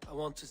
I want to...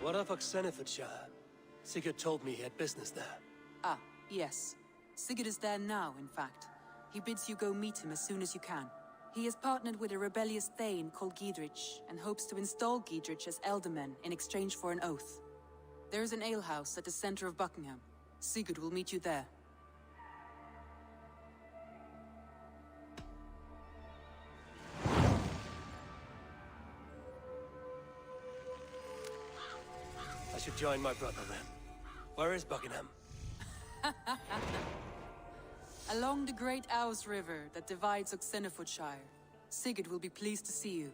What of Oxenfordshire? Sigurd told me he had business there. Ah, yes. Sigurd is there now, in fact. He bids you go meet him as soon as you can. He has partnered with a rebellious Thane called Giedrich, and hopes to install Giedrich as Elderman in exchange for an oath. There is an alehouse at the center of Buckingham. Sigurd will meet you there. I should join my brother then. Where is Buckingham? Along the great Ouse River that divides Oxenfordshire. Sigurd will be pleased to see you.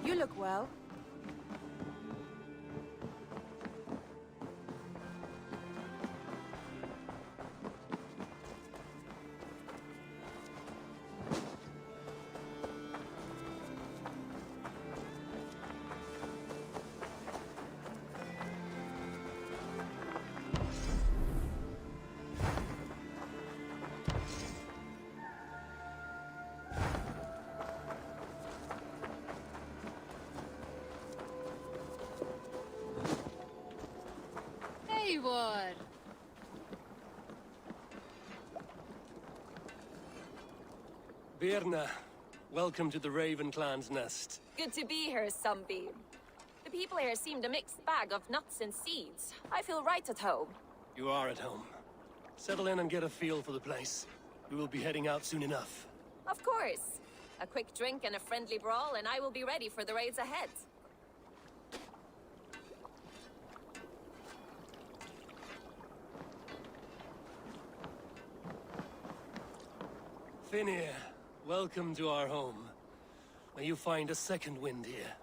You look well. Eivor! Birna, welcome to the Raven Clan's nest. Good to be here, Sunbeam. The people here seemed a mixed bag of nuts and seeds. I feel right at home. You are at home. Settle in and get a feel for the place. We will be heading out soon enough. Of course. A quick drink and a friendly brawl, and I will be ready for the raids ahead. Finir, welcome to our home. May you find a second wind here.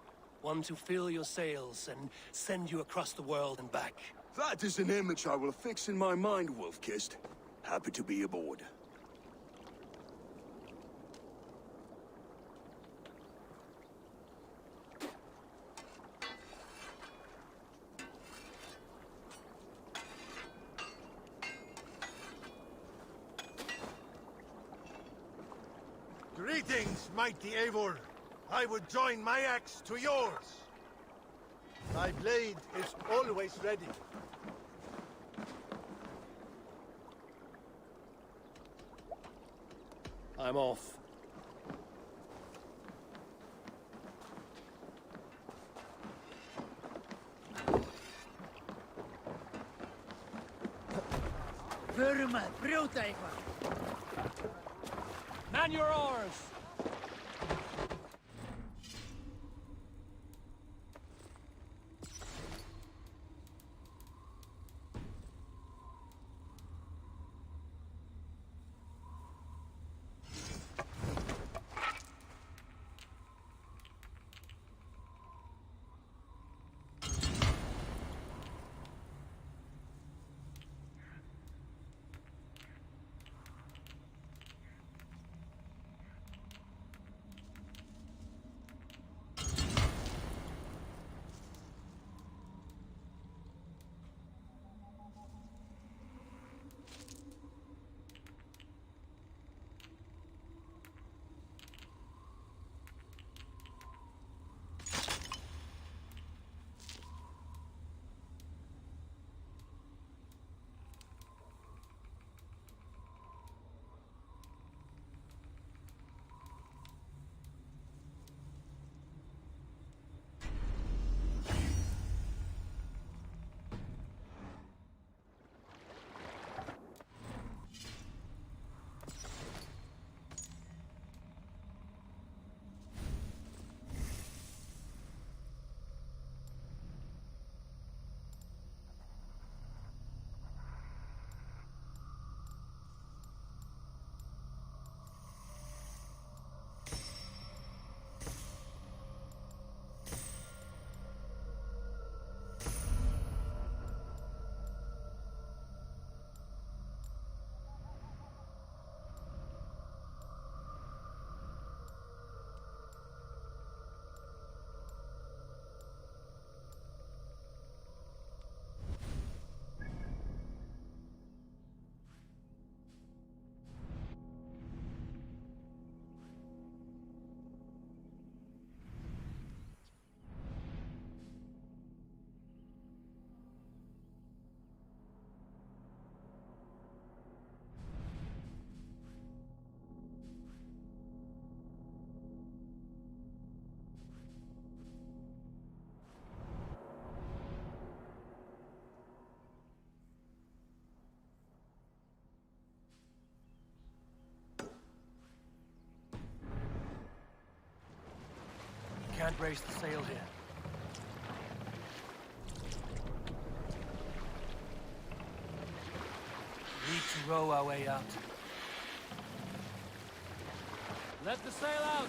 One to fill your sails and send you across the world and back. That is an image I will fix in my mind, Wolf-Kissed. Happy to be aboard. Greetings, mighty Eivor. I would join my axe to yours. My blade is always ready. I'm off. Förum að brjóta eitthvað. Man your oars! can't raise the sail here. We need to row our way out. Let the sail out!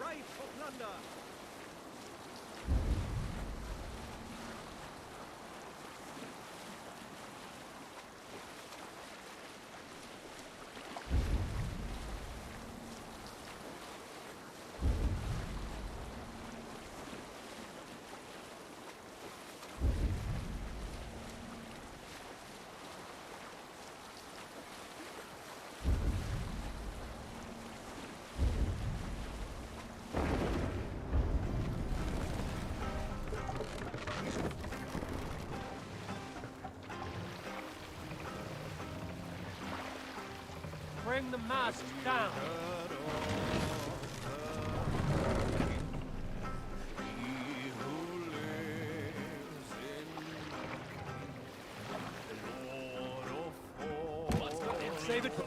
Right for plunder! Bring the mast down! Save it for...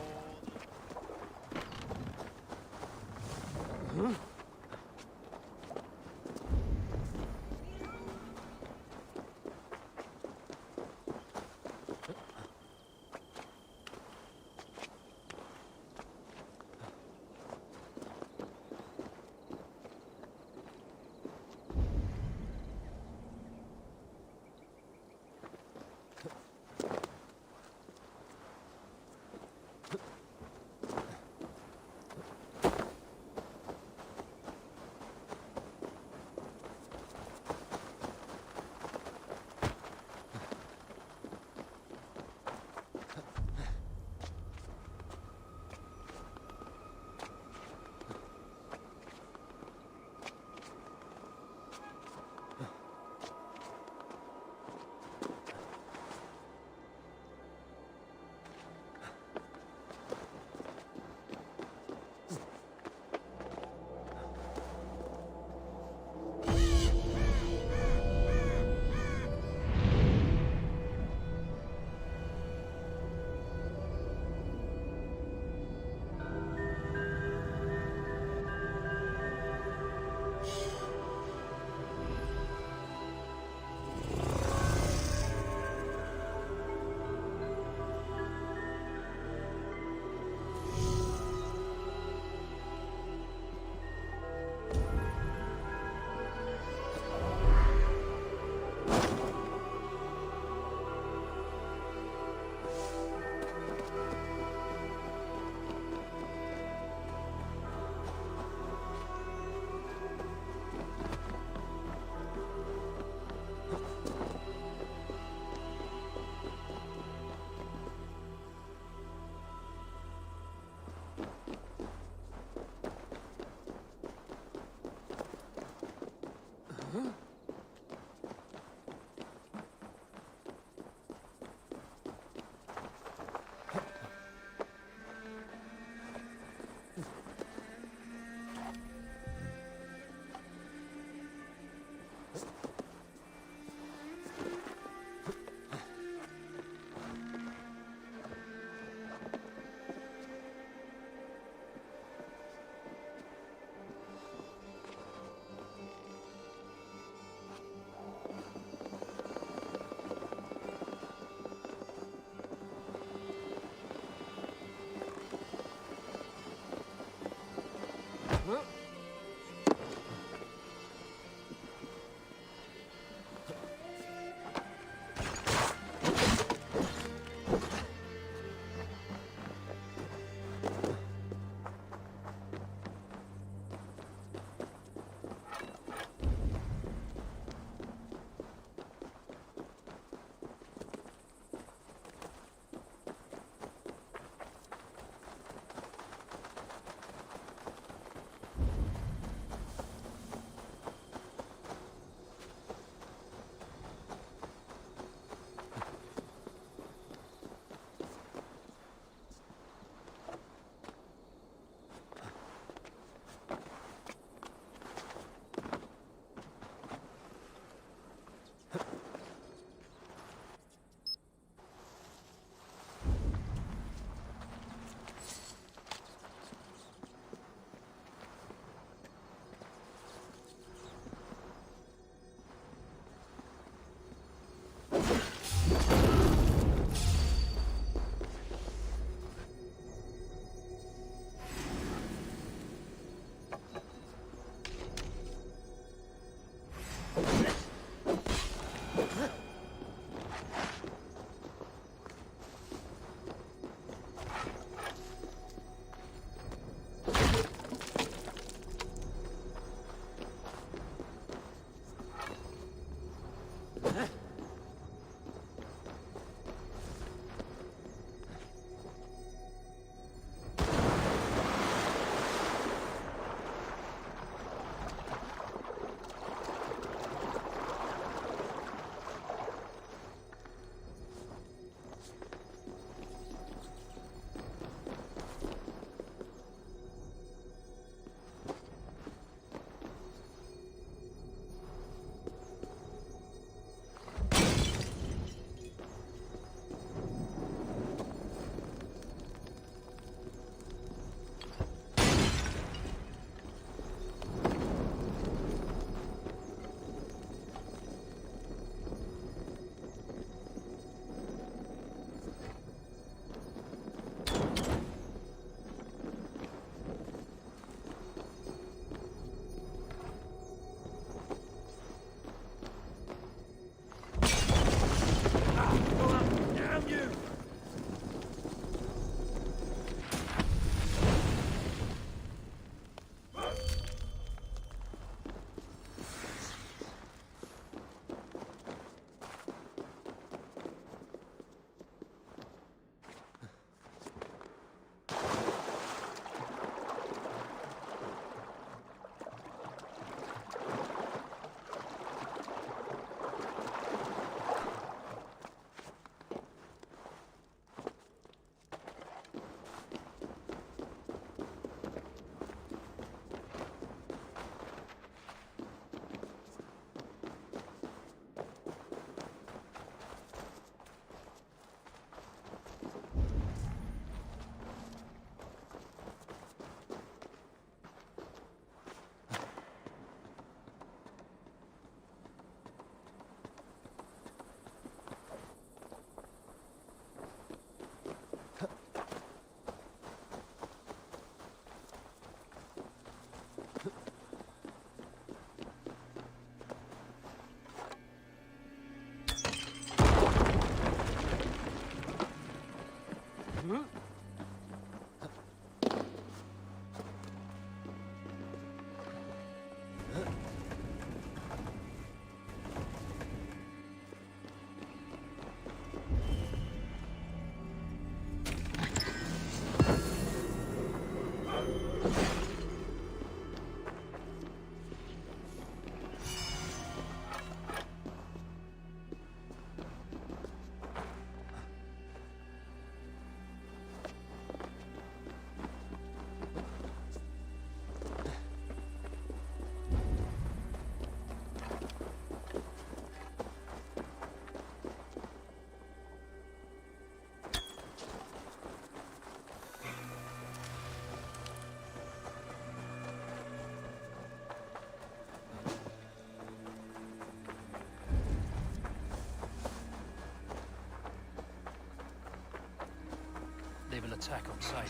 attack on sight.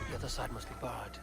The other side must be barred.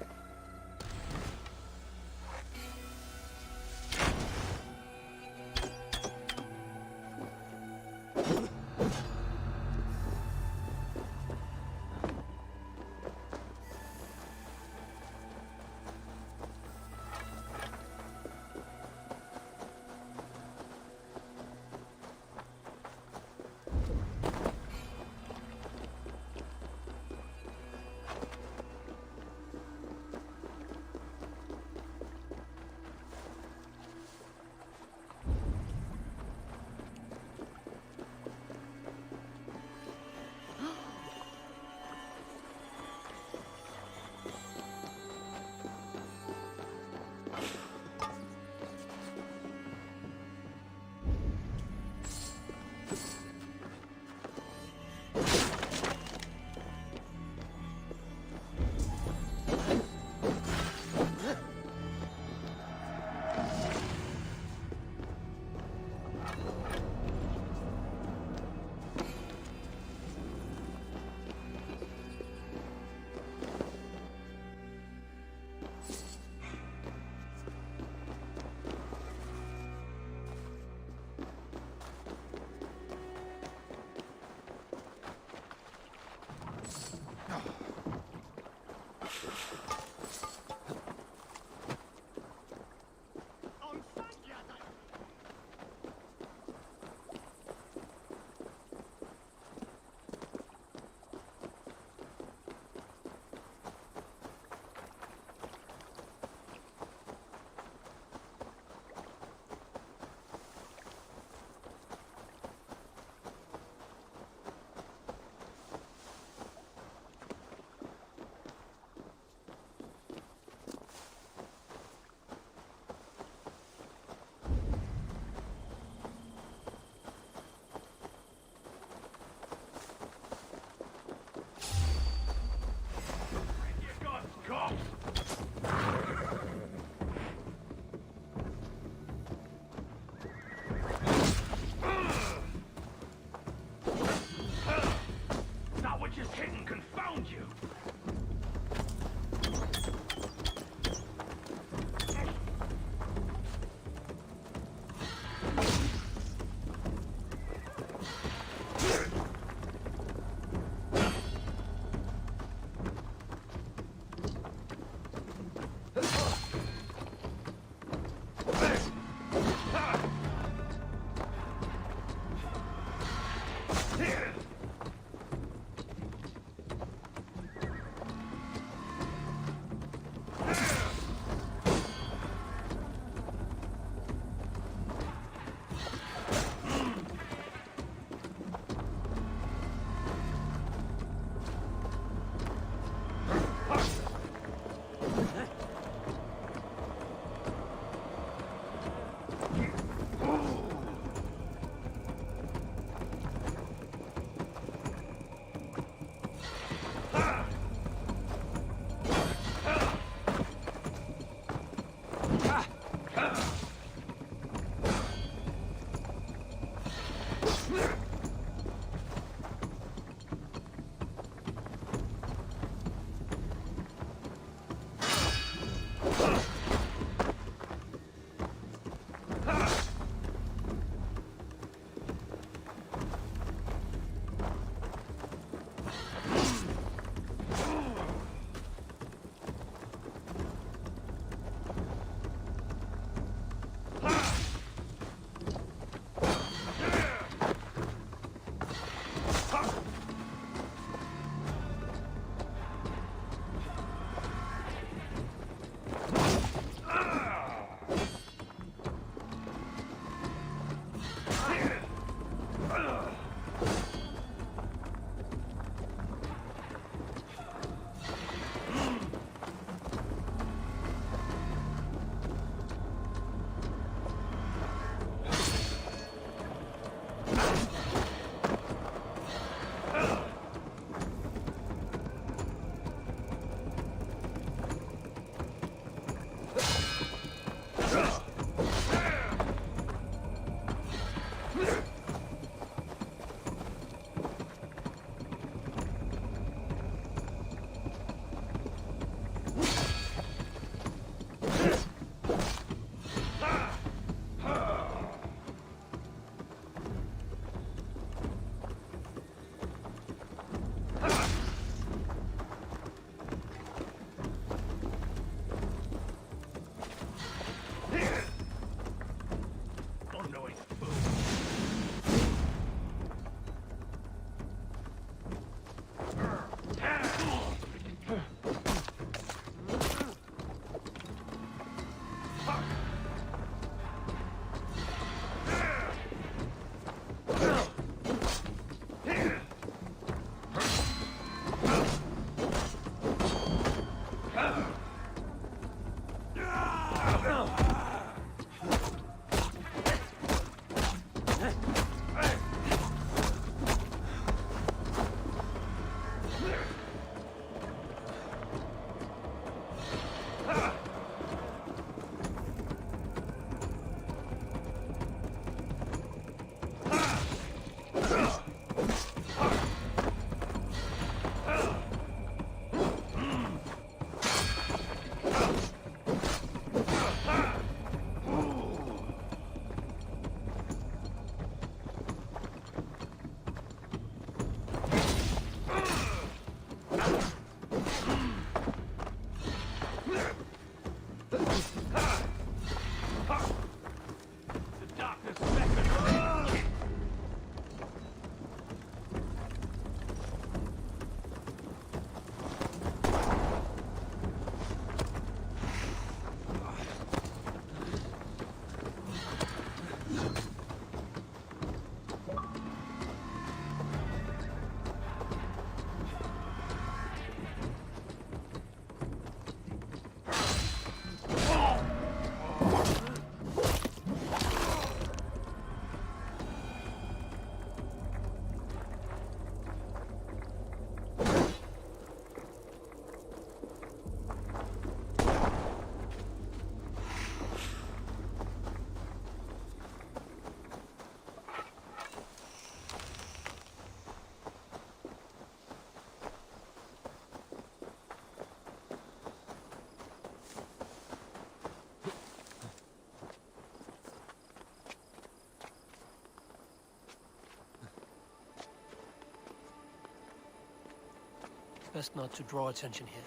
Best not to draw attention here.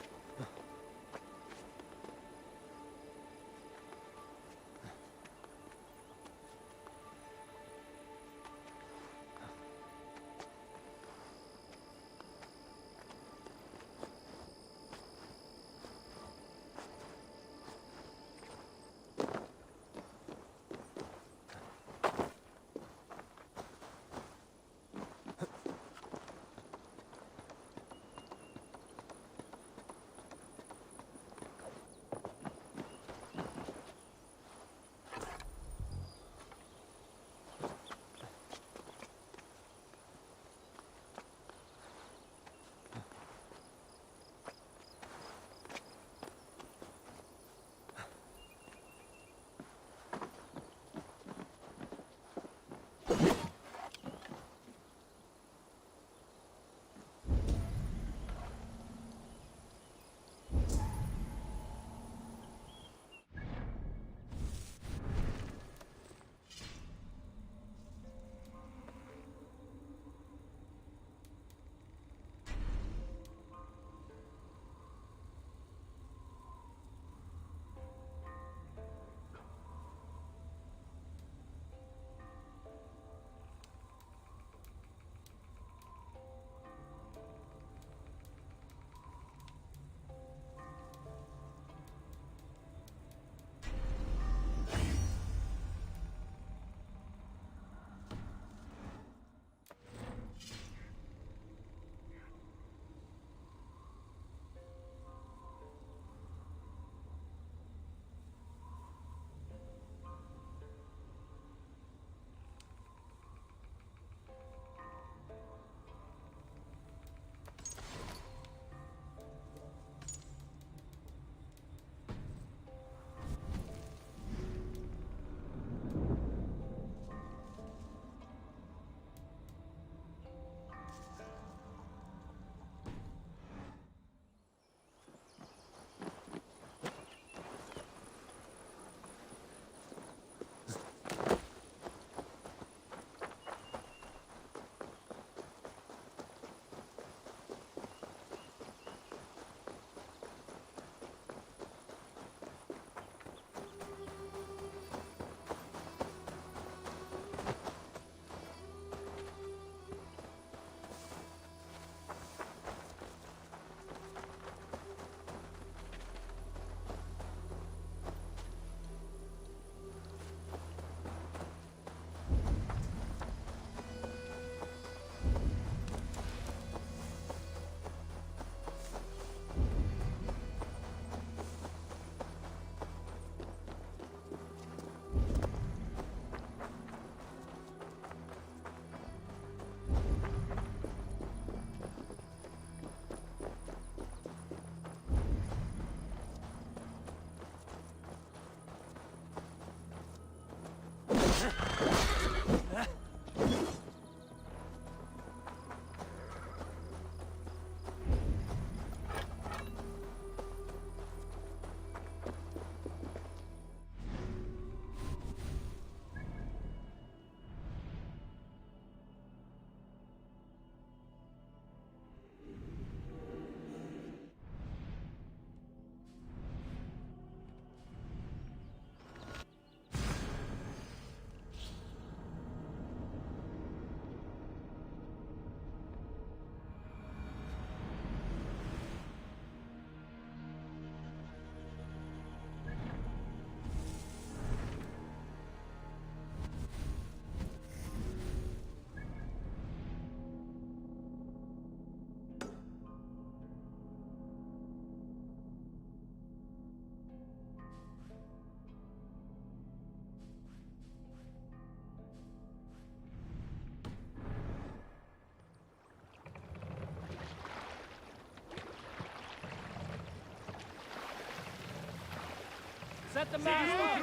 Set the mast up!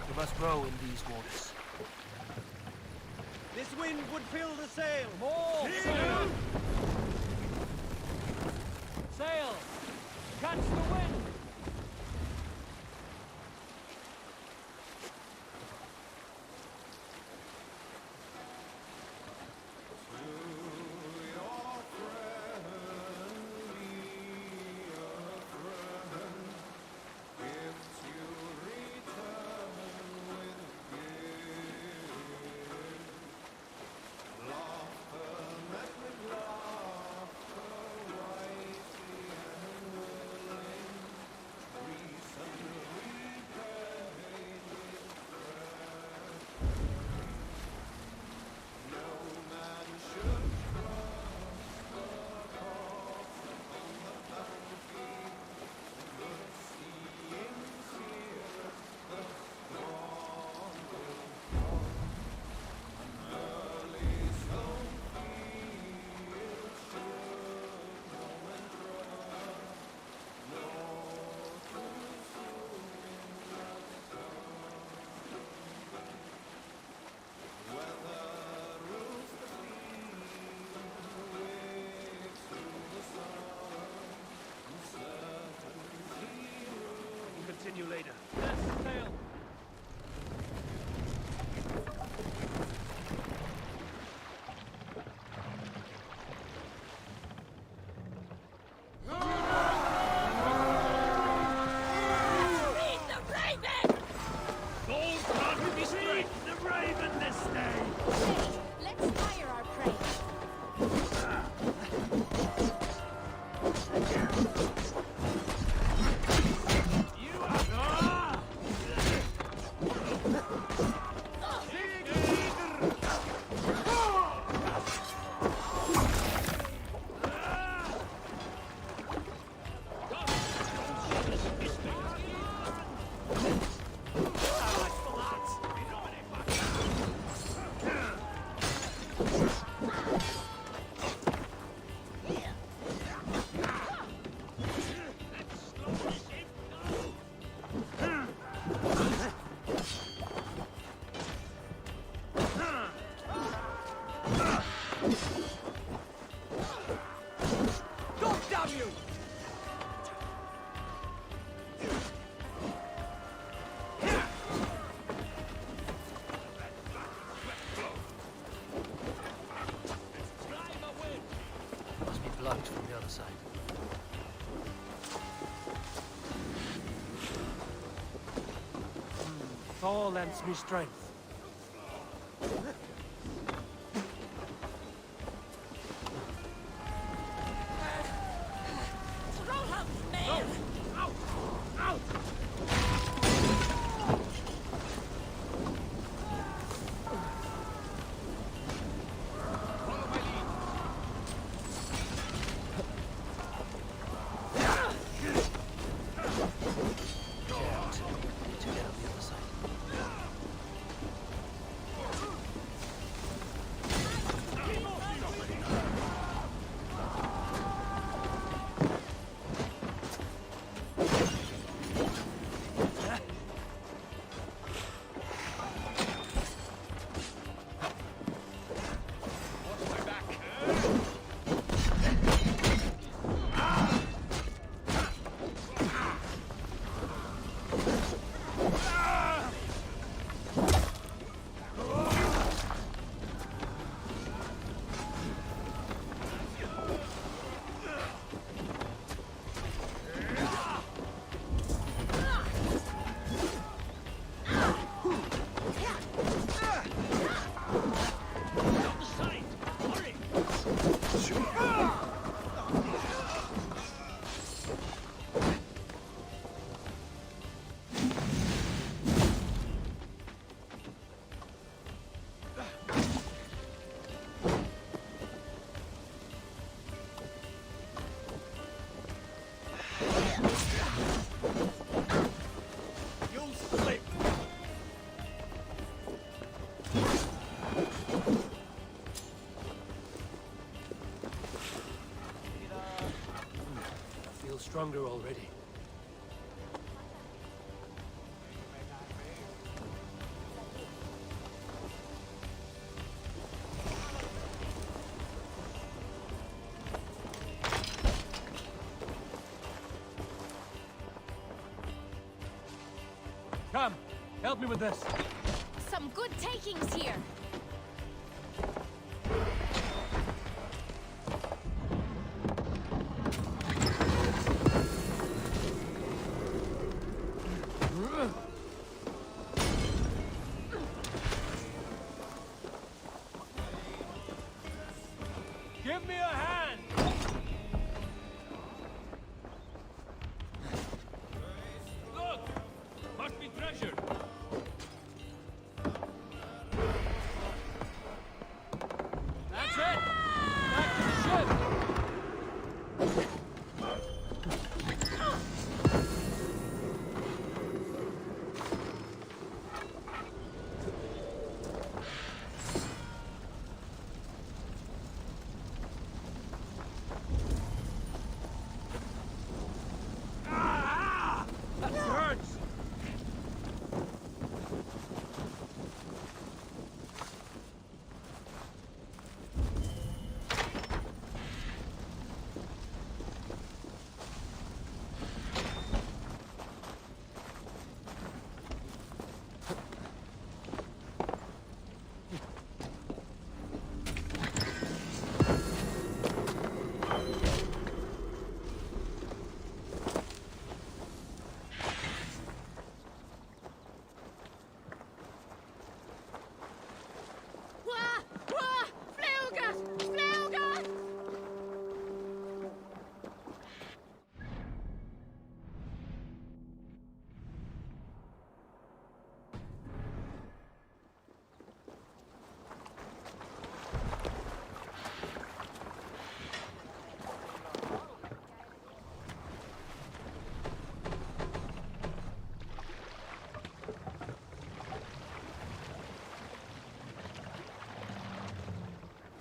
We must row in these waters. This wind would fill the sail! More sail! Sail! Catch the wind! continue later. That's the sail. Read the raven! Gold can't be straight. The raven this day. Let's fire our prey. Must be blood from the other side. Thor lends me strength. Trollhound man! Need to get up the other side. Stronger already. Come, help me with this. Some good takings here. Give me a hand! Look! Must be treasure!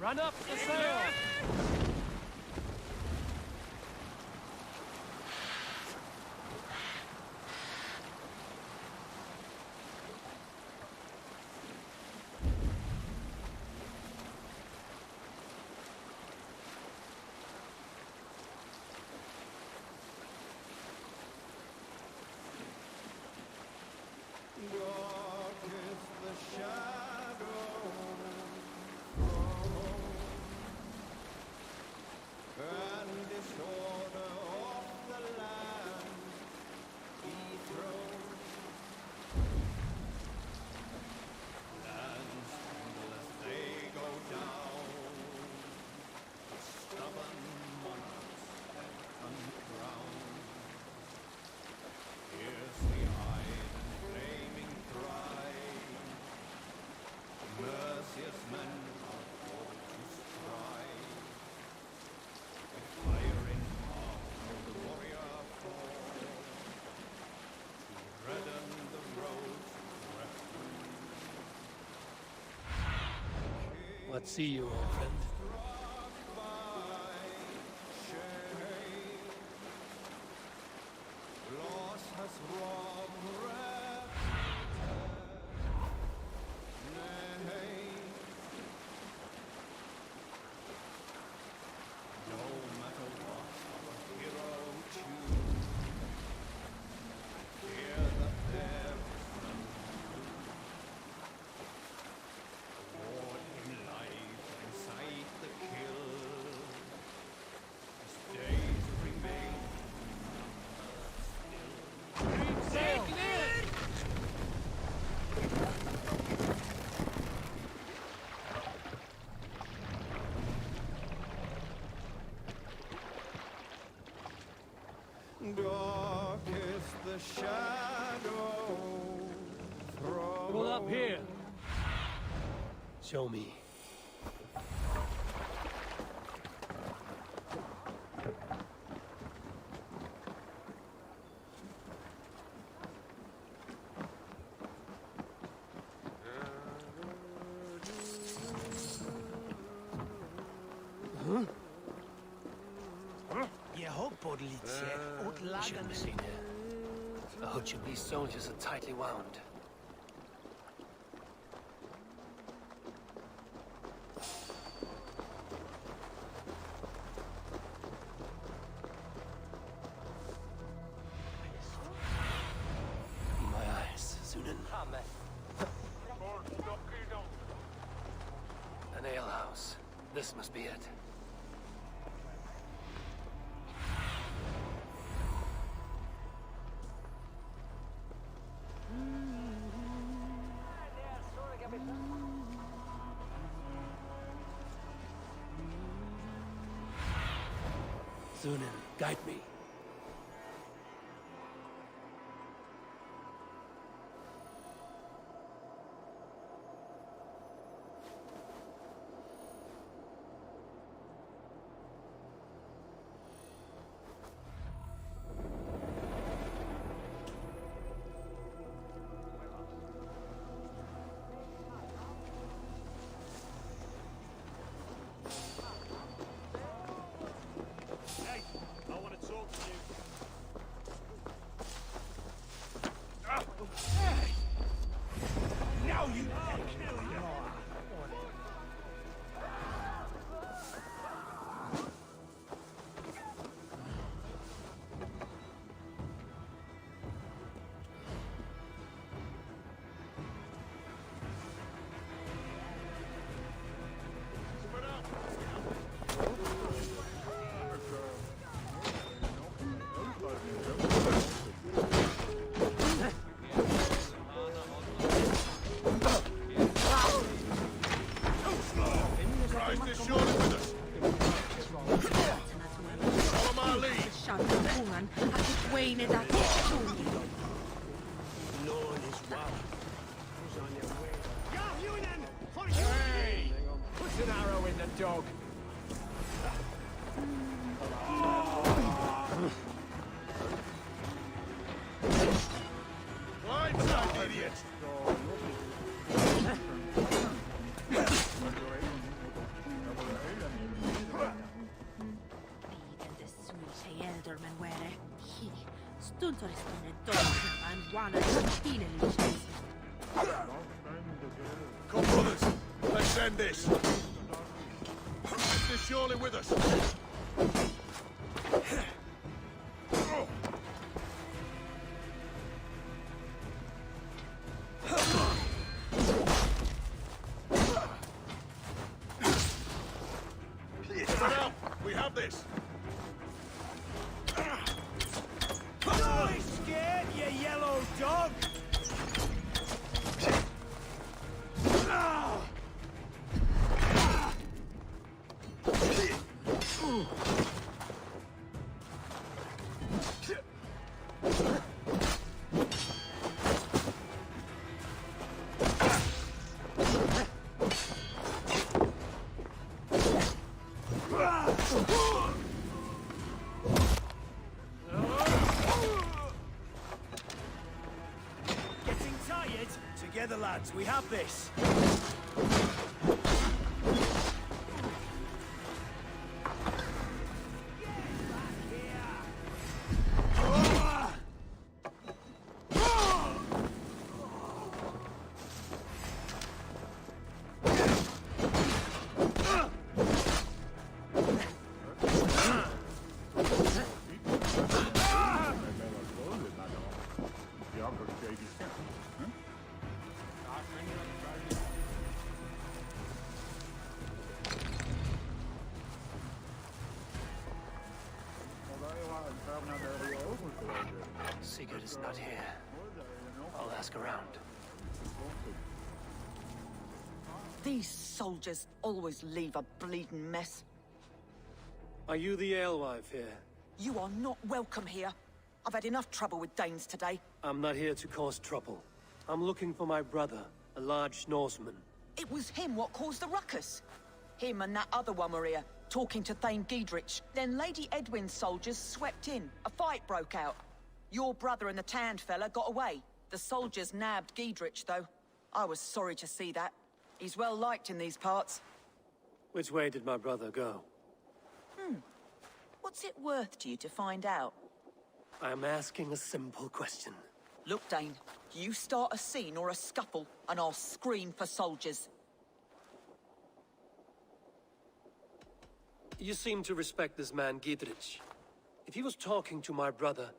Run up the sail! What see you, old friend? Dark is the shadow. Pull up here. Show me. I shouldn't have seen it. These soldiers are tightly wound. My eyes, Sunan. An alehouse. This must be it. Sunan, guide me. Put an arrow in the dog. Blindside, idiot! fine licenze. Come, brothers. Let's end this. They're surely with us. Now, we have this. Don't be scared, you yellow dog! Getting tired? Together, lads, we have this. Sigurd is not here. I'll ask around. These soldiers always leave a bleeding mess. Are you the alewife here? You are not welcome here. I've had enough trouble with Danes today. I'm not here to cause trouble. I'm looking for my brother, a large Norseman. It was him what caused the ruckus. Him and that other one were here, talking to Thane Giedrich. Then Lady Edwin's soldiers swept in. A fight broke out. Your brother and the tanned fella got away. The soldiers nabbed Giedrich, though. I was sorry to see that. He's well liked in these parts. Which way did my brother go? What's it worth to you to find out? I'm asking a simple question. Look, Dane, you start a scene or a scuffle, and I'll scream for soldiers. You seem to respect this man, Giedrich. If he was talking to my brother,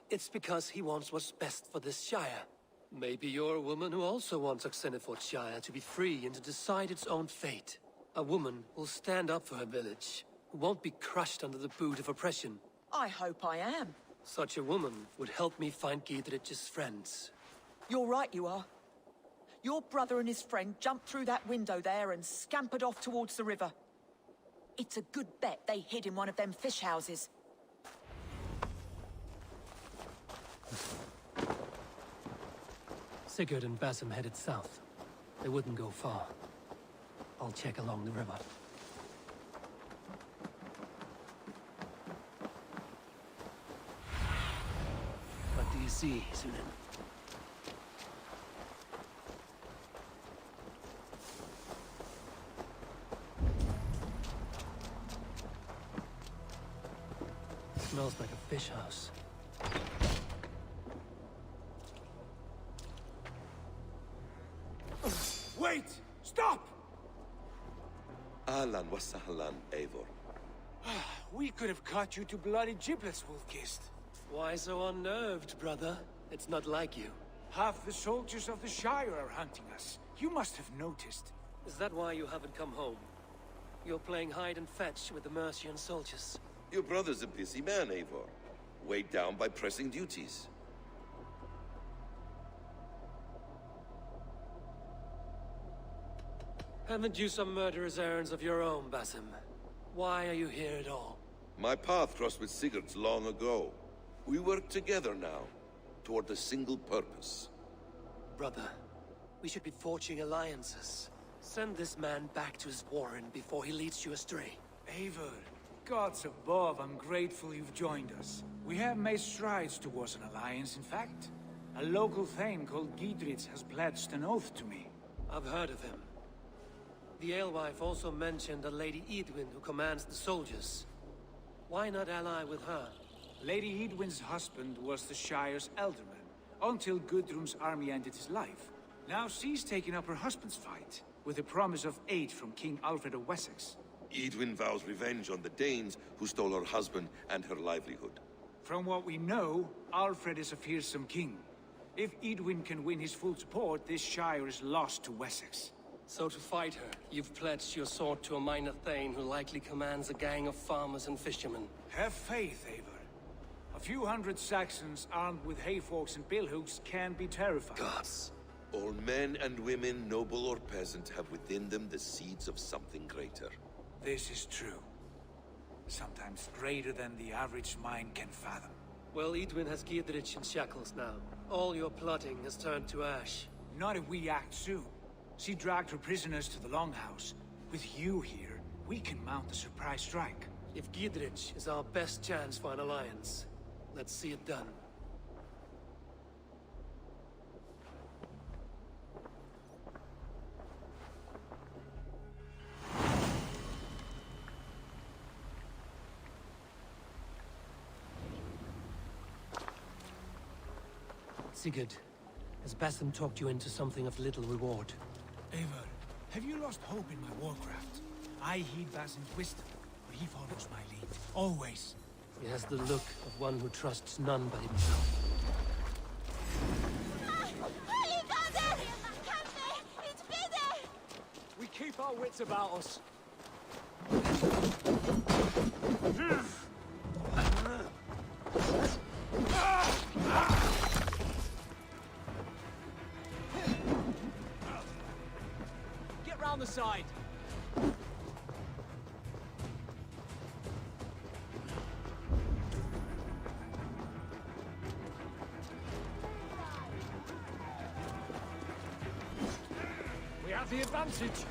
it's because he wants what's best for this Shire. Maybe you're a woman who also wants Oxenfordshire to be free and to decide its own fate. A woman who'll stand up for her village, who won't be crushed under the boot of oppression. I hope I am. Such a woman would help me find Giedrich's friends. You're right, you are. Your brother and his friend jumped through that window there and scampered off towards the river. It's a good bet they hid in one of them fish houses. Sigurd and Basim headed south. They wouldn't go far. I'll check along the river. What do you see, Sunan? Smells like a fish house. Wait! Stop! Ahlan wa sahlan, Eivor. We could have cut you to bloody giblets, Wolf-Kissed. Why so unnerved, brother? It's not like you. Half the soldiers of the Shire are hunting us. You must have noticed. Is that why you haven't come home? You're playing hide and fetch with the Mercian soldiers. Your brother's a busy man, Eivor. Weighed down by pressing duties. Haven't you some murderous errands of your own, Basim? Why are you here at all? My path crossed with Sigurd's long ago. We work together now, toward a single purpose. Brother, we should be forging alliances. Send this man back to his warren before he leads you astray. Eivor, gods above, I'm grateful you've joined us. We have made strides towards an alliance, in fact. A local thane called Giedrich has pledged an oath to me. I've heard of him. The alewife also mentioned a Lady Edwin who commands the soldiers. Why not ally with her? Lady Edwin's husband was the Shire's elderman. until Gudrun's army ended his life. Now she's taking up her husband's fight, with the promise of aid from King Alfred of Wessex. Edwin vows revenge on the Danes who stole her husband and her livelihood. From what we know, Alfred is a fearsome king. If Edwin can win his full support, this Shire is lost to Wessex. So to fight her, you've pledged your sword to a minor thane who likely commands a gang of farmers and fishermen. Have faith, Eivor. A few hundred Saxons armed with hayforks and billhooks can be terrifying. Gods. All men and women, noble or peasant, have within them the seeds of something greater. This is true. Sometimes greater than the average mind can fathom. Well, Edwin has Giedrich in shackles now. All your plotting has turned to ash. Not if we act soon. She dragged her prisoners to the Longhouse. With you here, we can mount a surprise strike. If Giedrich is our best chance for an alliance, let's see it done. Sigurd, has Basim talked you into something of little reward? Eivor, have you lost hope in my warcraft? I heed Basim's wisdom, but he follows my lead. Always. He has the look of one who trusts none but himself. We keep our wits about us. Get round the side. We have the advantage.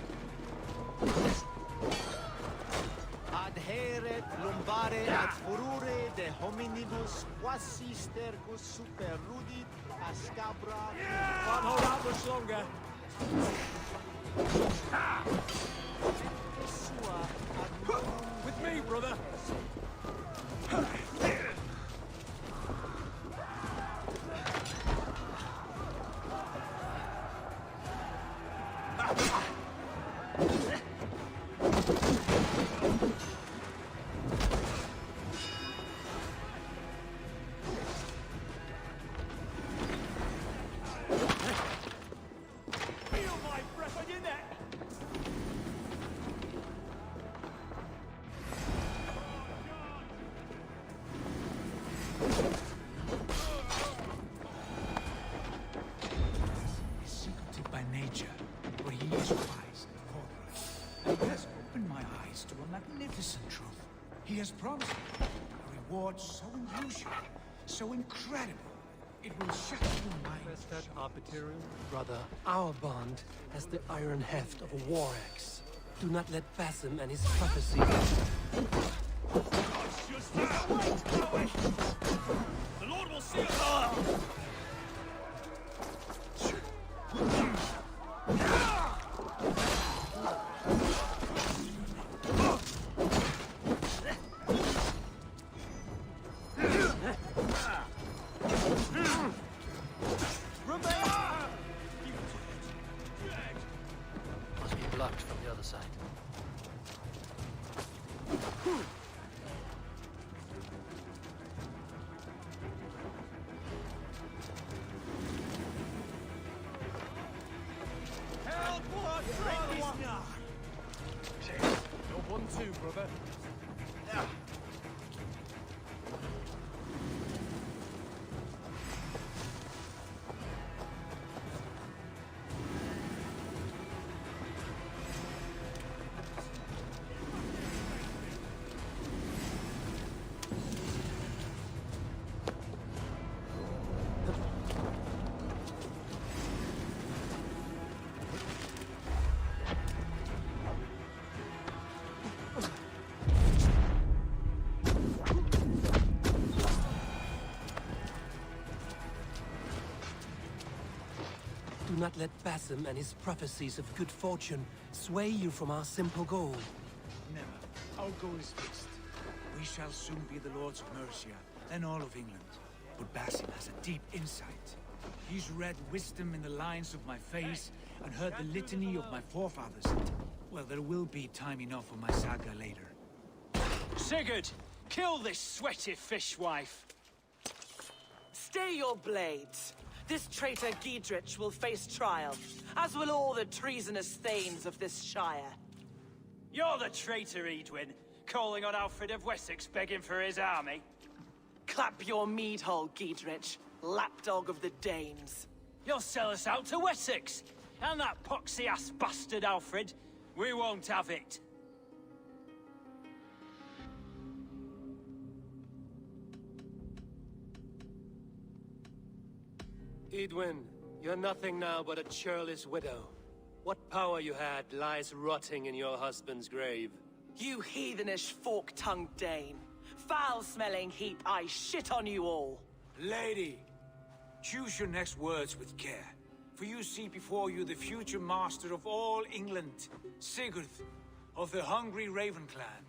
Adheret lumbare ad furore de hominibus quasi stercus super rudit ascabra. Can't hold out much longer. With me, brother. Feel my breath on your neck. Is secretive by nature, but he is wise and forthright. And he has opened my eyes to a magnificent truth. He has promised me a reward so unusual, so incredible, it will shatter your mind. Is that arbitrary? Brother, our bond has the iron heft of a war axe. Do not let Basim and his prophecy... The Lord will see us. must be blocked from the other side. Help! What? You're 1-2, brother. Do not let Basim and his prophecies of good fortune sway you from our simple goal. Never. Our goal is fixed. We shall soon be the lords of Mercia, then all of England. But Basim has a deep insight. He's read wisdom in the lines of my face and heard the litany of my forefathers. Well, there will be time enough for my saga later. Sigurd, kill this sweaty fishwife. Stay your blades. This traitor Giedrich will face trial, as will all the treasonous thanes of this shire. You're the traitor, Edwin, calling on Alfred of Wessex begging for his army. Clap your mead hole, Giedrich, lapdog of the Danes. You'll sell us out to Wessex, and that poxy-ass bastard Alfred. We won't have it. Edwin, you're nothing now but a churlish widow. What power you had lies rotting in your husband's grave. You heathenish fork-tongued Dane. Foul-smelling heap, I shit on you all. Lady, choose your next words with care. For you see before you the future master of all England, Sigurd, of the hungry Raven clan.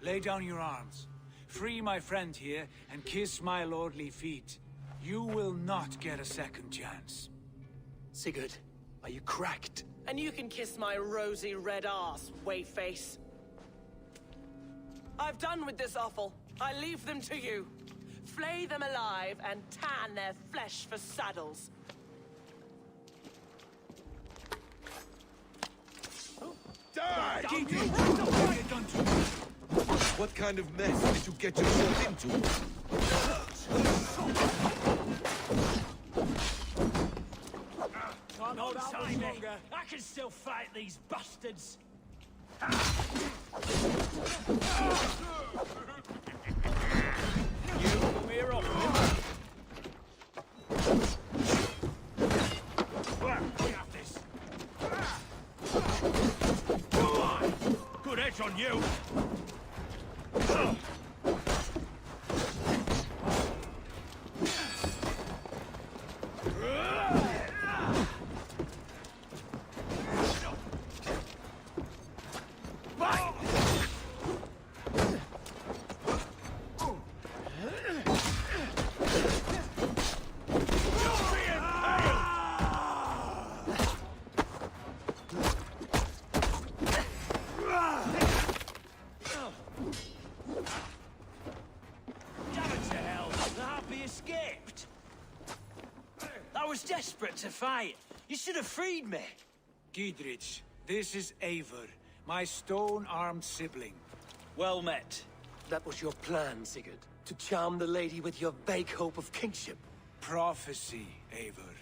Lay down your arms. Free my friend here, and kiss my lordly feet. You will not get a second chance. Sigurd, are you cracked? And you can kiss my rosy red ass, wayface. I've done with this offal. I leave them to you. Flay them alive and tan their flesh for saddles. Die! What kind of mess did you get yourself into? No time, I can still fight these bastards. We're off. We have this. Good edge on you. Desperate to fight. You should have freed me. Giedrich, this is Eivor, my stone-armed sibling. Well met. That was your plan, Sigurd. To charm the lady with your vague hope of kingship. Prophecy, Eivor,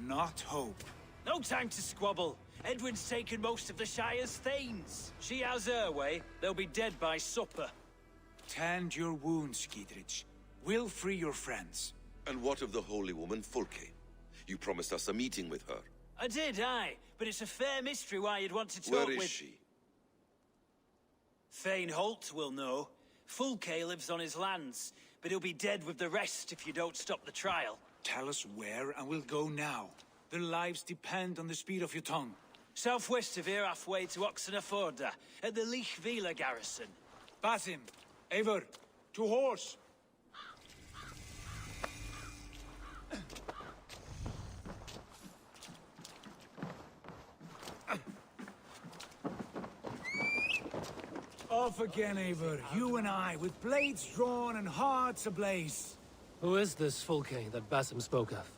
not hope. No time to squabble. Edwin's taken most of the Shire's thanes. She has her way. They'll be dead by supper. Tend your wounds, Giedrich. We'll free your friends. And what of the holy woman, Fulke? You promised us a meeting with her. I did, aye. But it's a fair mystery why you'd want to talk with... Where is she? Thane Holt will know. Fulke lives on his lands, but he'll be dead with the rest if you don't stop the trial. Tell us where, and we'll go now. Their lives depend on the speed of your tongue. Southwest of here, halfway to Oxenaforda, at the Lichvila garrison. Basim, Eivor, to horse! Off again, Eivor. You and I, with blades drawn and hearts ablaze. Who is this Fulke that Basim spoke of?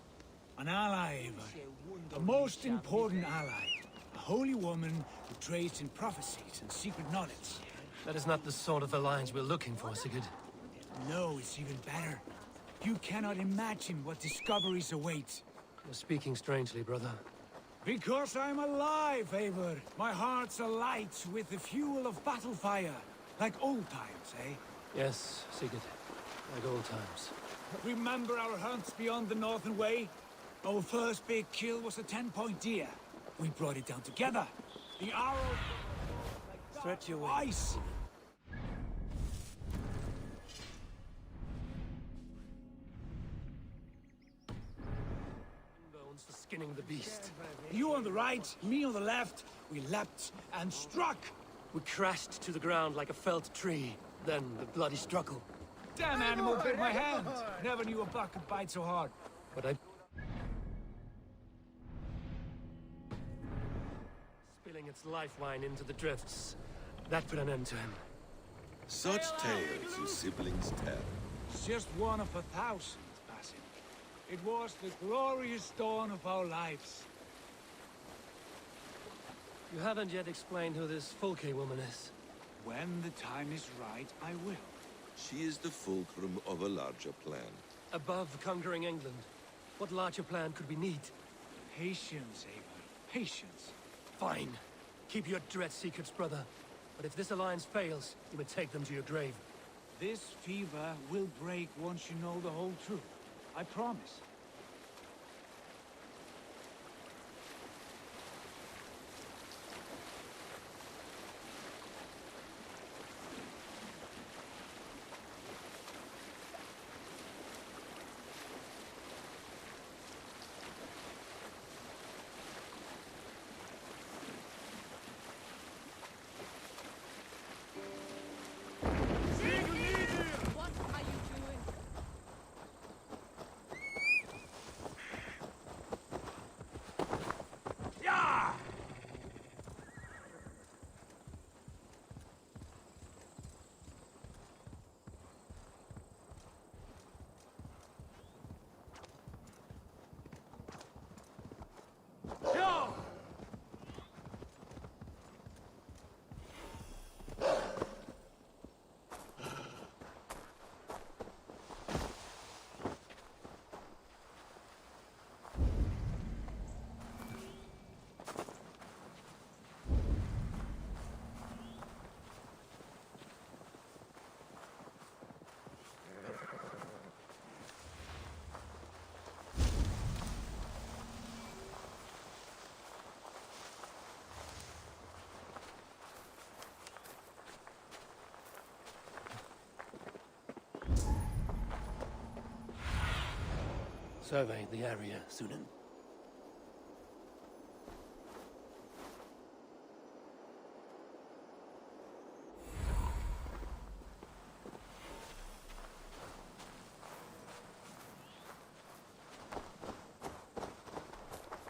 An ally, Eivor. A most important ally. A holy woman who trades in prophecies and secret knowledge. That is not the sort of alliance we're looking for, Sigurd. No, it's even better. You cannot imagine what discoveries await. You're speaking strangely, brother. Because I'm alive, Eivor. My heart's alight with the fuel of battle fire. Like old times, eh? Yes, Sigurd. Like old times. Remember our hunts beyond the Northern Way? Our first big kill was a 10-point deer. We brought it down together. The arrow... Stretch your ice. Bones for skinning the beast. You on the right, me on the left. We leapt and struck. We crashed to the ground like a felled tree. Then the bloody struggle. Damn animal bit my hand. Never knew a buck could bite so hard. But I spilling its life wine into the drifts. That put an end to him. Such tales you siblings tell. It's just one of 1,000, Basim. It was the glorious dawn of our lives. You haven't yet explained who this Fulke woman is. When the time is right, I will. She is the fulcrum of a larger plan. Above conquering England, what larger plan could we need? Patience, Avon. Patience. Fine. Keep your dread secrets, brother. But if this alliance fails, you may take them to your grave. This fever will break once you know the whole truth. I promise. What are you doing? Survey the area, Sunan.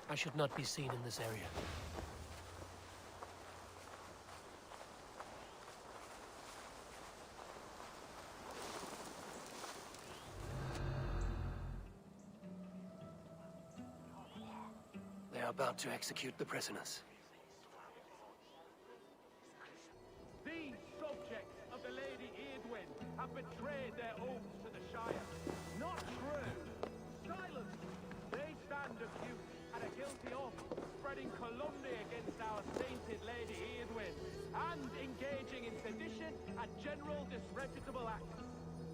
I should not be seen in this area. They are about to execute the prisoners. These subjects of the Lady Eadwyn have betrayed their oaths to the Shire. Not true. Silence! They stand accused and are guilty of spreading calumny against our sainted Lady Eadwyn and engaging in sedition and general disreputable acts.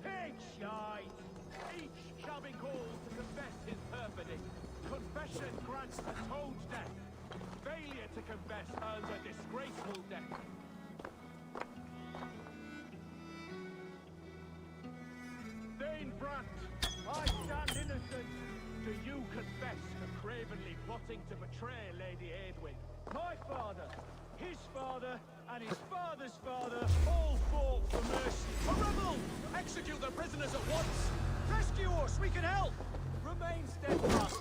Pig shite! Each shall be called to confess his perfidy. Confession grants a toad's death. Failure to confess earns a disgraceful death. Thane Brandt, I stand innocent. Do you confess to cravenly plotting to betray Lady Eadwyn? My father, his father, and his father's father all fought for mercy. A rebel! Execute the prisoners at once! Rescue us! We can help! Remain steadfast!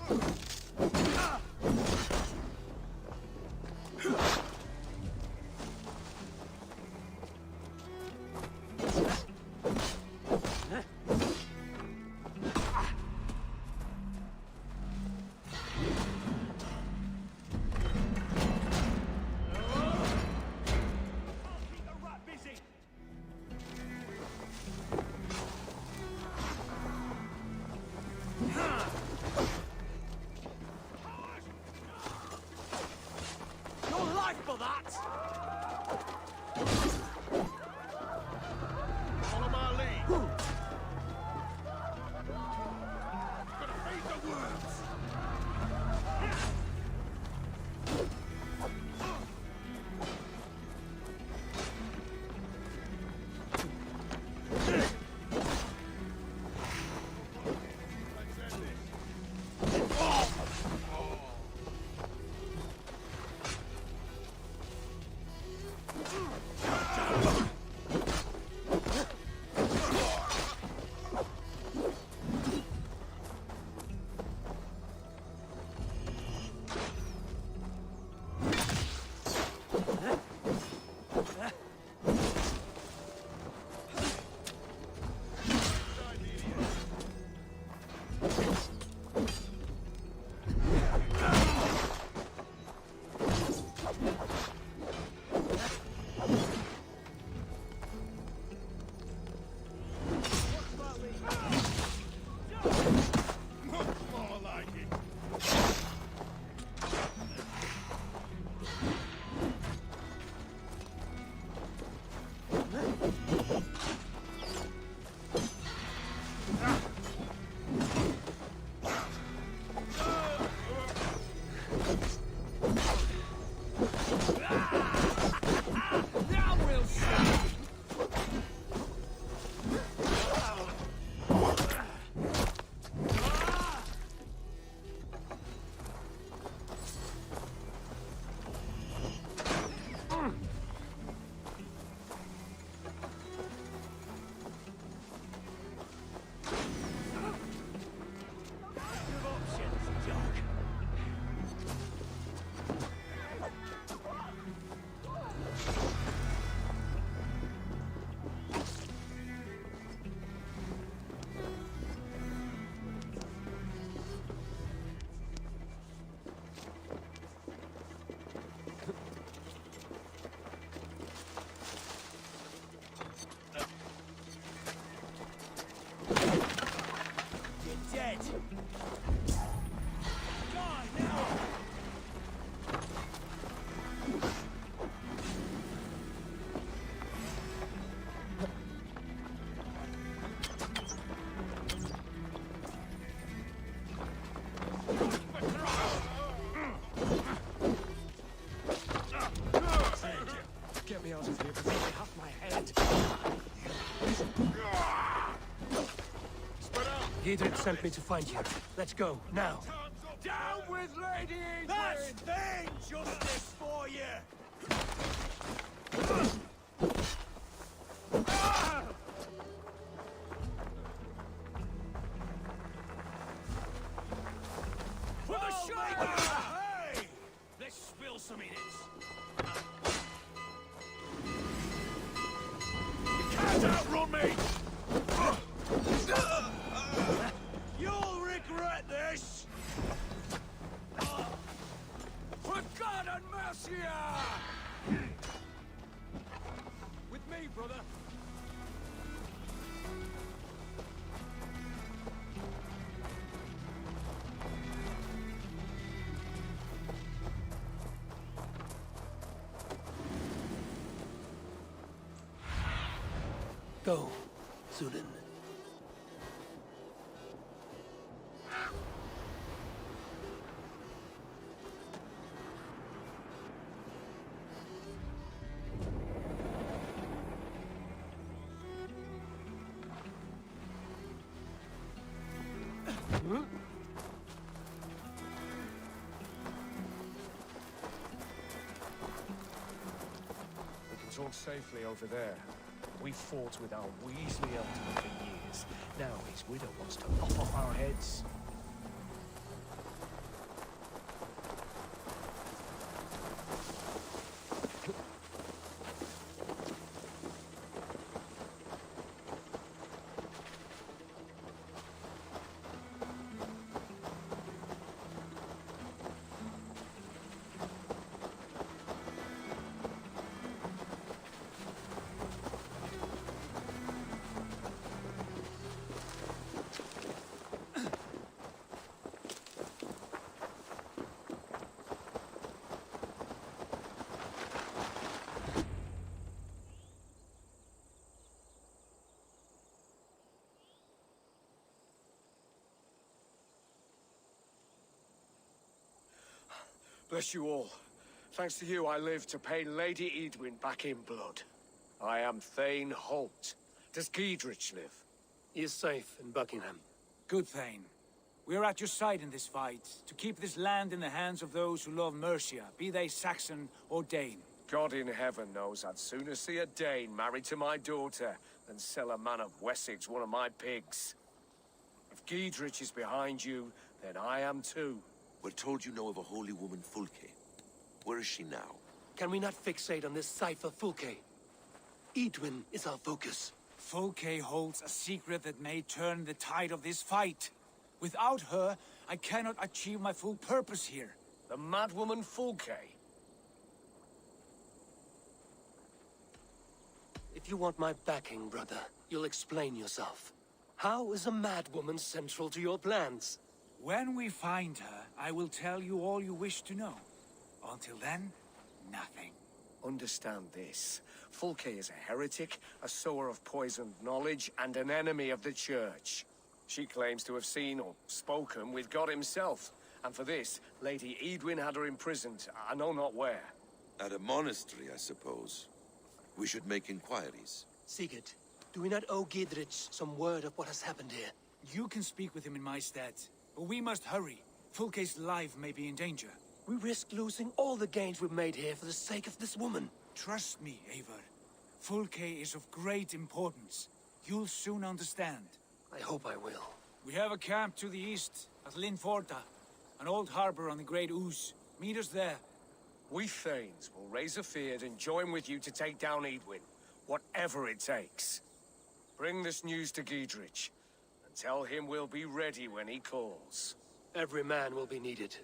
Giedrich sent me to find you. Let's go, now. Down with Lady Edwin! That's Thane justice for you! For the Shire! Hey! Let's spill some in it. You can't outrun me! You'll regret this! For God and Mercia! With me, brother. Go, Zulin. We can talk safely over there. We fought with our Weasley Ultimate for years. Now his widow wants to lop off our heads. Bless you all. Thanks to you, I live to pay Lady Edwin back in blood. I am Thane Holt. Does Giedrich live? He is safe in Buckingham. Good, Thane. We are at your side in this fight, to keep this land in the hands of those who love Mercia, be they Saxon or Dane. God in heaven knows I'd sooner see a Dane married to my daughter than sell a man of Wessex one of my pigs. If Giedrich is behind you, then I am too. We're told you know of a holy woman, Fulke. Where is she now? Can we not fixate on this cipher, Fulke? Edwin is our focus. Fulke holds a secret that may turn the tide of this fight. Without her, I cannot achieve my full purpose here. The madwoman Fulke? If you want my backing, brother, you'll explain yourself. How is a madwoman central to your plans? When we find her, I will tell you all you wish to know. Until then, nothing. Understand this. Fulke is a heretic, a sower of poisoned knowledge, and an enemy of the Church. She claims to have seen or spoken with God himself. And for this, Lady Edwin had her imprisoned, I know not where. At a monastery, I suppose. We should make inquiries. Sigurd, do we not owe Giedrich some word of what has happened here? You can speak with him in my stead. But we must hurry. Fulke's life may be in danger. We risk losing all the gains we've made here for the sake of this woman. Trust me, Eivor. Fulke is of great importance. You'll soon understand. I hope I will. We have a camp to the east, at Linforta. An old harbor on the Great Ouse. Meet us there. We Thanes will raise a feard and join with you to take down Edwin. Whatever it takes. Bring this news to Giedrich. And tell him we'll be ready when he calls. Every man will be needed.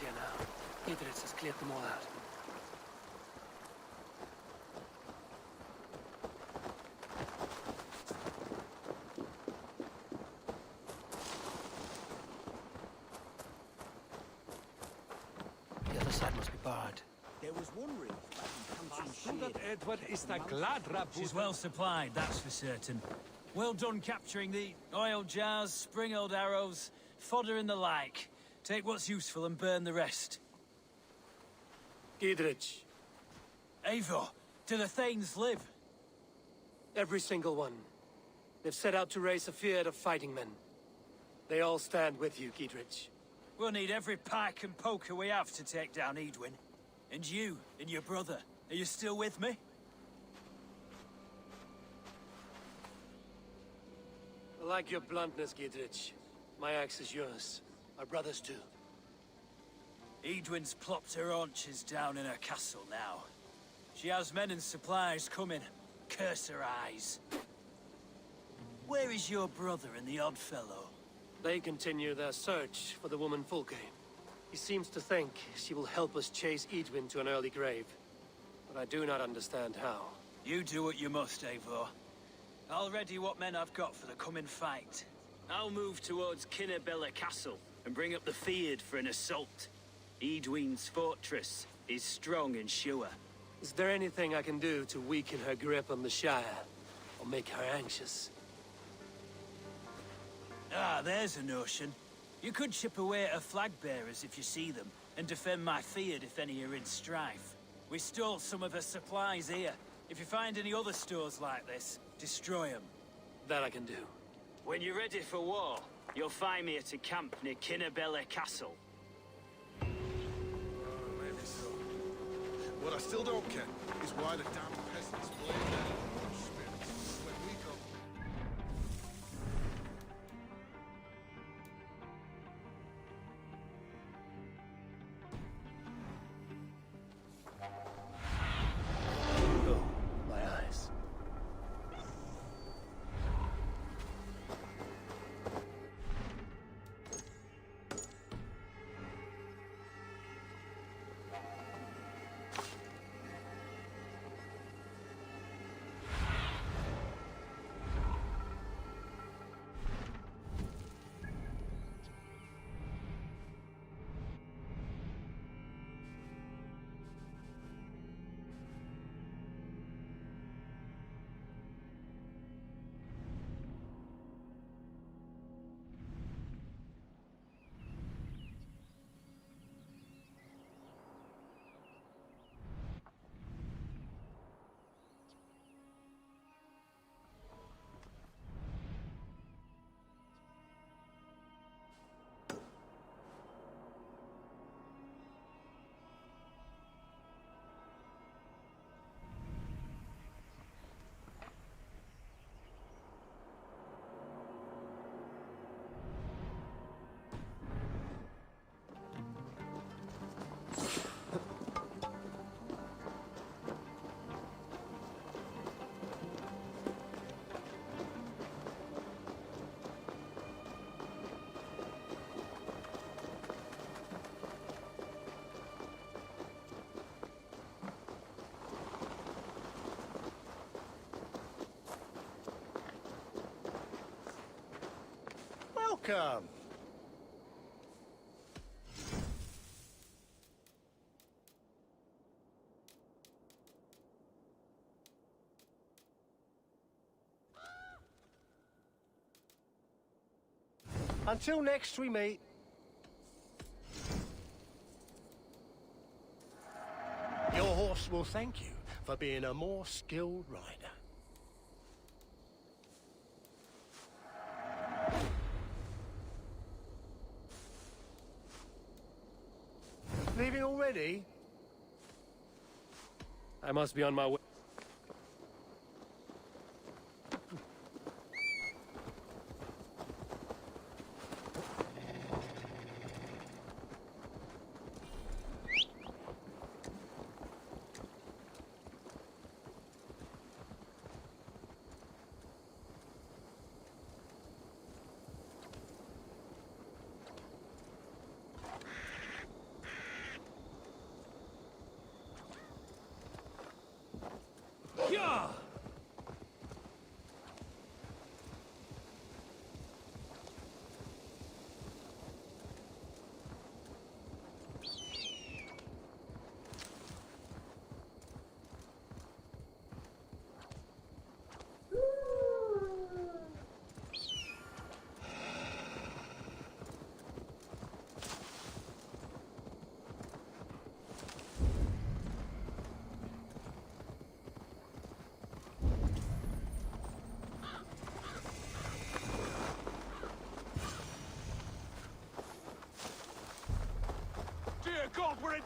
here now. Idris has cleared them all out. The other side must be barred. There was one reef Edward is the glad She's well supplied, that's for certain. Well done capturing the oil jars, spring-oiled arrows, fodder and the like. Take what's useful and burn the rest. Giedrich. Eivor, do the Thanes live? Every single one. They've set out to raise a fear of fighting men. They all stand with you, Giedrich. We'll need every pike and poker we have to take down Edwin. And you, and your brother, are you still with me? I like your bluntness, Giedrich. My axe is yours. My brother's too. Edwin's plopped her haunches down in her castle now. She has men and supplies coming. Curse her eyes. Where is your brother and the odd fellow? They continue their search for the woman Fulke. He seems to think she will help us chase Edwin to an early grave. But I do not understand how. You do what you must, Eivor. I'll ready what men I've got for the coming fight. I'll move towards Kinnabella Castle and bring up the Fyrd for an assault. Edwin's fortress is strong and sure. Is there anything I can do to weaken her grip on the Shire? Or make her anxious? Ah, there's a notion. You could chip away at her flag bearers if you see them, and defend my Fyrd if any are in strife. We stole some of her supplies here. If you find any other stores like this, destroy them. That I can do. When you're ready for war, you'll find me at a camp near Kinnabella Castle. Maybe so. What I still don't get is why the damn peasants blame their own spirits when we go. Oh, my eyes. Welcome. Until next we meet. Your horse will thank you for being a more skilled rider. Leaving already? I must be on my way.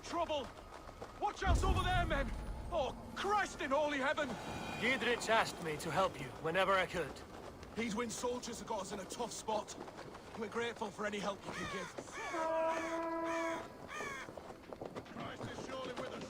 trouble! Watch out over there, men! Oh, Christ in holy heaven! Giedrich asked me to help you whenever I could. Edwin's soldiers have got us in a tough spot. We're grateful for any help you can give. Christ is surely with us.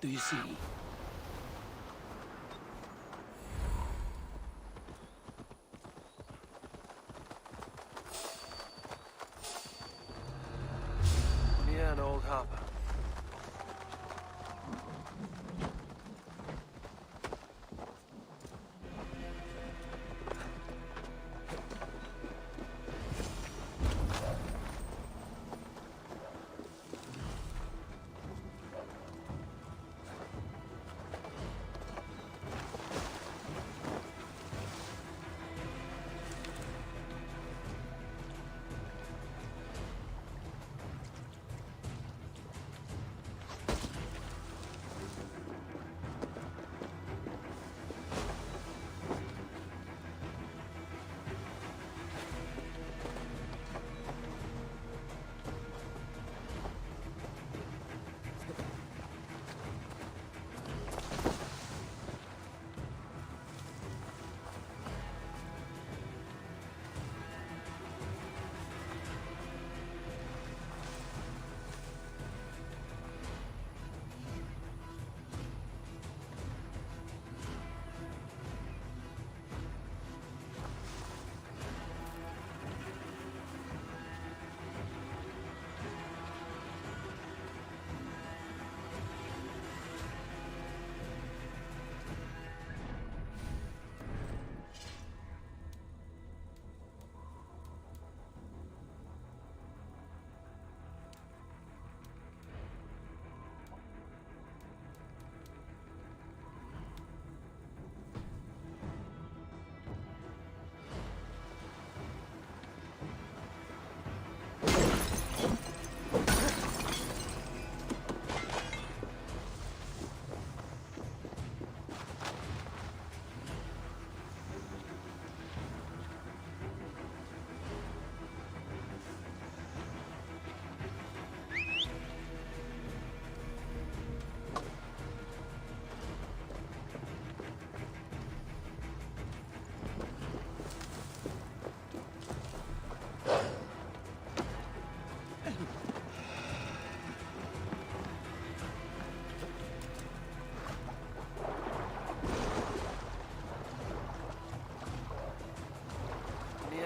do you see? Near an old harbor.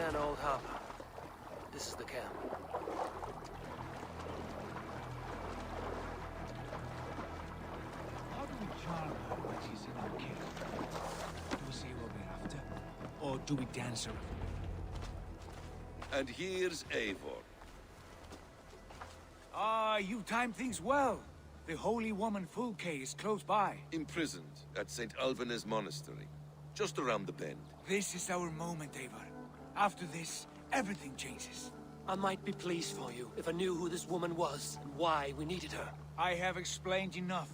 An old harbor. This is the camp. How do we charm her when she's in our camp? Do we say what we're after? Or do we dance her? And here's Eivor. Ah, you timed things well. The holy woman Fulke is close by. Imprisoned at St. Alban's Monastery, just around the bend. This is our moment, Eivor. After this, everything changes. I might be pleased for you if I knew who this woman was and why we needed her. I have explained enough.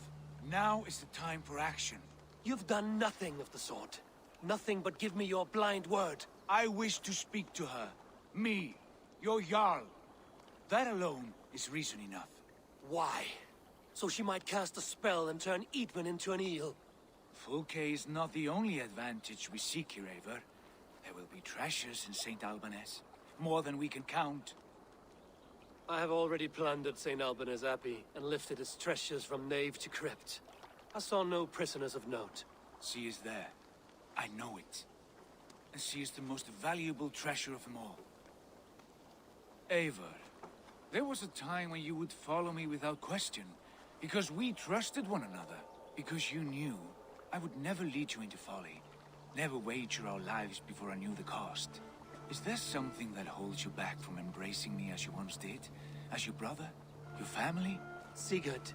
Now is the time for action. You've done nothing of the sort. Nothing but give me your blind word. I wish to speak to her. Me, your Jarl. That alone is reason enough. Why? So she might cast a spell and turn Eadwin into an eel. Fulke is not the only advantage we seek here, Eivor. There will be treasures in St. Alban's. More than we can count. I have already plundered St. Alban's Abbey and lifted its treasures from nave to crypt. I saw no prisoners of note. She is there. I know it. And she is the most valuable treasure of them all. Eivor, there was a time when you would follow me without question. Because we trusted one another. Because you knew I would never lead you into folly. Never wager our lives before I knew the cost. Is there something that holds you back from embracing me as you once did? As your brother? Your family? Sigurd,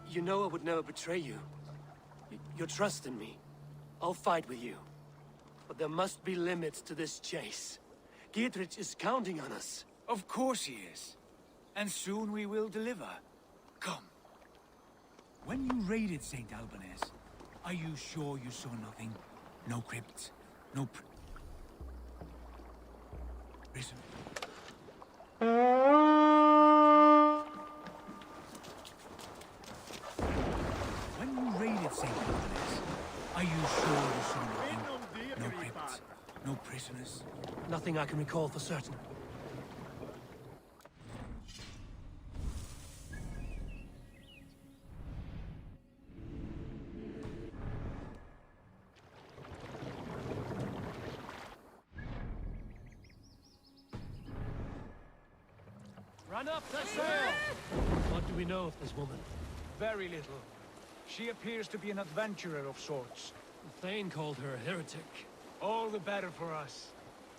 you know I would never betray you. Your trust in me. I'll fight with you. But there must be limits to this chase. Giedrich is counting on us. Of course he is. And soon we will deliver. Come. When you raided St. Alban's, are you sure you saw nothing? No crypts, no prison. When you raided St. Alban's, are you sure you saw nothing? No crypts, no prisoners? Nothing I can recall for certain. And up the sail! What do we know of this woman? Very little. She appears to be an adventurer of sorts. Thane called her a heretic. All the better for us.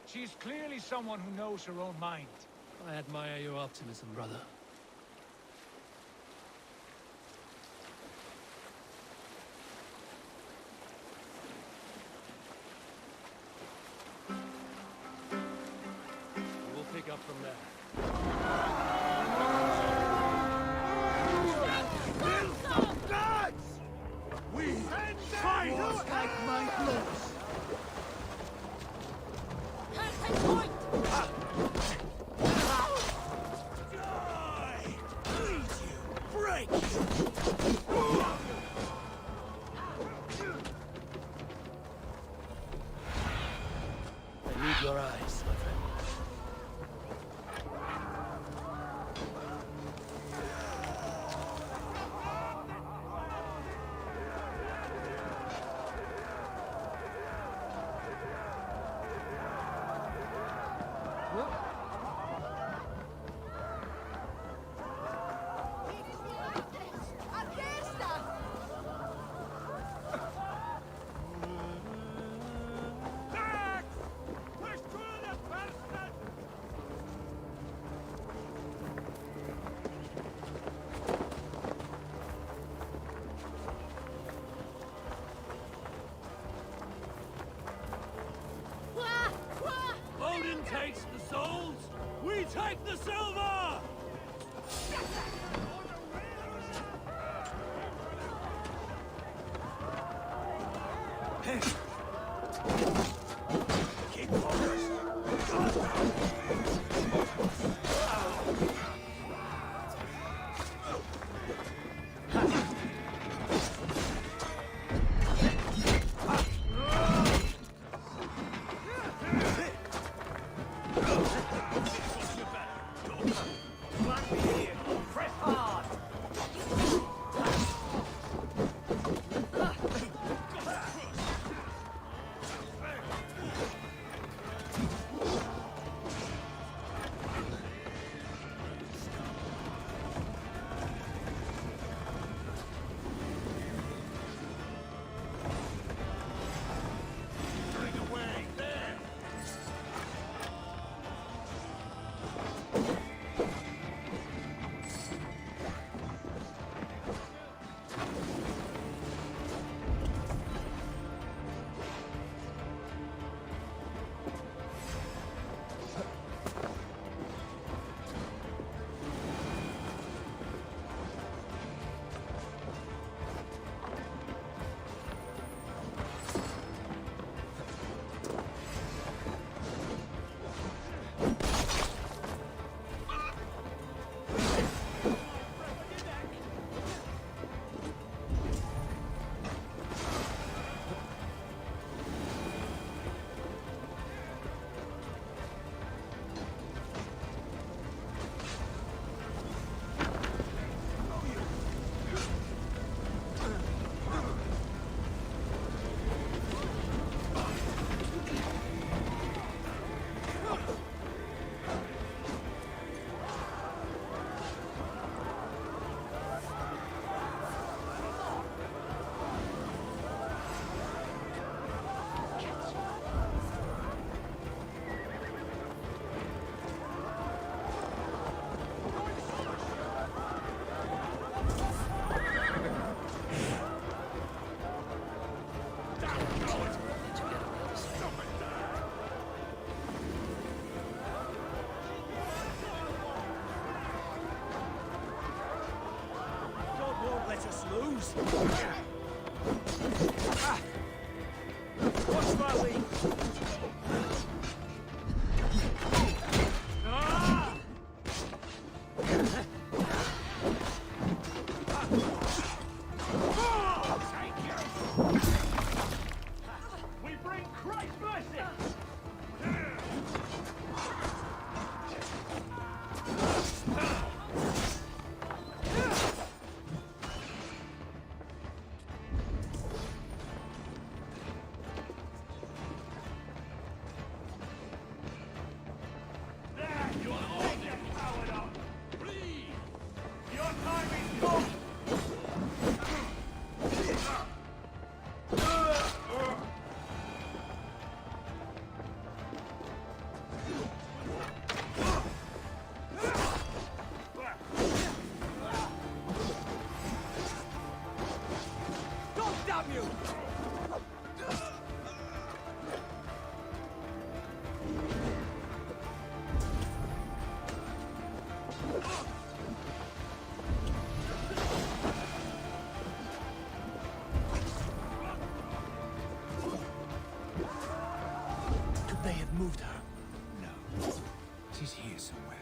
She's clearly someone who knows her own mind. I admire your optimism, brother. We'll pick up from there. We fight like my clothes. I need your eyes, my friend. Odin takes the souls, we take the silver! Keep focused. Press hard! Let us lose. What's my lead? We bring Christ's mercy! Could they have moved her? No. She's here somewhere.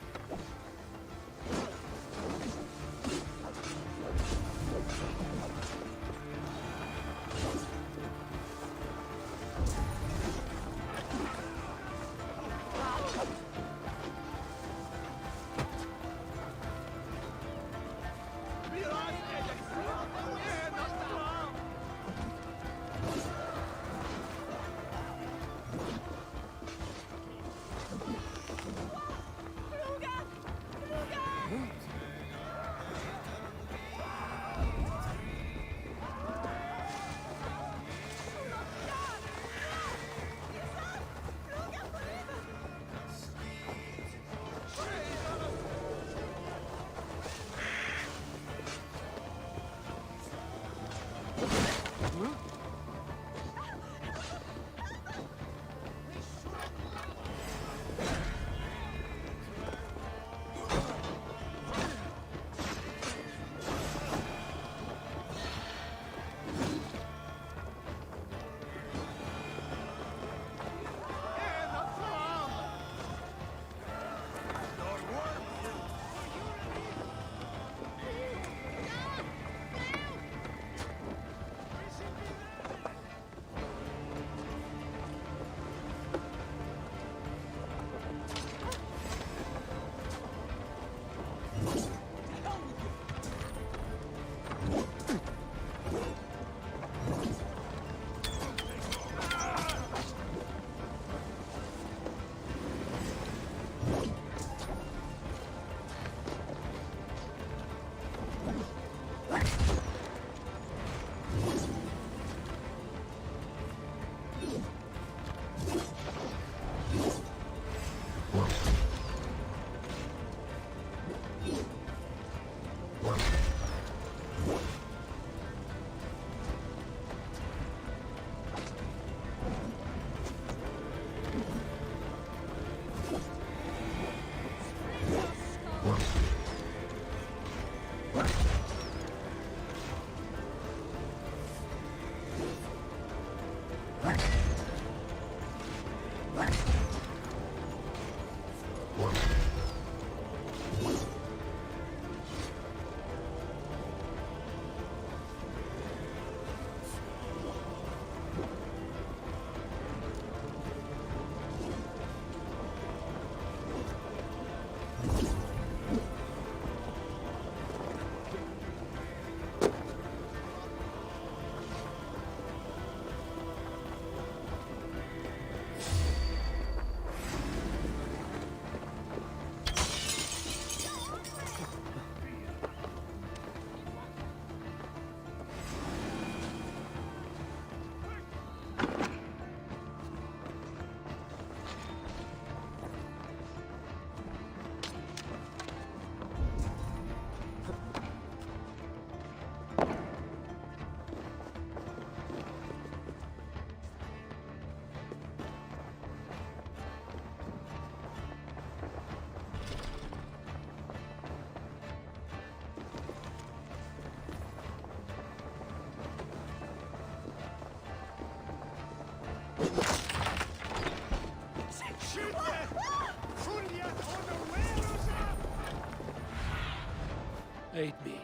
Aid me.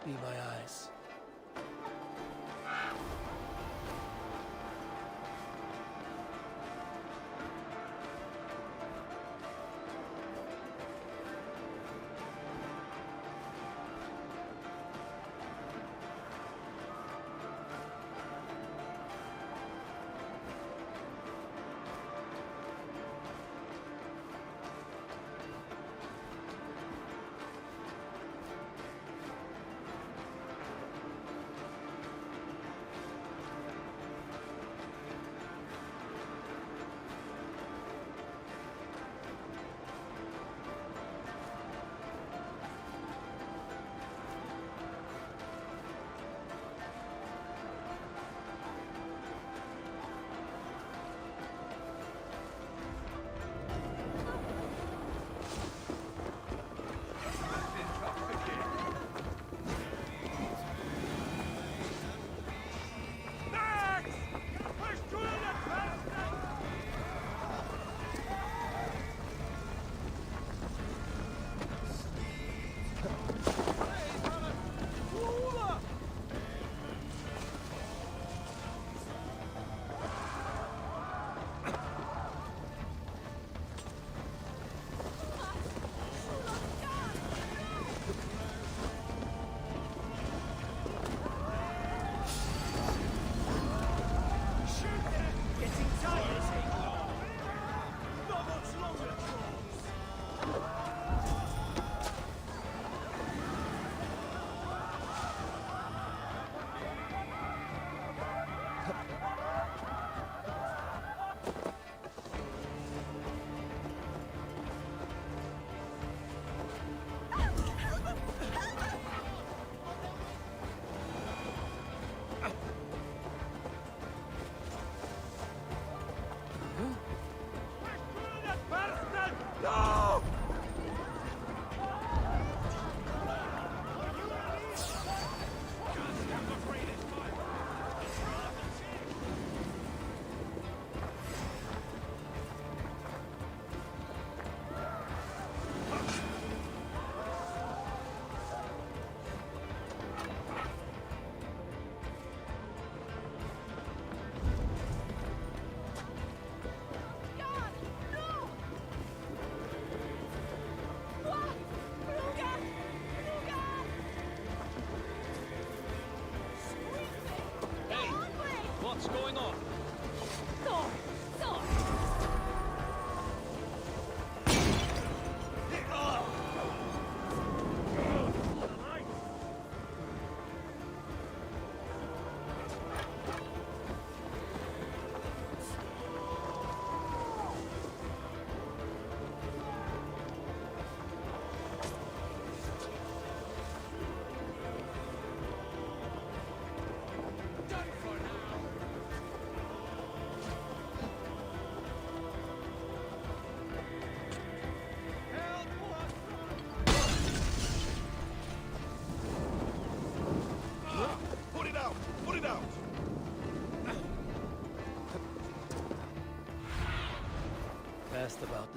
Be my eyes.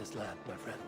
this land, my friend.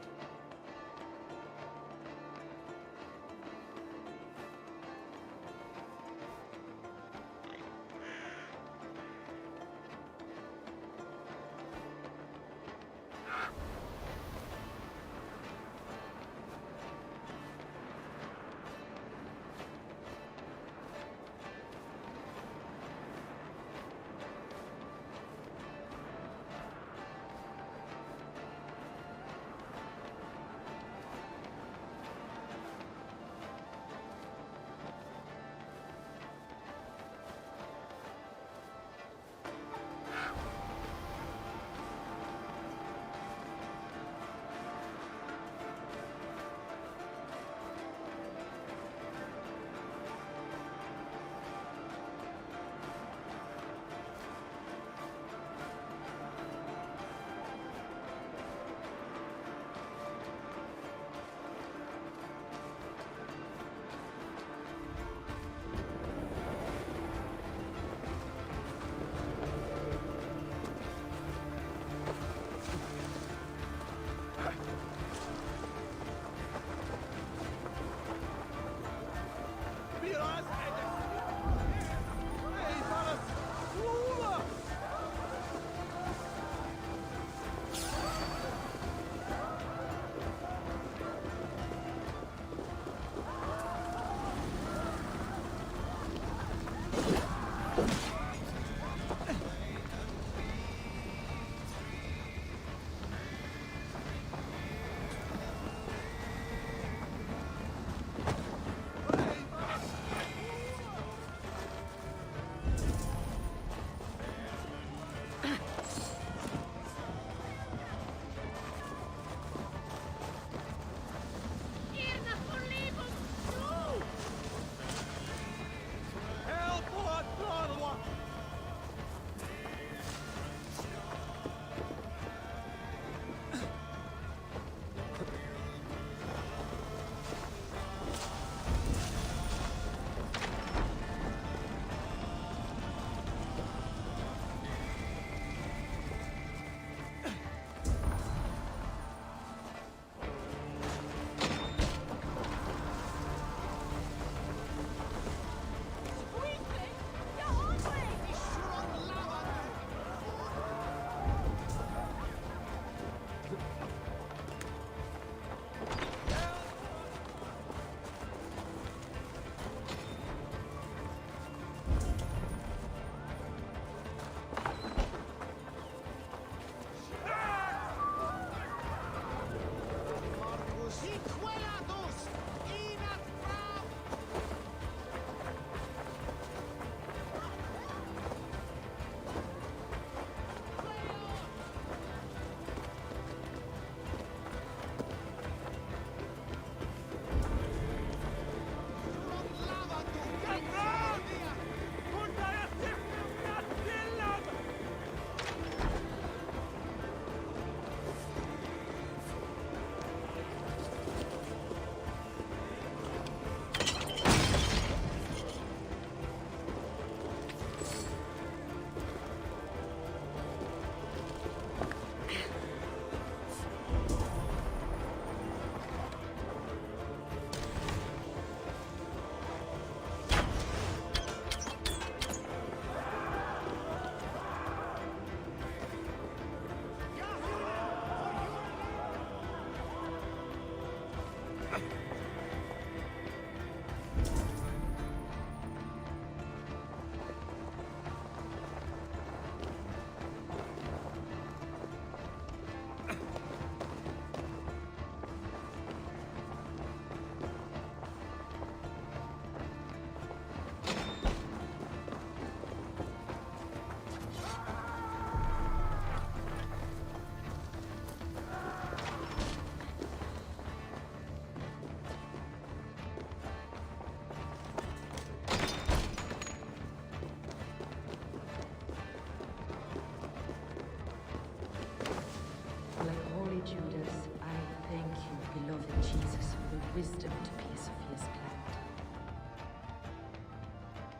wisdom to be Sophia's plan.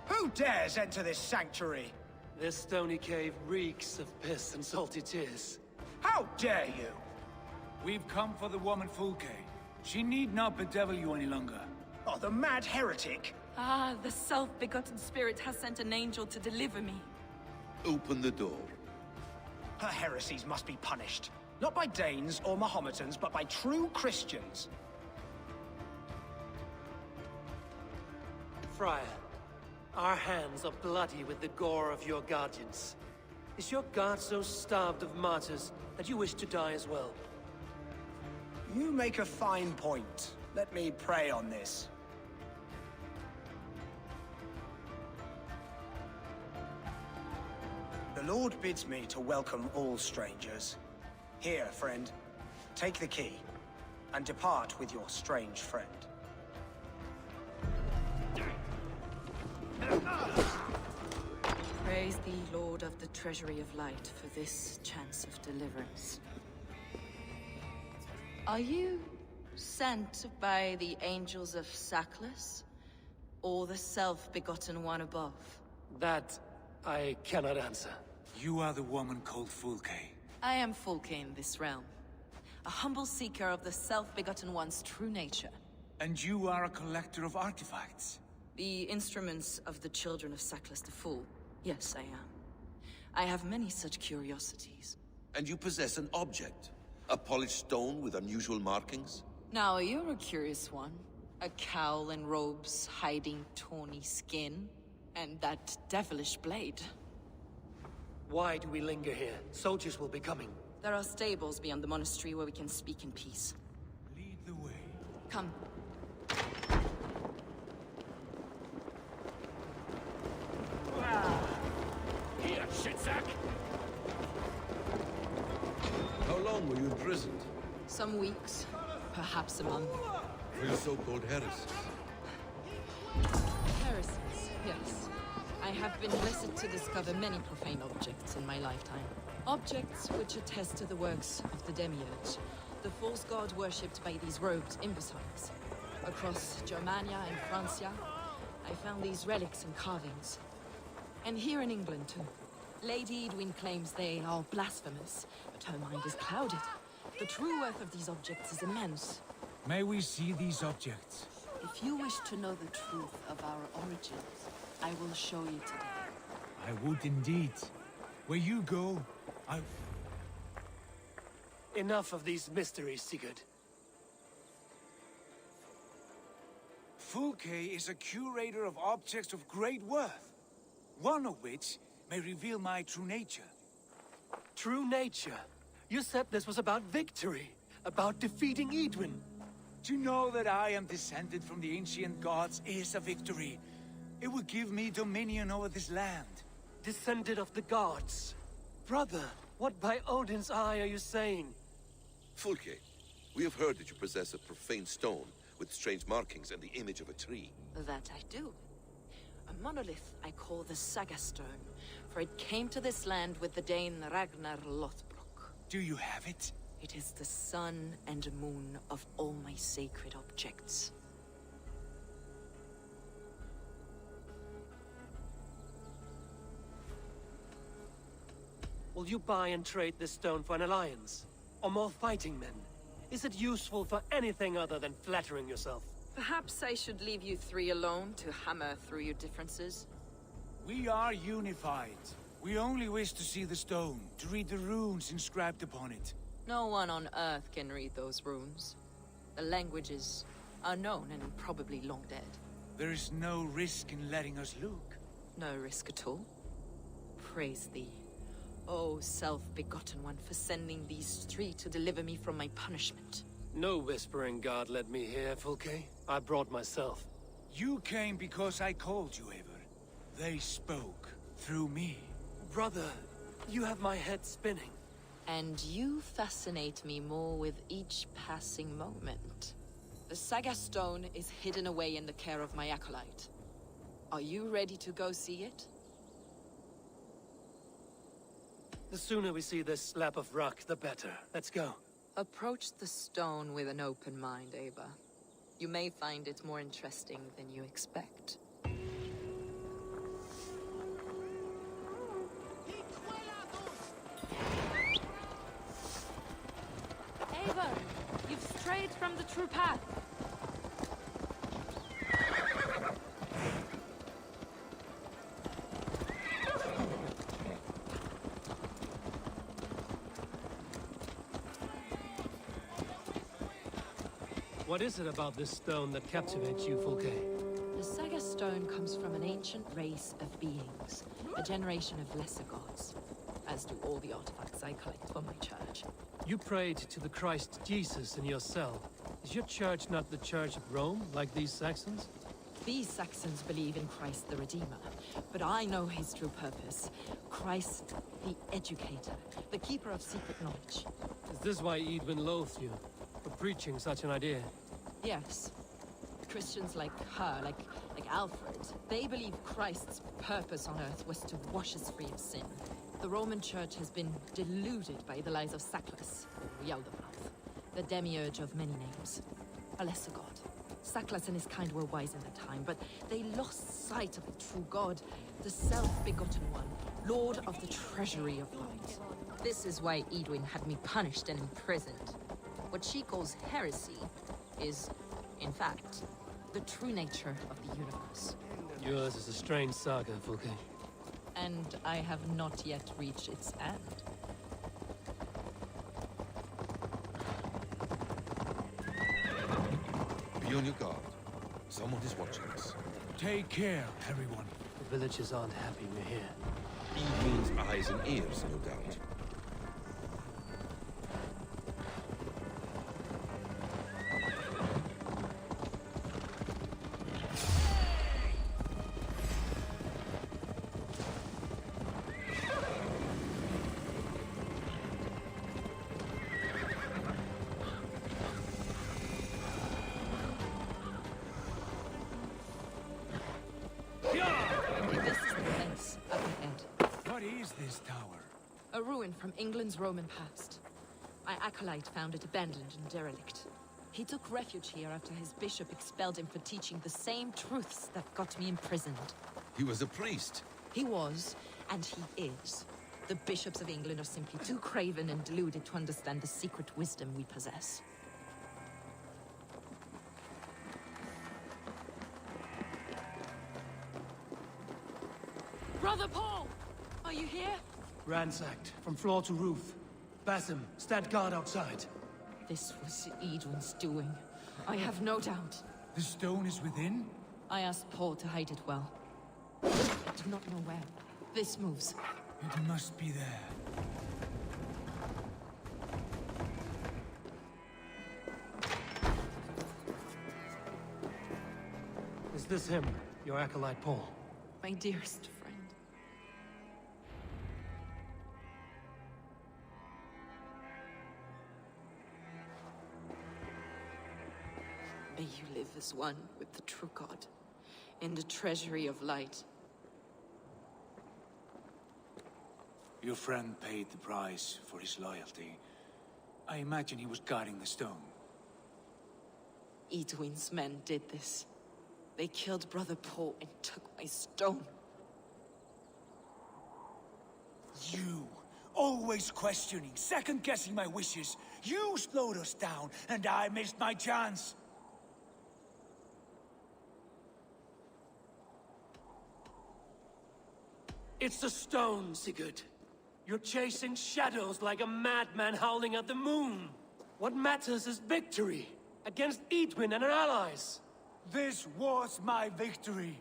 Who dares enter this sanctuary? This stony cave reeks of piss and salty tears. How dare you? We've come for the woman Fulke. She need not bedevil you any longer. Oh, the mad heretic! Ah, the self-begotten spirit has sent an angel to deliver me. Open the door. Her heresies must be punished. Not by Danes or Mahometans, but by true Christians. Friar, our hands are bloody with the gore of your guardians. Is your god so starved of martyrs that you wish to die as well? You make a fine point. Let me pray on this. The Lord bids me to welcome all strangers. Here, friend, take the key, and depart with your strange friend. Praise thee, Lord of the Treasury of Light, for this chance of deliverance. Are you sent by the angels of Sackless, or the self-begotten one above? That I cannot answer. You are the woman called Fulke. I am Fulke in this realm, a humble seeker of the self-begotten one's true nature. And you are a collector of artifacts. The instruments of the children of Sackless the Fool. Yes, I am. I have many such curiosities. And you possess an object? A polished stone with unusual markings? Now, you're a curious one. A cowl and robes hiding tawny skin. And that devilish blade. Why do we linger here? Soldiers will be coming. There are stables beyond the monastery where we can speak in peace. Lead the way. Come. Here, shitsack! How long were you imprisoned? Some weeks, perhaps a month. For your so-called heresies? Heresies, yes. I have been blessed to discover many profane objects in my lifetime. Objects which attest to the works of the Demiurge, the false god worshipped by these robed imbeciles. Across Germania and Francia, I found these relics and carvings. And here in England, too. Lady Edwin claims they are blasphemous, but her mind is clouded. The true worth of these objects is immense. May we see these objects? If you wish to know the truth of our origins, I will show you today. I would indeed. Where you go, I... Enough of these mysteries, Sigurd. Fulke is a curator of objects of great worth, one of which may reveal my true nature. True nature? You said this was about victory, about defeating Edwin. To know that I am descended from the ancient gods is a victory. It will give me dominion over this land. Descended of the gods? Brother, what by Odin's eye are you saying? Fulke, we have heard that you possess a profane stone with strange markings and the image of a tree. That I do. A monolith I call the Saga Stone, for it came to this land with the Dane Ragnar Lothbrok. Do you have it? It is the sun and moon of all my sacred objects. Will you buy and trade this stone for an alliance? Or more fighting men? Is it useful for anything other than flattering yourself? Perhaps I should leave you three alone to hammer through your differences. We are unified. We only wish to see the stone, to read the runes inscribed upon it. No one on Earth can read those runes. The languages are known and probably long dead. There is no risk in letting us look. No risk at all. Praise thee, O self-begotten one, for sending these three to deliver me from my punishment. No whispering god led me here, Fulke. I brought myself. You came because I called you, Eivor. They spoke through me. Brother, you have my head spinning. And you fascinate me more with each passing moment. The Saga Stone is hidden away in the care of my acolyte. Are you ready to go see it? The sooner we see this slab of rock, the better. Let's go. Approach the stone with an open mind, Ava. You may find it more interesting than you expect. Ava! from the true path. What is it about this stone that captivates you, Fulke? The Saga Stone comes from an ancient race of beings, a generation of lesser gods, as do all the artifacts I collect for my church. You prayed to the Christ Jesus in your cell. Is your church not the Church of Rome, like these Saxons? These Saxons believe in Christ the Redeemer, but I know his true purpose. Christ the Educator, the Keeper of Secret Knowledge. Is this why Edwin loathed you? For preaching such an idea? Yes. Christians like her, like Alfred, they believe Christ's purpose on earth was to wash us free of sin. The Roman Church has been deluded by the lies of Saclas, or Yaldabaoth, the demiurge of many names. A lesser god. Saclas and his kind were wise in their time, but they lost sight of the true god, the self-begotten one, Lord of the Treasury of Light. This is why Edwin had me punished and imprisoned. What she calls heresy is, in fact, the true nature of the universe. Yours is a strange saga, Fulke. And I have not yet reached its end. Be on your guard. Someone is watching us. Take care, everyone. The villagers aren't happy we're here. Edwin's eyes and ears, no doubt. This is the place up ahead. What is this tower? A ruin from England's Roman past. My acolyte found it abandoned and derelict. He took refuge here after his bishop expelled him for teaching the same truths that got me imprisoned. He was a priest. He was, and he is. The bishops of England are simply too craven and deluded to understand the secret wisdom we possess. Brother Paul! Are you here? Ransacked, from floor to roof. Basim, stand guard outside. This was Edwin's doing. I have no doubt. The stone is within? I asked Paul to hide it well. I do not know where. This moves. It must be there. Is this him, your acolyte Paul? My dearest friend. May you live as one with the true God, in the treasury of light. Your friend paid the price for his loyalty. I imagine he was guarding the stone. Edwin's men did this. They killed Brother Paul and took my stone. You, always questioning, second-guessing my wishes. You slowed us down, and I missed my chance. It's the stone, Sigurd. You're chasing shadows like a madman howling at the moon. What matters is victory against Edwin and her allies. This was my victory.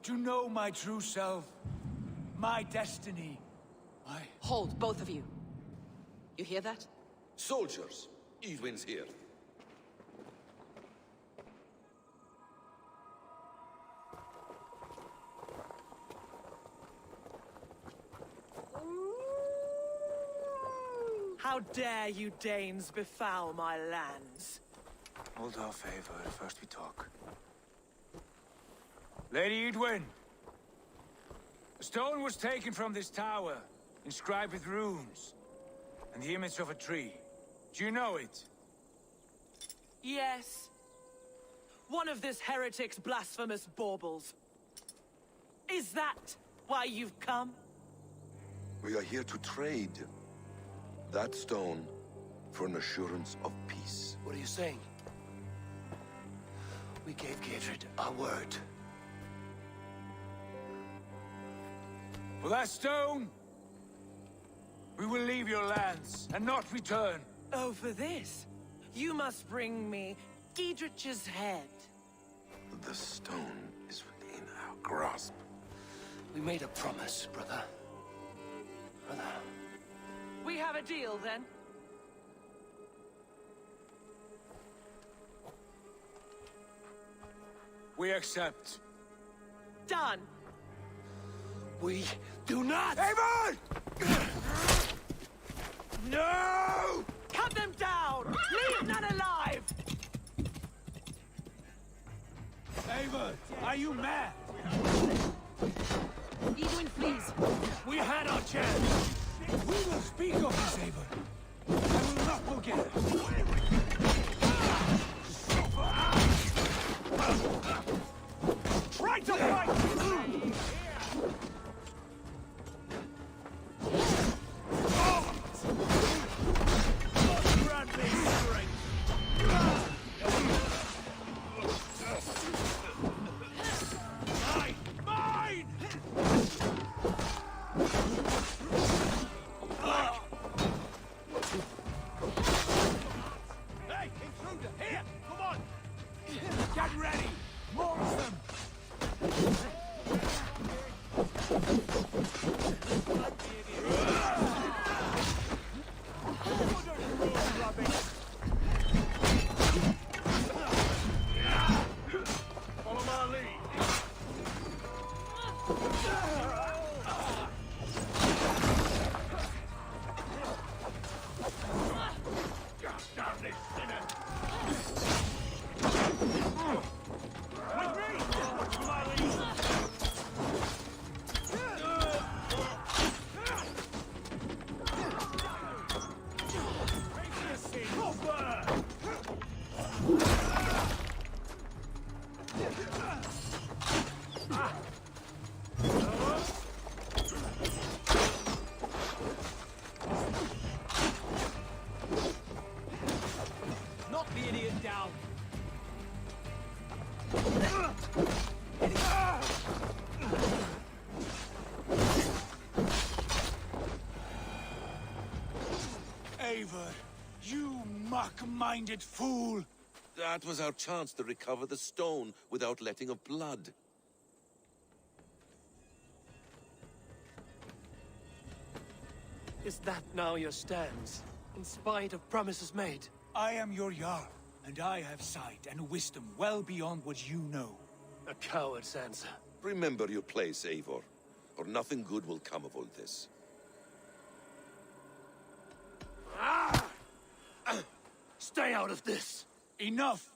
To know my true self. My destiny. Hold, both of you. You hear that? Soldiers, Edwin's here. How dare you Danes befoul my lands? Hold off, Eivor. First we talk. Lady Edwin! A stone was taken from this tower, inscribed with runes, and the image of a tree. Do you know it? Yes. One of this heretic's blasphemous baubles. Is that why you've come? We are here to trade that stone for an assurance of peace. What are you saying? We gave Gidrid our word. For that stone, we will leave your lands and not return. Oh, for this, you must bring me Giedrich's head. The stone is within our grasp. We made a promise, brother. Brother. We have a deal, then? We accept. Done. We do not! Eivor! No! Cut them down! Leave none alive! Eivor, are you mad? Edwin, please. We had our chance. We will speak of this, Eivor. I will not forget it. Try to fight! Grant me strength! Mine! Hey, intruder! Here! Come on! Get ready! More of them! Follow my lead. Down this sinner. With me! Follow my lead. Knock the idiot down. Eivor, you mock-minded fool! That was our chance to recover the stone without letting of blood. Is that now your stance? In spite of promises made? I am your Jarl, and I have sight and wisdom well beyond what you know. A coward's answer. Remember your place, Eivor, or nothing good will come of all this. Stay out of this! Enough!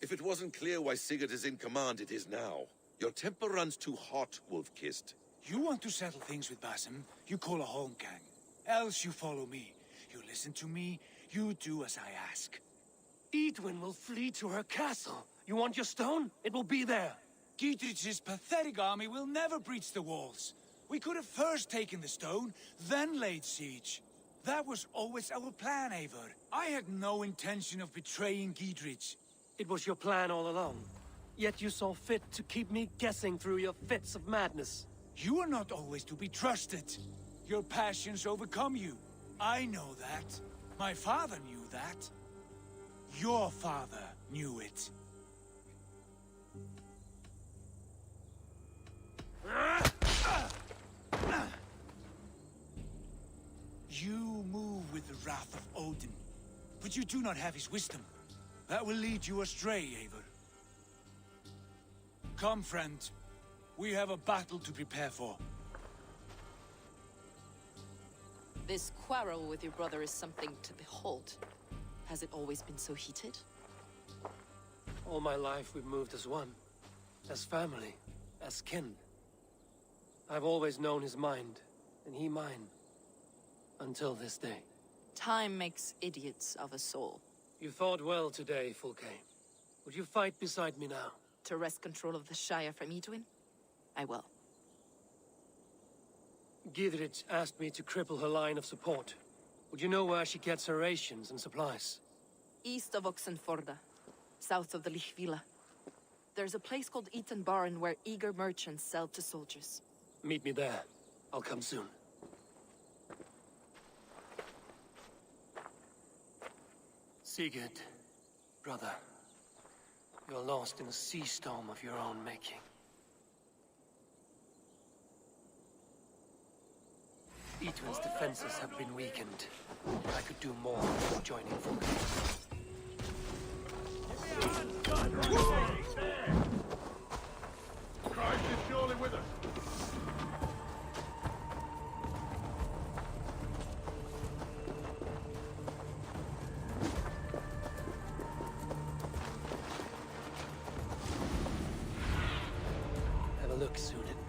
If it wasn't clear why Sigurd is in command, it is now. Your temper runs too hot, Wolf-Kissed. You want to settle things with Basim, you call a Holmgang. Else you follow me. You listen to me, you do as I ask. Edwin will flee to her castle. You want your stone? It will be there. Giedrich's pathetic army will never breach the walls. We could have first taken the stone, then laid siege. That was always our plan, Eivor. I had no intention of betraying Giedrich. It was your plan all along. Yet you saw fit to keep me guessing through your fits of madness. You are not always to be trusted. Your passions overcome you. I know that. My father knew that. Your father knew it. You move with the wrath of Odin, but you do not have his wisdom. That will lead you astray, Eivor. Come, friend. We have a battle to prepare for. This quarrel with your brother is something to behold. Has it always been so heated? All my life we've moved as one. As family. As kin. I've always known his mind, and he mine. Until this day. Time makes idiots of us all. You fought well today, Fulke. Would you fight beside me now? To wrest control of the Shire from Edwin? I will. Giedrich asked me to cripple her line of support. Would you know where she gets her rations and supplies? East of Oxenforda, south of the Lichvila. There's a place called Eaton Barn where eager merchants sell to soldiers. Meet me there. I'll come soon. Sigurd, brother, you're lost in a sea storm of your own making. Etwin's defenses have been weakened. I could do more than joining forces. Christ is surely with us. Have a look, Sunan.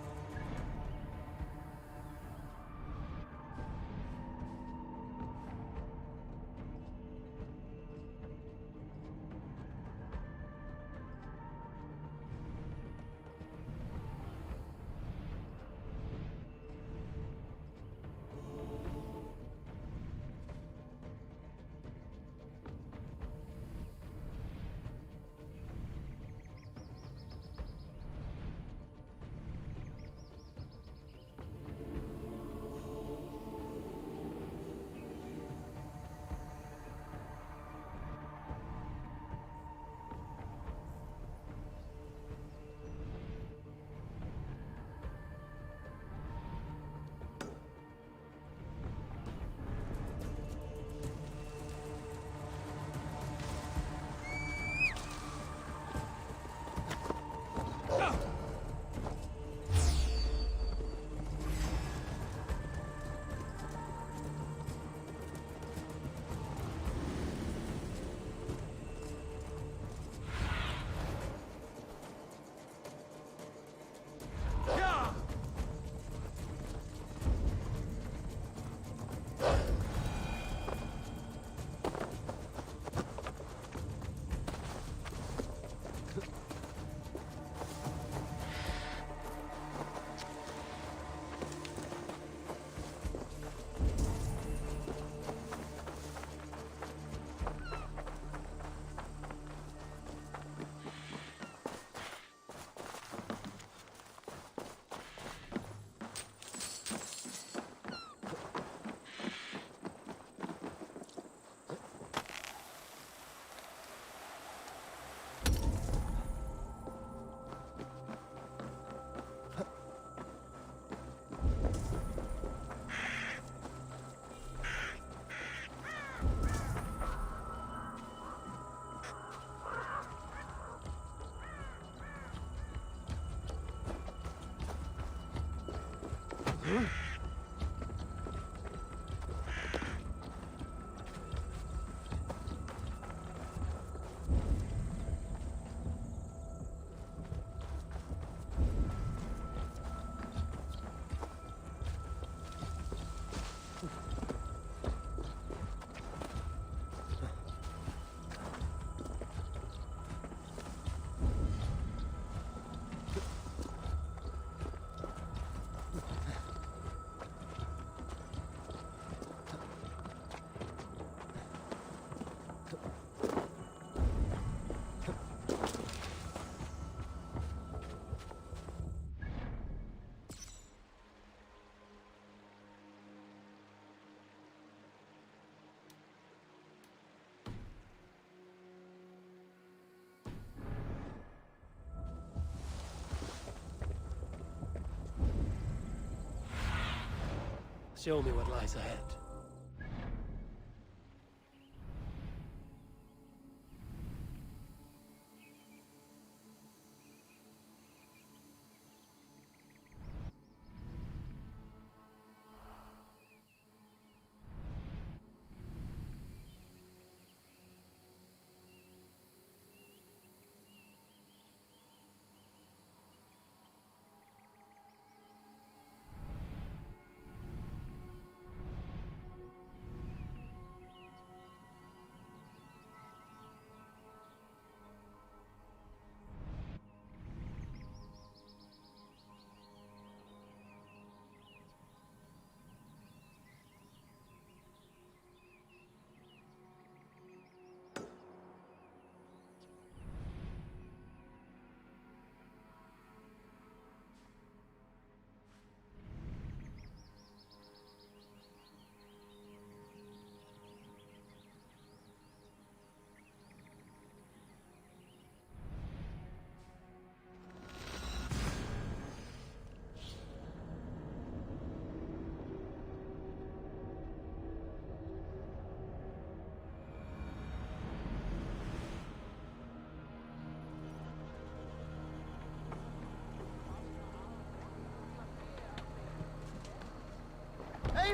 Show me what lies ahead.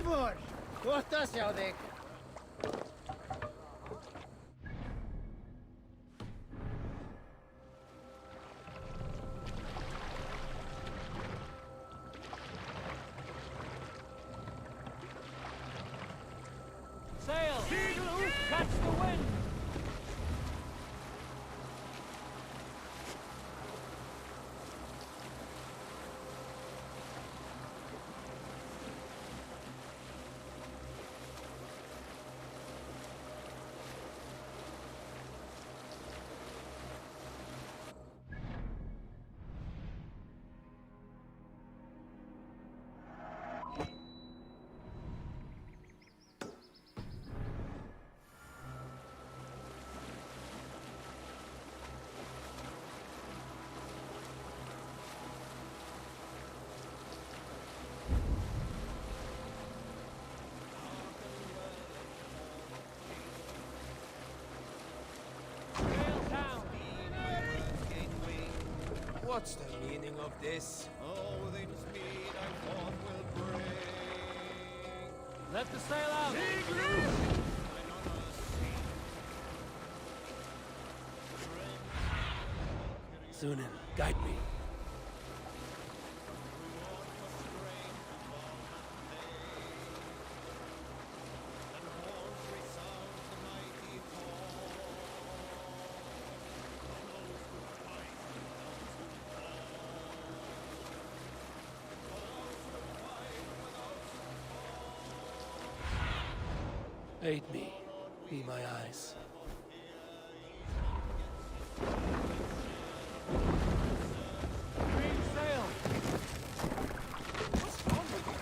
Eivor! Kohta sjá þig. Sail! Catch the wind! What's the meaning of this? Oh, things meet I thought will bring. Let the sail out! Sunan, guide me. Aid me. Be my eyes. Green sail! What's wrong with you?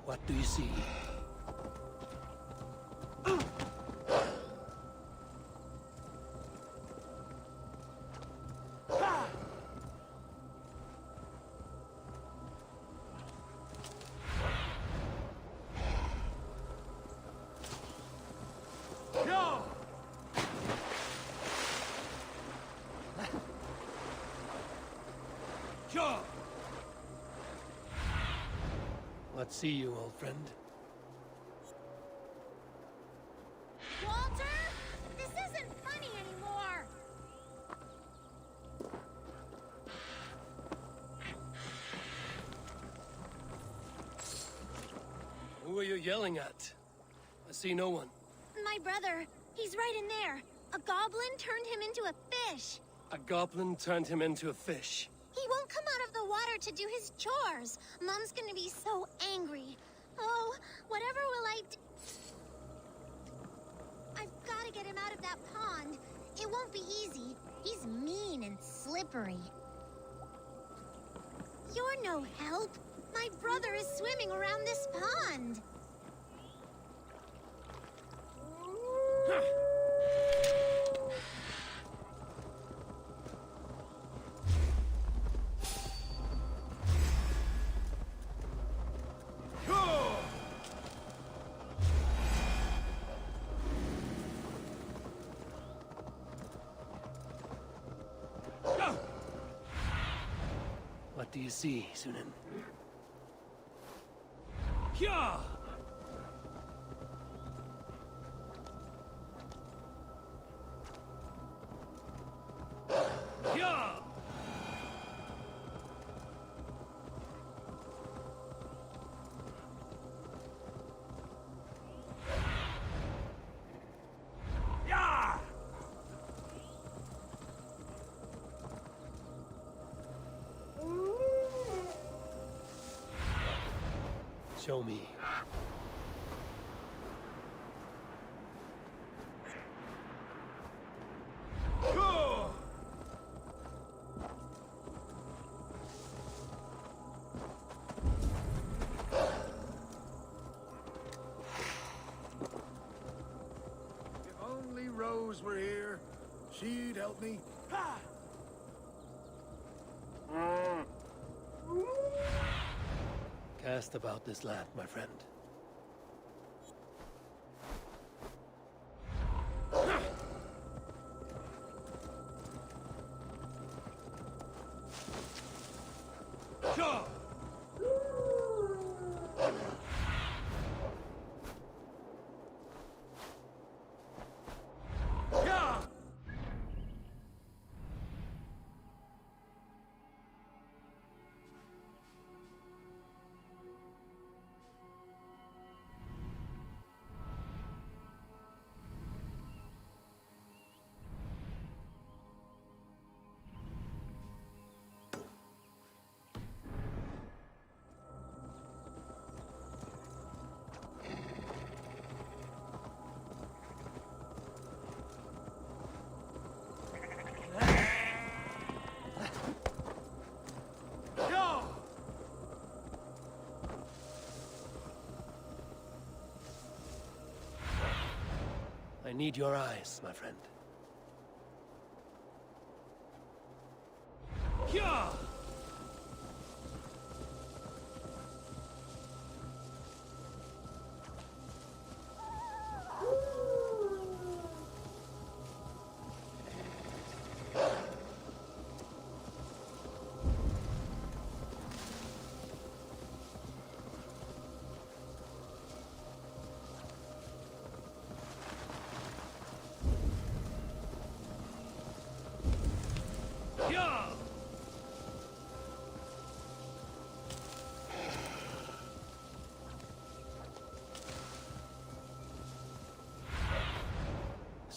What do you see? What see you, old friend? Walter? This isn't funny anymore! Who are you yelling at? I see no one. My brother, he's right in there. A goblin turned him into a fish. A goblin turned him into a fish. He won't come out of the water to do his chores. Mom's gonna be so angry. Oh, whatever will I do? I've gotta get him out of that pond. It won't be easy. He's mean and slippery. You're no help. My brother is swimming around this pond. What do you see, Sunan? Hyah! Hyah! Yeah! Show me. If only Rose were here, she'd help me. Ha! asked about this land, my friend. I need your eyes, my friend. Yeah!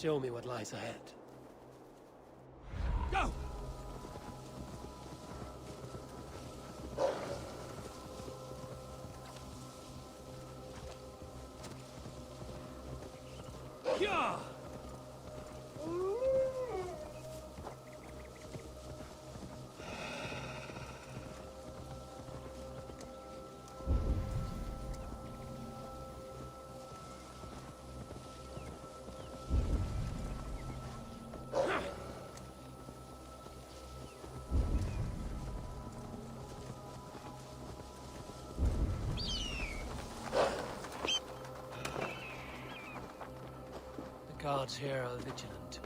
Show me what lies ahead. Go! Yeah! The guards here are vigilant.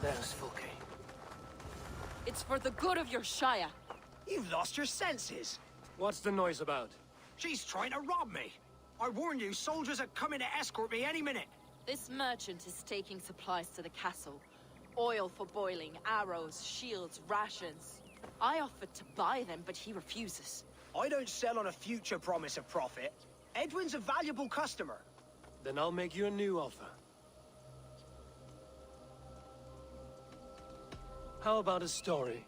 There's Fulke. It's for the good of your Shire. You've lost your senses. What's the noise about? She's trying to rob me. I warned you, soldiers are coming to escort me any minute. This merchant is taking supplies to the castle. Oil for boiling, arrows, shields, rations. I offered to buy them, but he refuses. I don't sell on a future promise of profit. Edwin's a valuable customer. Then I'll make you a new offer. How about a story?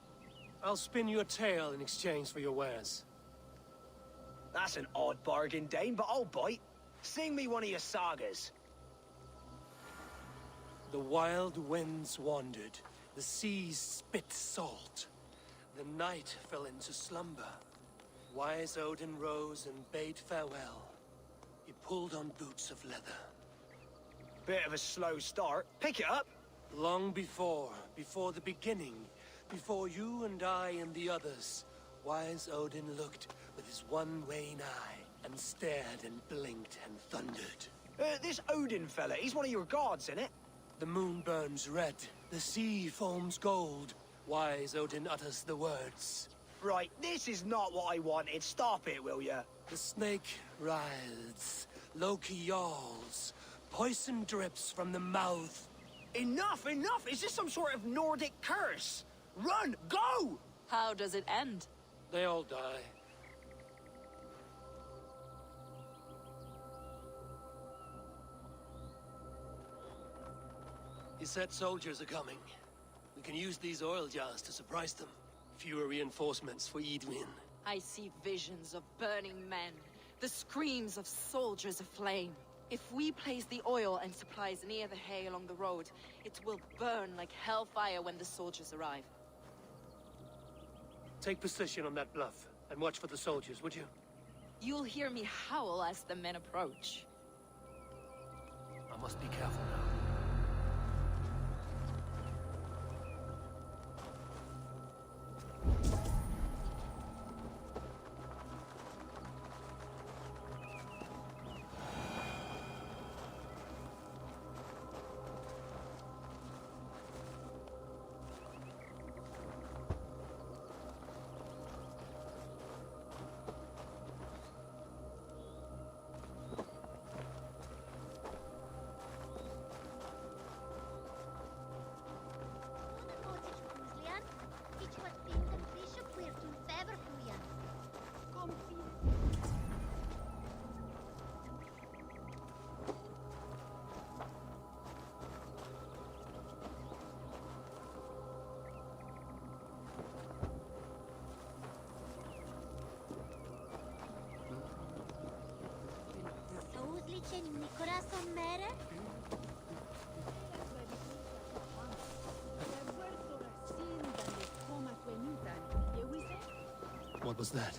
I'll spin you a tale in exchange for your wares. That's an odd bargain, Dane, but I'll bite. Sing me one of your sagas. The wild winds wandered, the seas spit salt. The night fell into slumber. Wise Odin rose and bade farewell. He pulled on boots of leather. Bit of a slow start. Pick it up. Long before the beginning, before you and I and the others, wise Odin looked with his one wan eye and stared and blinked and thundered. This Odin fella, he's one of your gods, isn't it? The moon burns red, the sea foams gold. Wise Odin utters the words. Right, this is not what I wanted. Stop it, will ya? The snake writhes, Loki yawls, poison drips from the mouth. Enough, enough! Is this some sort of Nordic curse? Run! Go! How does it end? They all die. He said soldiers are coming. We can use these oil jars to surprise them. Fewer reinforcements for Edwin. I see visions of burning men, the screams of soldiers aflame. If we place the oil and supplies near the hay along the road, it will burn like hellfire when the soldiers arrive. Take position on that bluff, and watch for the soldiers, would you? You'll hear me howl as the men approach. I must be careful now. What was that?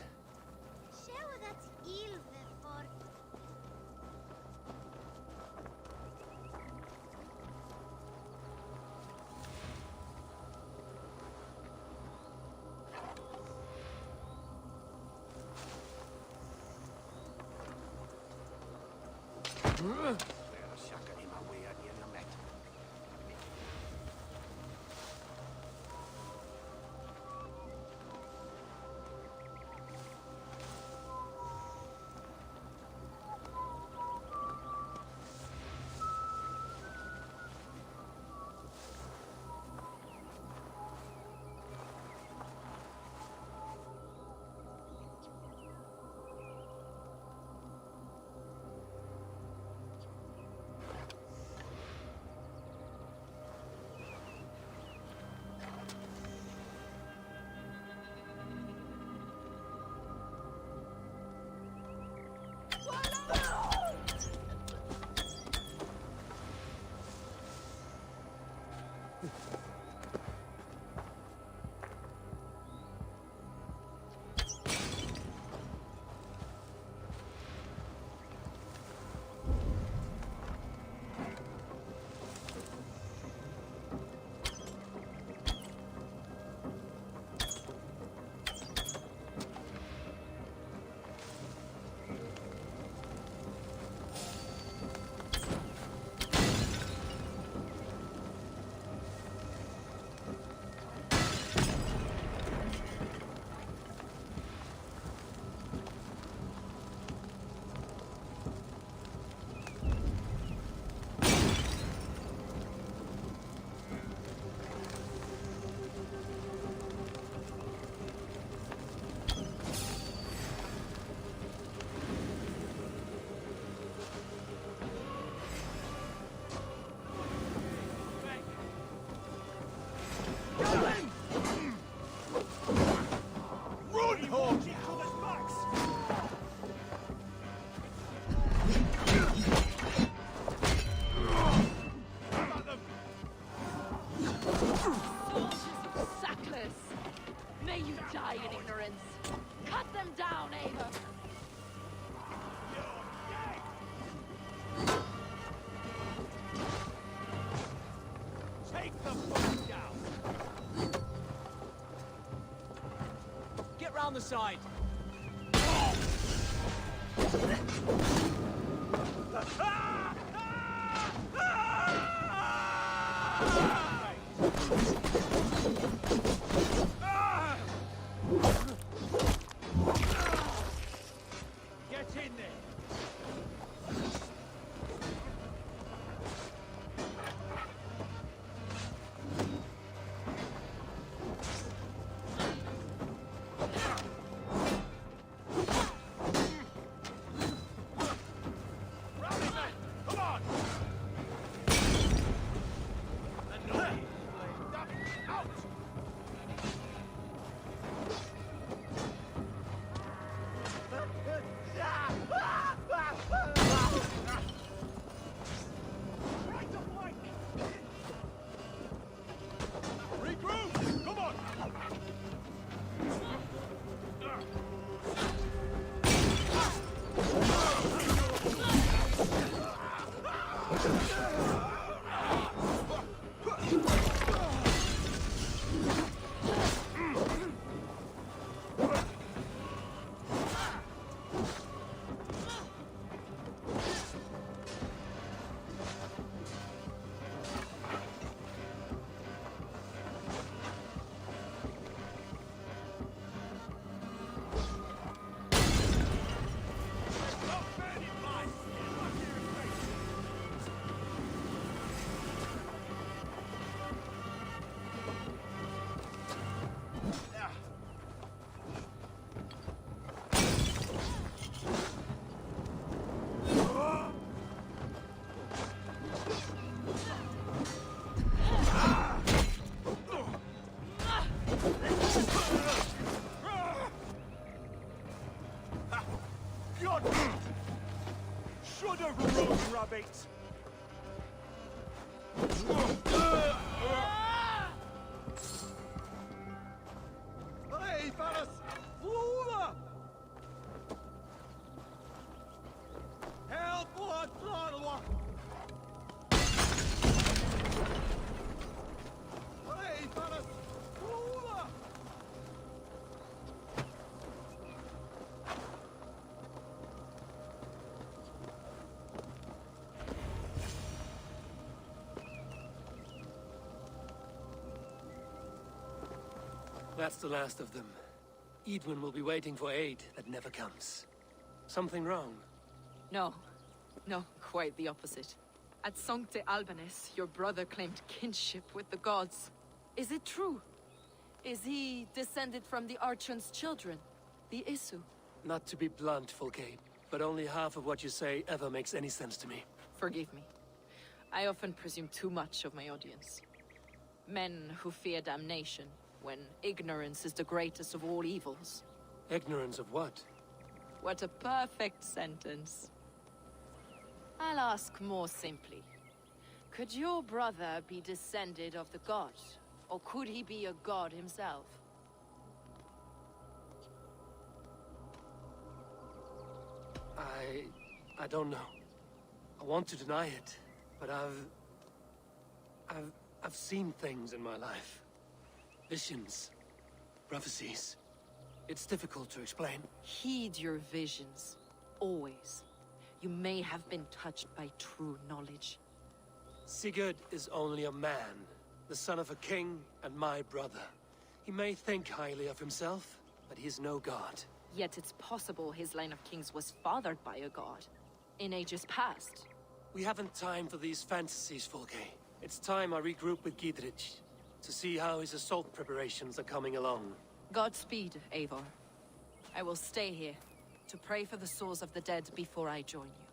down the side. Get in there! Should have road rabbits! Hey, fellas! Flora! Help or throttle! Hey, fellas! Flora! That's the last of them. Edwin will be waiting for aid that never comes. Something wrong? No. No, quite the opposite. At Sancte Albanus, your brother claimed kinship with the gods. Is it true? Is he descended from the Archon's children, the Isu? Not to be blunt, Fulke, but only half of what you say ever makes any sense to me. Forgive me. I often presume too much of my audience. Men who fear damnation, when ignorance is the greatest of all evils. Ignorance of what? What a perfect sentence. I'll ask more simply. Could your brother be descended of the god? Or could he be a god himself? I don't know. I want to deny it, but I've seen things in my life. Visions, prophecies. It's difficult to explain. Heed your visions. Always. You may have been touched by true knowledge. Sigurd is only a man, the son of a king and my brother. He may think highly of himself, but he is no god. Yet it's possible his line of kings was fathered by a god. In ages past. We haven't time for these fantasies, Fulke. It's time I regroup with Giedrich, to see how his assault preparations are coming along. Godspeed, Eivor. I will stay here, to pray for the souls of the dead before I join you.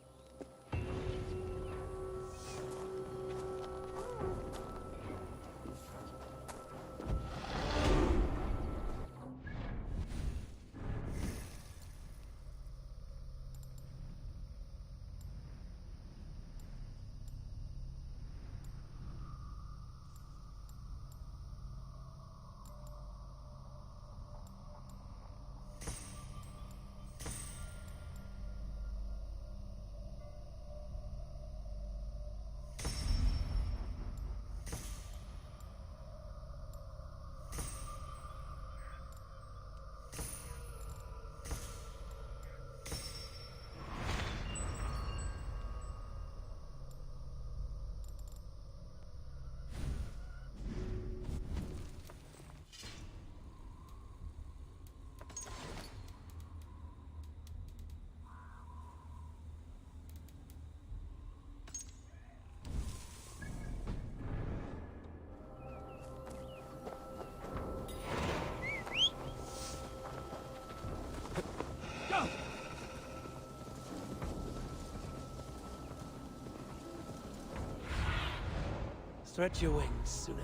Stretch your wings, Sunan.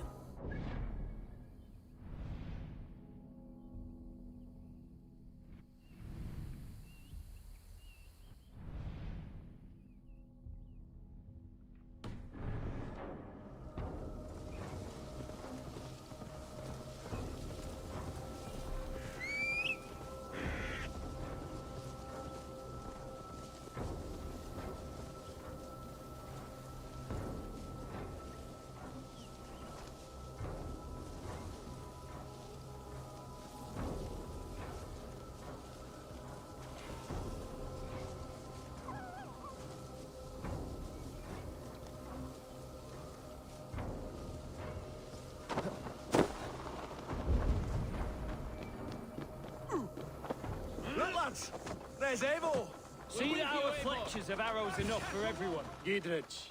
Look, lads! There's Eivor! See that our fletchers have arrows enough for everyone. Giedrich.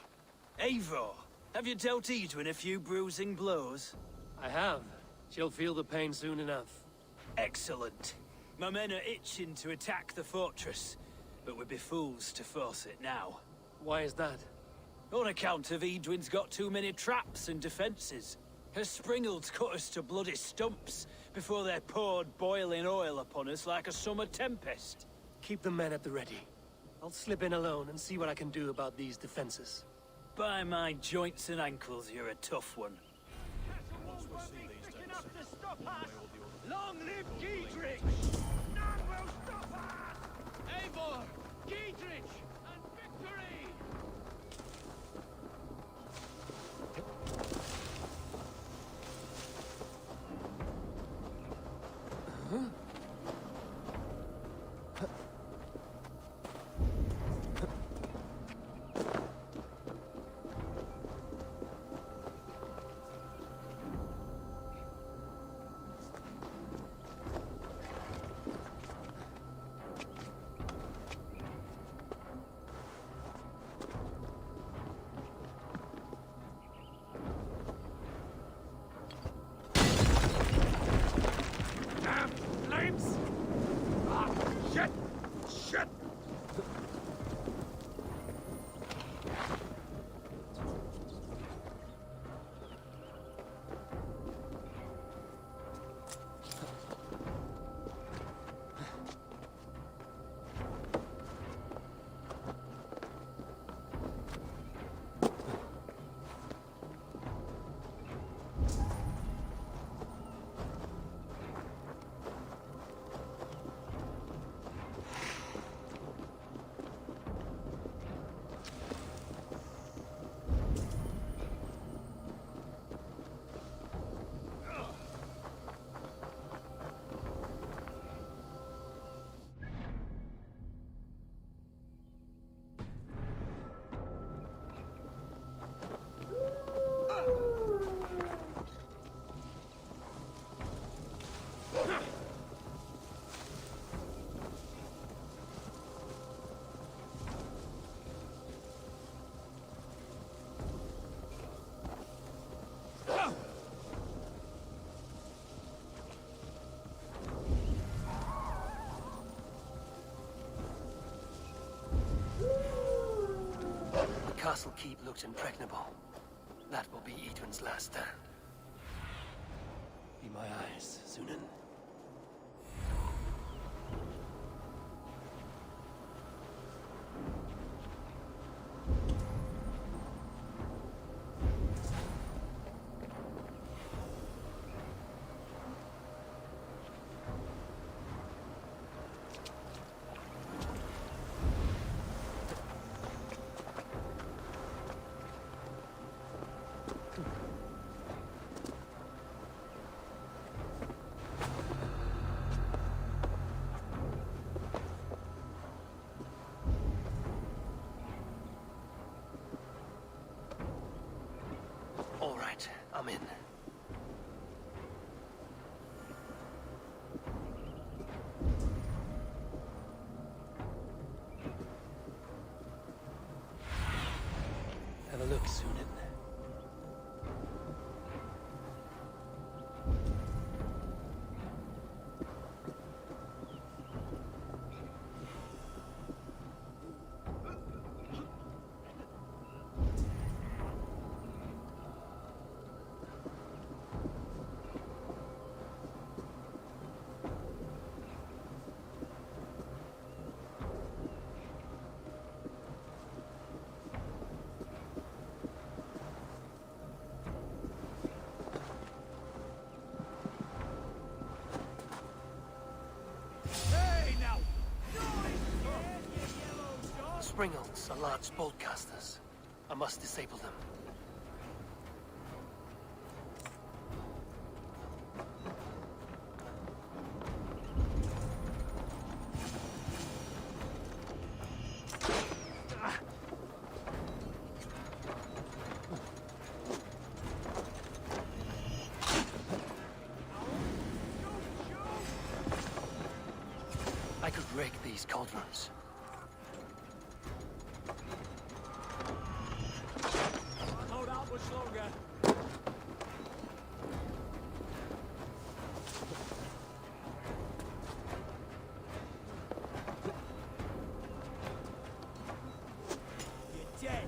Eivor, have you dealt Edwin a few bruising blows? I have. She'll feel the pain soon enough. Excellent. My men are itching to attack the fortress, but we'd be fools to force it now. Why is that? On account of Edwin's got too many traps and defenses. Her springalds cut us to bloody stumps before they poured boiling oil upon us like a summer tempest. Keep the men at the ready. I'll slip in alone and see what I can do about these defenses. By my joints and ankles, you're a tough one. Long live Giedrich! None will stop us! Eivor! Giedrich! And victory! Damn flames! Ah, shit! Shit! The castle keep looks impregnable. That will be Edwin's last stand. Be my eyes, Sunan. All right, I'm in. Have a look, Sunan. springles are large bolt casters. I must disable them. I could rake these cauldrons. Hold out much longer. You're dead.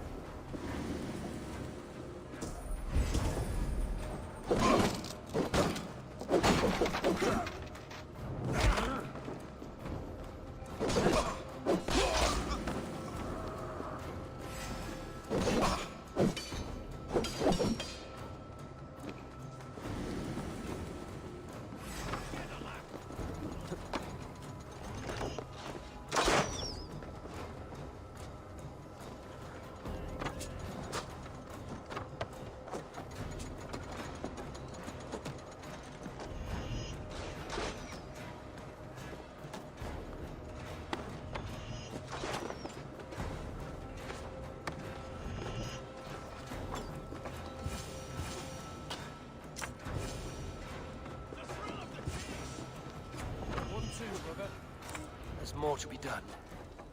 There's more to be done,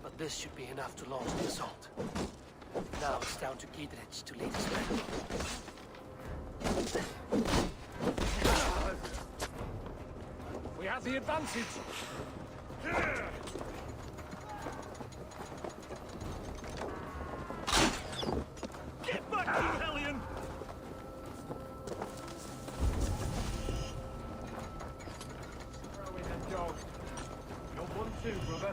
but this should be enough to launch the assault. Now it's down to Giedrich to lead his men. We have the advantage. Get back, you hellion! Throw in a dog. You're 1-2, brother.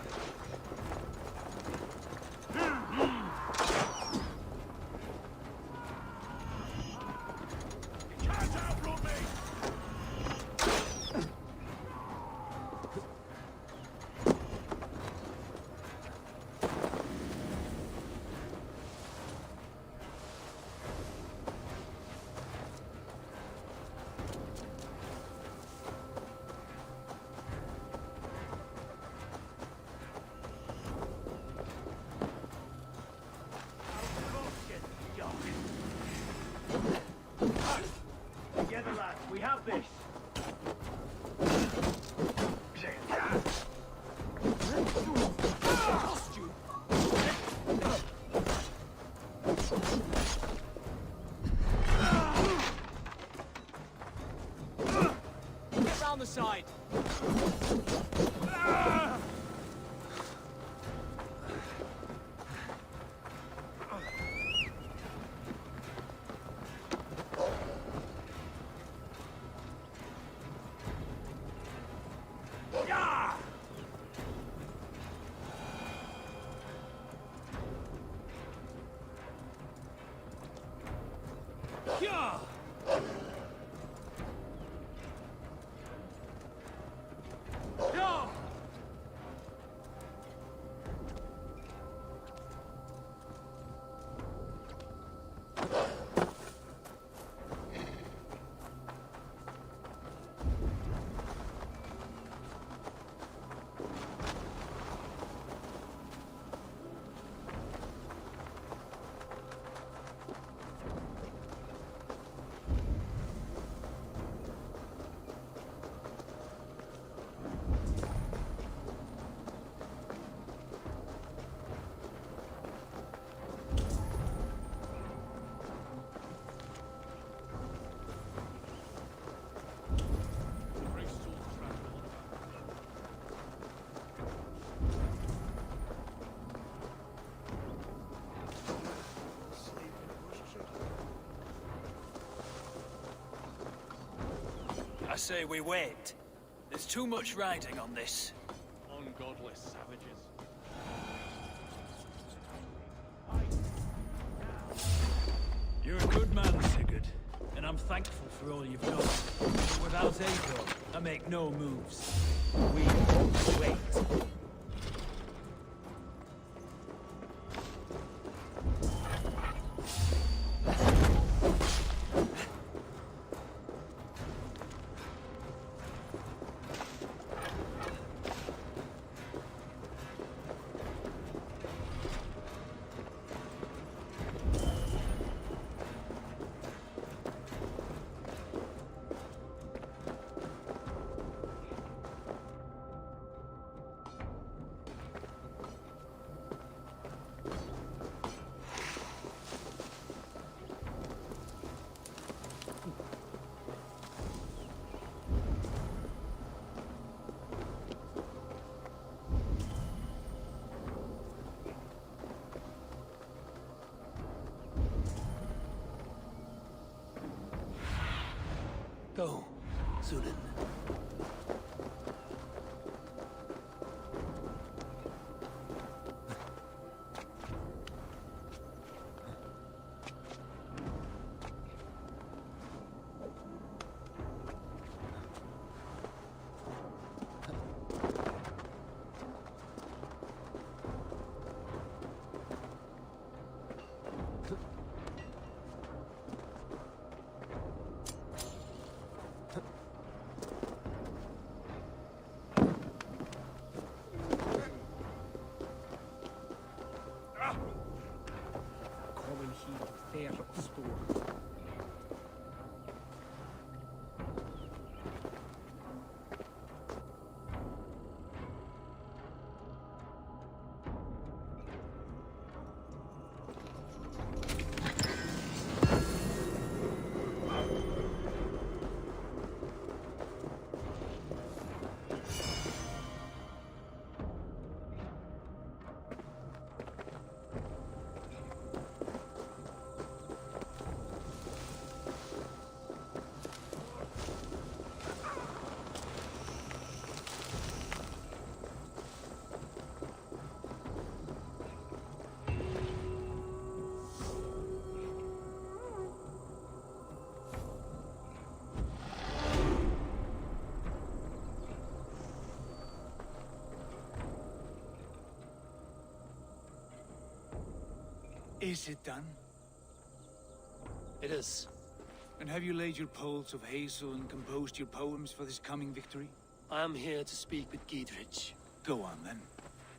You can't outrun me! Together, lads, we have this. Lost you. Get round the side. Yeah! Yeah! I say we wait. There's too much riding on this. Ungodless savages. You're a good man, Sigurd, and I'm thankful for all you've done. But without Eivor, I make no moves. We wait. Go, Sunan. Komin hit fer och stor. Is it done? It is. And have you laid your poles of hazel and composed your poems for this coming victory? I am here to speak with Giedrich. Go on, then.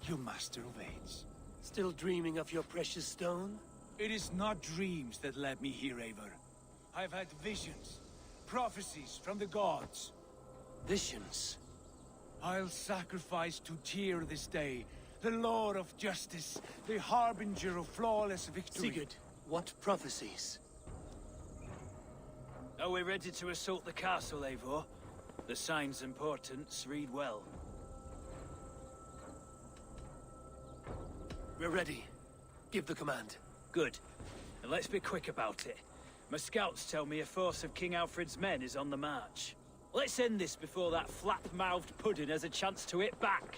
You master of aids. Still dreaming of your precious stone? It is not dreams that led me here, Eivor. I've had visions, prophecies from the gods. Visions? I'll sacrifice to Tyr this day, the Lord of Justice, the harbinger of flawless victory. Sigurd, what prophecies? Are we ready to assault the castle, Eivor? The signs and portents read well. We're ready. Give the command. Good. And let's be quick about it. My scouts tell me a force of King Alfred's men is on the march. Let's end this before that flap-mouthed pudding has a chance to hit back.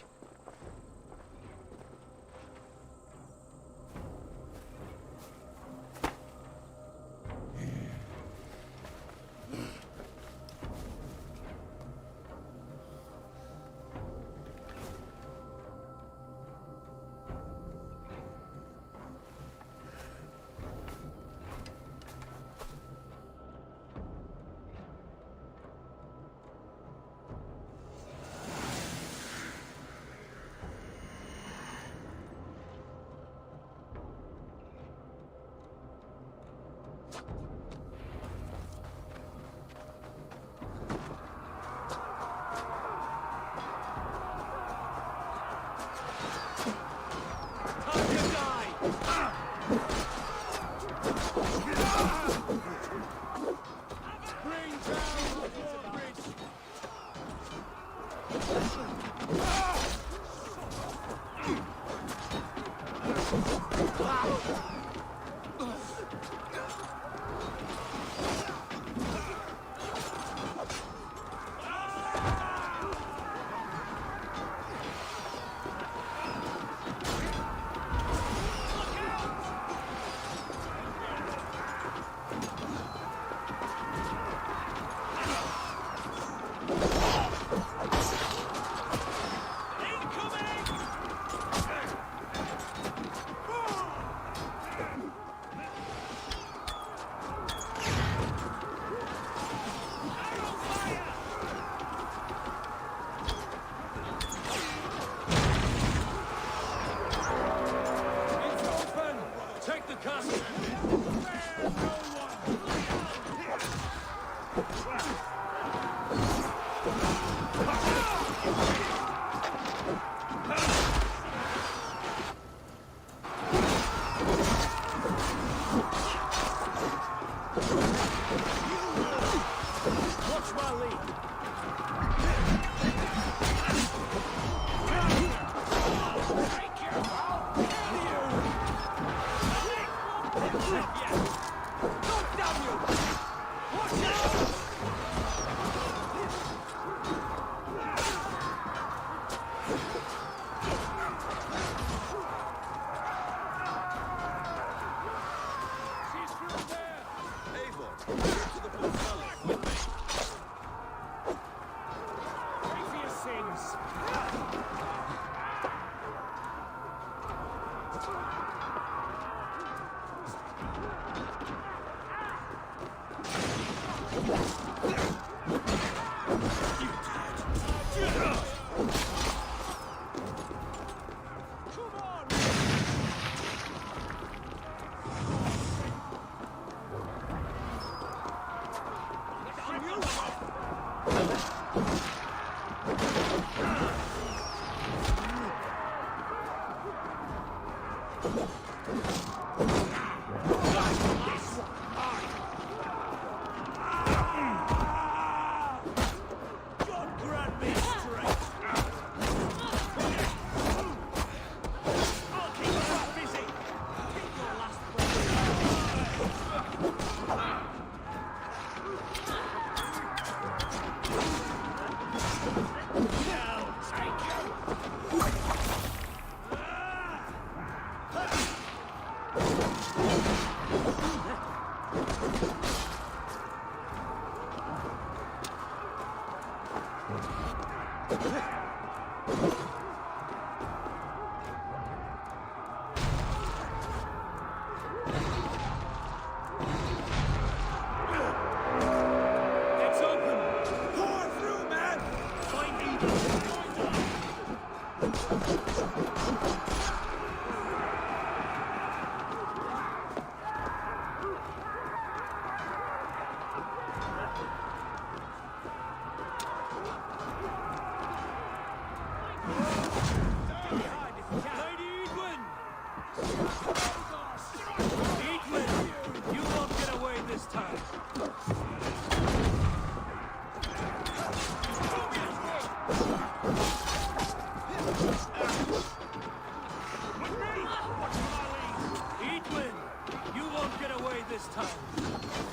Pray for your sins.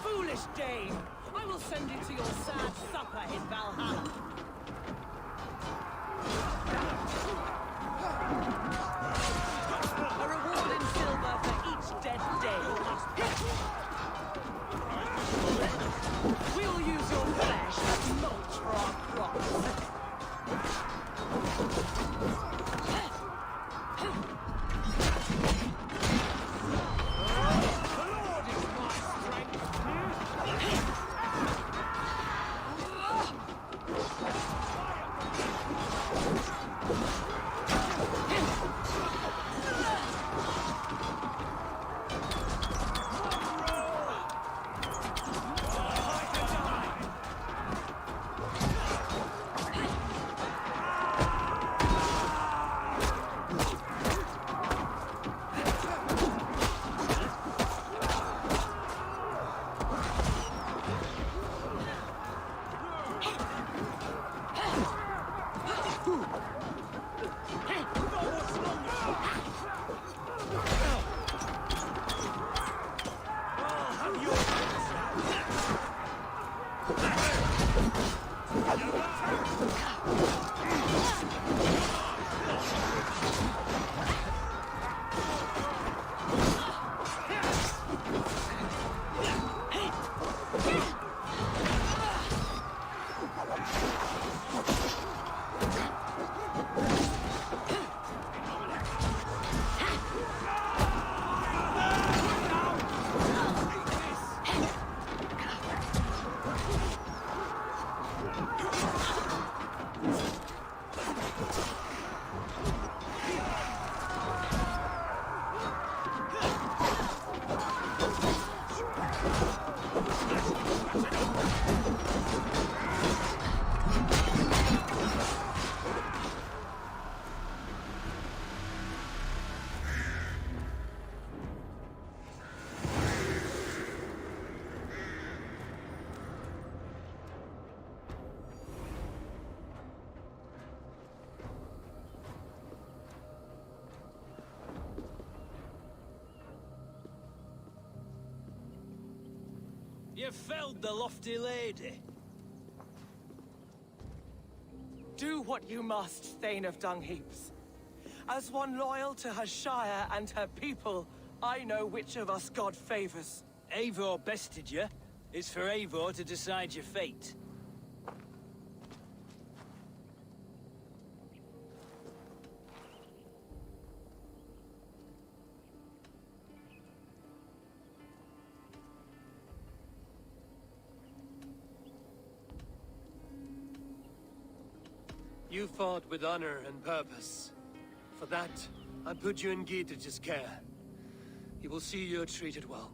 Foolish dame! I will send you to your sad supper in Valhalla. A reward in silver for each dead day. We will use your flesh as mulch for our crops. You felled the lofty lady. Do what you must, Thane of Dungheaps. As one loyal to her shire and her people, I know which of us God favors. Eivor bested you. It's for Eivor to decide your fate. You fought with honor and purpose. For that, I put you in Gietrich's care. He will see you're treated well.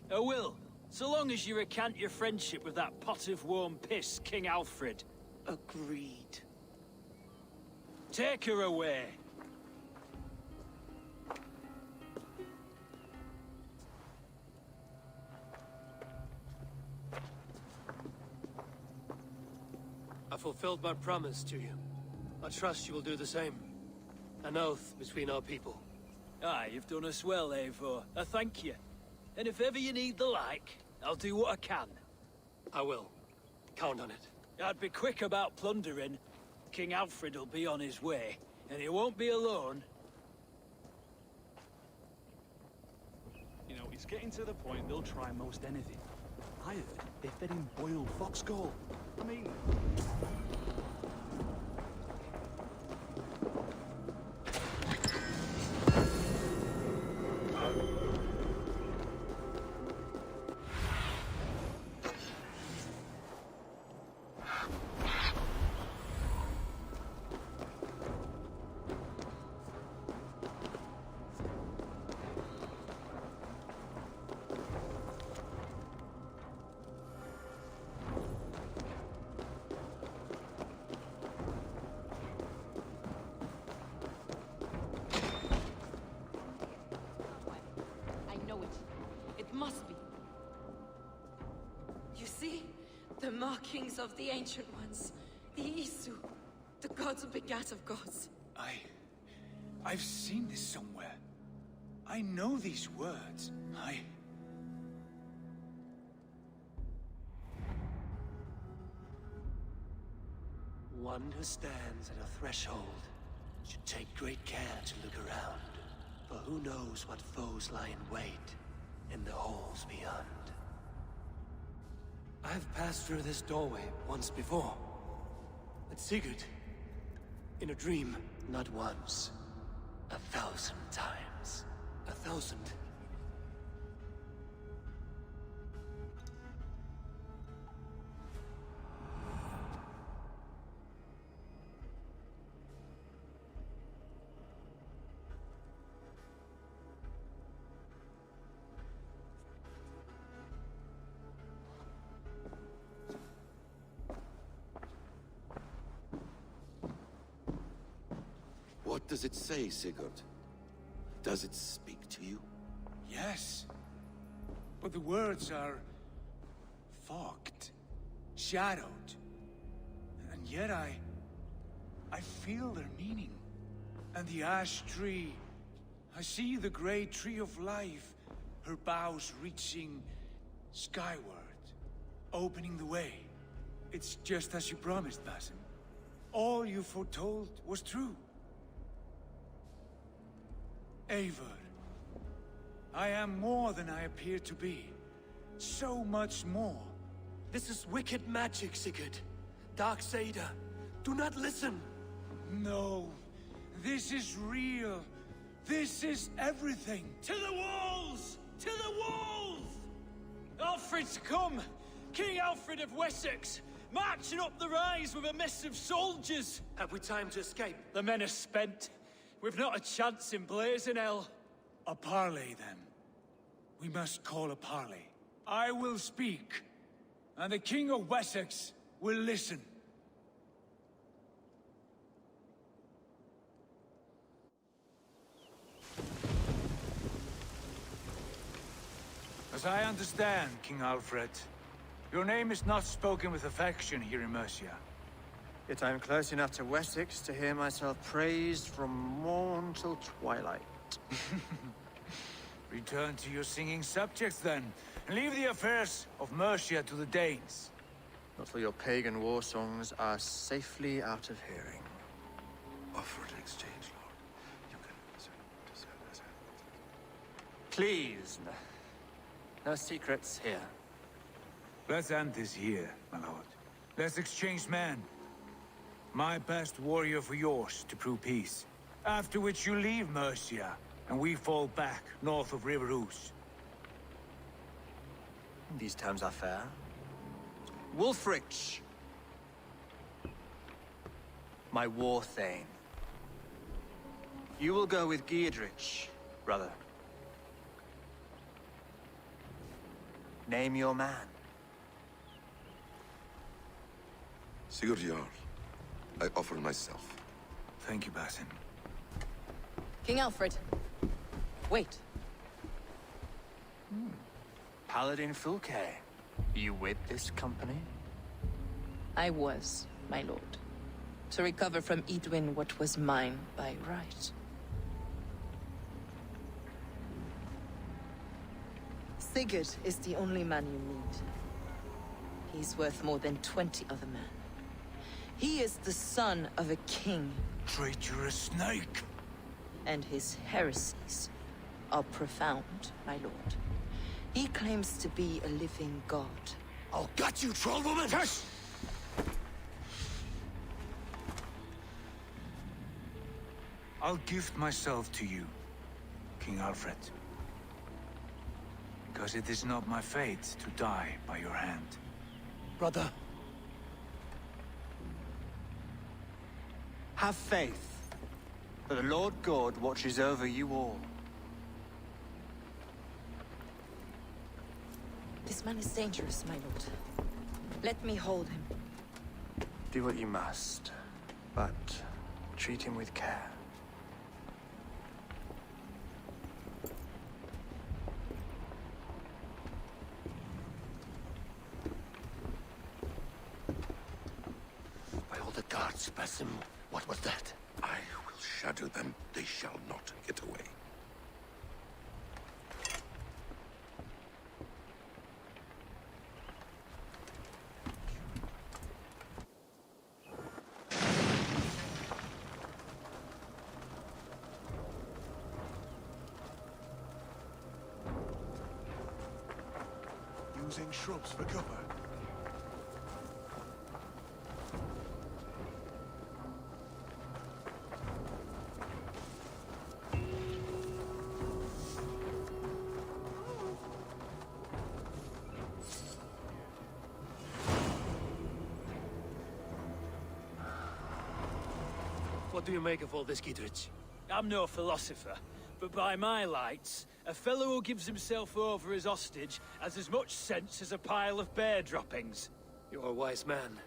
I will, so long as you recant your friendship with that pot of warm piss, King Alfred. Agreed. Take her away. I fulfilled my promise to you. I trust you will do the same. An oath between our people. Aye, you've done us well, Eivor. I thank you. And if ever you need the like, I'll do what I can. I will. Count on it. I'd be quick about plundering. King Alfred will be on his way, and he won't be alone. You know, it's getting to the point they'll try most anything. I heard they're fed him boiled fox gall. I mean... Must be. You see? The markings of the Ancient Ones. The Isu. The gods who begat of gods. I've seen this somewhere. I know these words. One who stands at a threshold should take great care to look around. For who knows what foes lie in wait in the halls beyond. I've passed through this doorway once before. With Sigurd. In a dream. Not once. 1,000 times. 1,000. What does it say, Sigurd? Does it speak to you? Yes. But the words are... fogged. Shadowed. And yet I feel their meaning. And the ash tree... I see the great tree of life. Her boughs reaching skyward. Opening the way. It's just as you promised, Basim. All you foretold was true. Eivor, I am more than I appear to be. So much more. This is wicked magic, Sigurd. Darksader. Do not listen. No. This is real. This is everything. To the walls! To the walls! Alfred's come! King Alfred of Wessex! Marching up the rise with a mess of soldiers! Have we time to escape? The men are spent. We've not a chance in blazing hell. A parley, then. We must call a parley. I will speak, and the King of Wessex will listen. As I understand, King Alfred, your name is not spoken with affection here in Mercia. Yet I am close enough to Wessex to hear myself praised from morn till twilight. Return to your singing subjects, then, and leave the affairs of Mercia to the Danes. Not till your pagan war songs are safely out of hearing. Offer an exchange, Lord. You can... Please, no secrets here. Let's end this here, my lord. Let's exchange men. My best warrior for yours to prove peace. After which you leave Mercia, and we fall back north of River Ouse. These terms are fair. Wulfrich! My war thane. You will go with Giedrich, brother. Name your man. Sigurd Jarl, I offer myself. Thank you, Basim. King Alfred. Wait. Paladin Fulke. You with this company? I was, my lord. To recover from Edwin what was mine by right. Sigurd is the only man you need. He's worth more than 20 other men. He is the son of a king. Traitorous snake! And his heresies are profound, my lord. He claims to be a living god. I'll gut you, troll woman! Hush! I'll gift myself to you, King Alfred. Because it is not my fate to die by your hand. Brother. Have faith, for the Lord God watches over you all. This man is dangerous, my lord. Let me hold him. Do what you must, but treat him with care. By all the gods, Basim, what was that? I will shadow them. They shall not get away. Using shrubs for cover. What do you make of all this, Giedrich? I'm no philosopher, but by my lights, a fellow who gives himself over as hostage has as much sense as a pile of bear droppings. You're a wise man.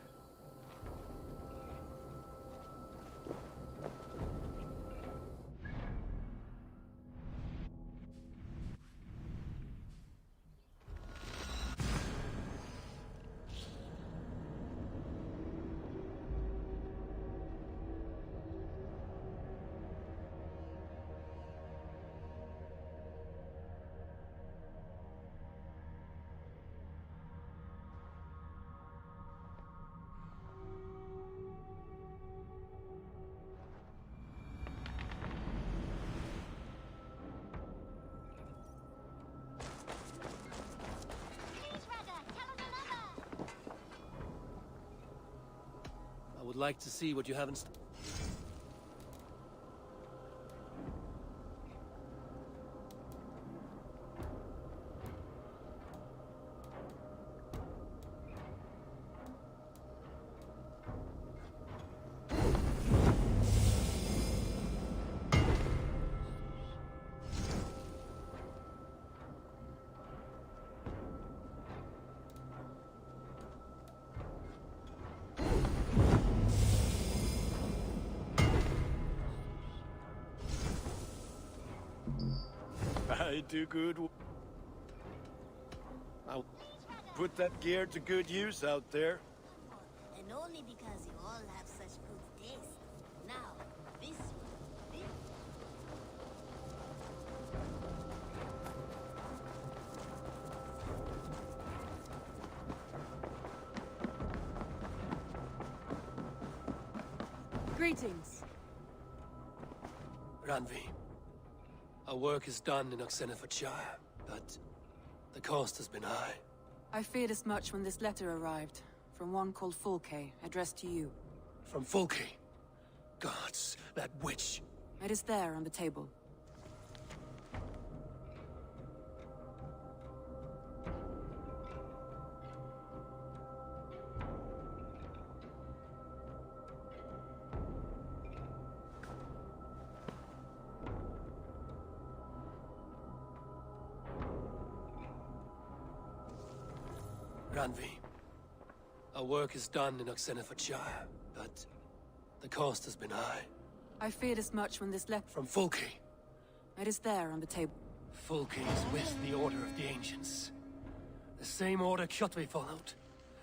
I would like to see what you haven't... I do good. I'll put that gear to good use out there. And only because you all have such good taste. Now, this one. Greetings. Ranvi. Our work is done in Oxenfordshire, but the cost has been high. I feared as much when this letter arrived, from one called Fulke, addressed to you. From Fulke? Gods, that witch. It is there on the table. Ranvi, our work is done in Oxenfordshire, but the cost has been high. I feared as much when this letter... From Fulke. It is there on the table. Fulke is with the Order of the Ancients. The same order Kjotve followed.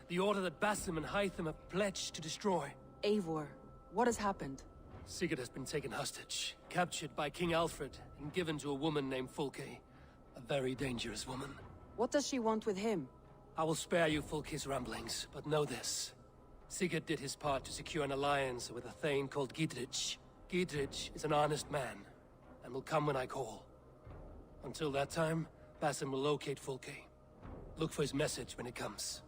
The order that Basim and Hytham have pledged to destroy. Eivor, what has happened? Sigurd has been taken hostage, captured by King Alfred, and given to a woman named Fulke. A very dangerous woman. What does she want with him? I will spare you Fulke's ramblings, but know this. Sigurd did his part to secure an alliance with a thane called Gidrich. Gidrich is an honest man, and will come when I call. Until that time, Basim will locate Fulke. Look for his message when it comes.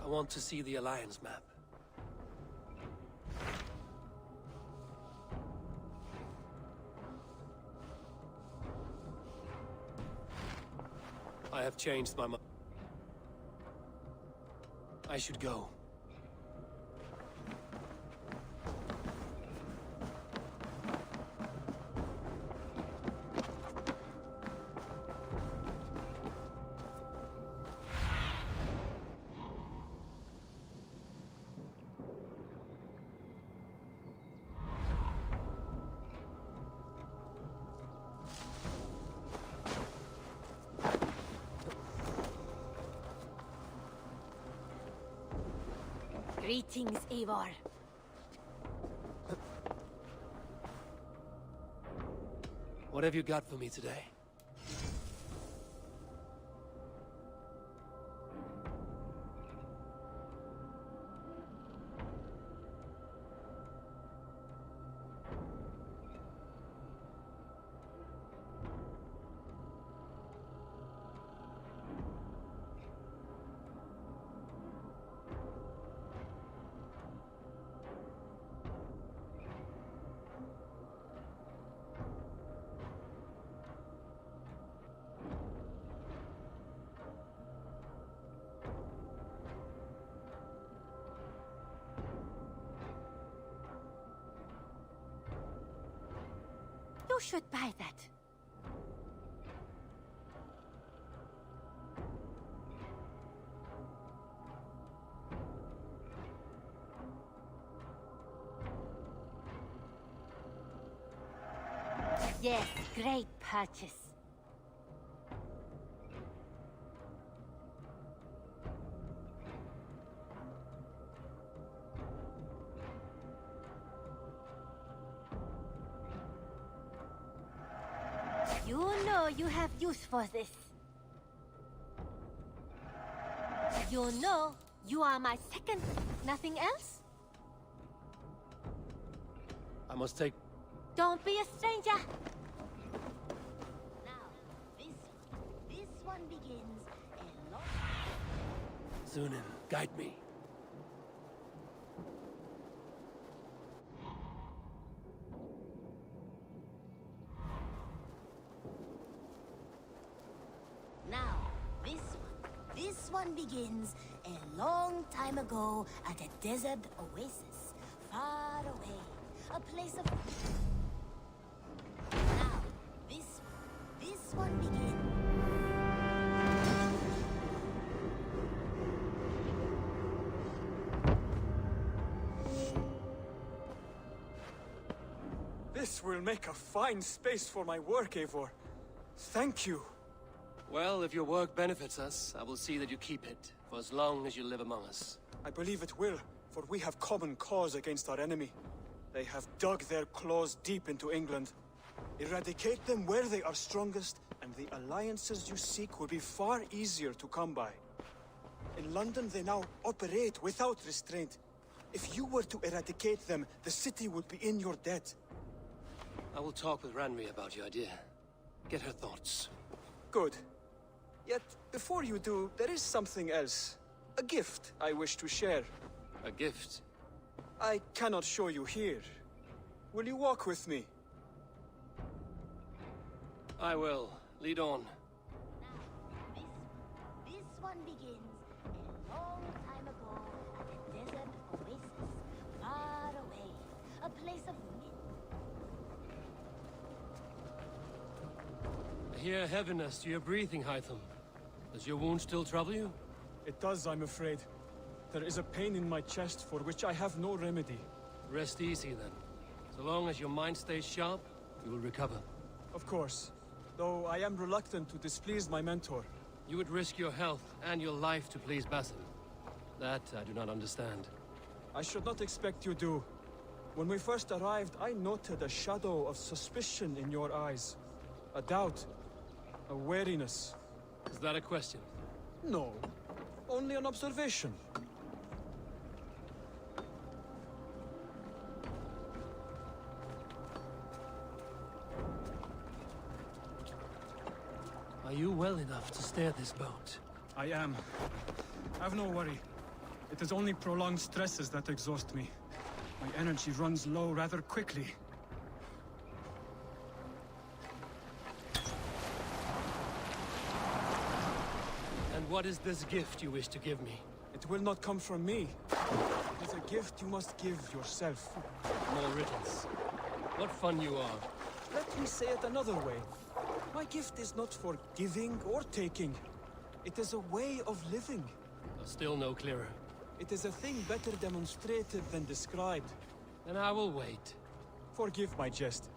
I want to see the Alliance map. I have changed my mind. I should go. Greetings, Eivor. What have you got for me today? You should buy that. Yes, great purchase. You know you have use for this. You know you are my second. Nothing else? I must take... Don't be a stranger. Now, this one begins a long... Zunin, guide me. Now, this one begins a long time ago at a desert oasis, far away, a place of... Now, this one begins... This will make a fine space for my work, Eivor. Thank you. Well, if your work benefits us, I will see that you keep it, for as long as you live among us. I believe it will, for we have common cause against our enemy. They have dug their claws deep into England. Eradicate them where they are strongest, and the alliances you seek will be far easier to come by. In London, they now operate without restraint. If you were to eradicate them, the city would be in your debt. I will talk with Ranri about your idea. Get her thoughts. Good. Yet, before you do, there is something else. A gift I wish to share. A gift? I cannot show you here. Will you walk with me? I will. Lead on. This one begins a long time ago at a desert oasis, far away. A place of I hear heaviness to your breathing, Hytham. Does your wound still trouble you? It does, I'm afraid. There is a pain in my chest for which I have no remedy. Rest easy, then. So long as your mind stays sharp, you will recover. Of course. Though I am reluctant to displease my mentor. You would risk your health and your life to please Basim. That I do not understand. I should not expect you do. When we first arrived, I noted a shadow of suspicion in your eyes. A doubt. A wariness. Is that a question? No. Only an observation. Are you well enough to steer this boat? I am. Have no worry. It is only prolonged stresses that exhaust me. My energy runs low rather quickly. And what is this gift you wish to give me? It will not come from me. It is a gift you must give yourself. More riddles. What fun you are. Let me say it another way. My gift is not for giving or taking. It is a way of living. Still no clearer. It is a thing better demonstrated than described. Then I will wait. Forgive my jest.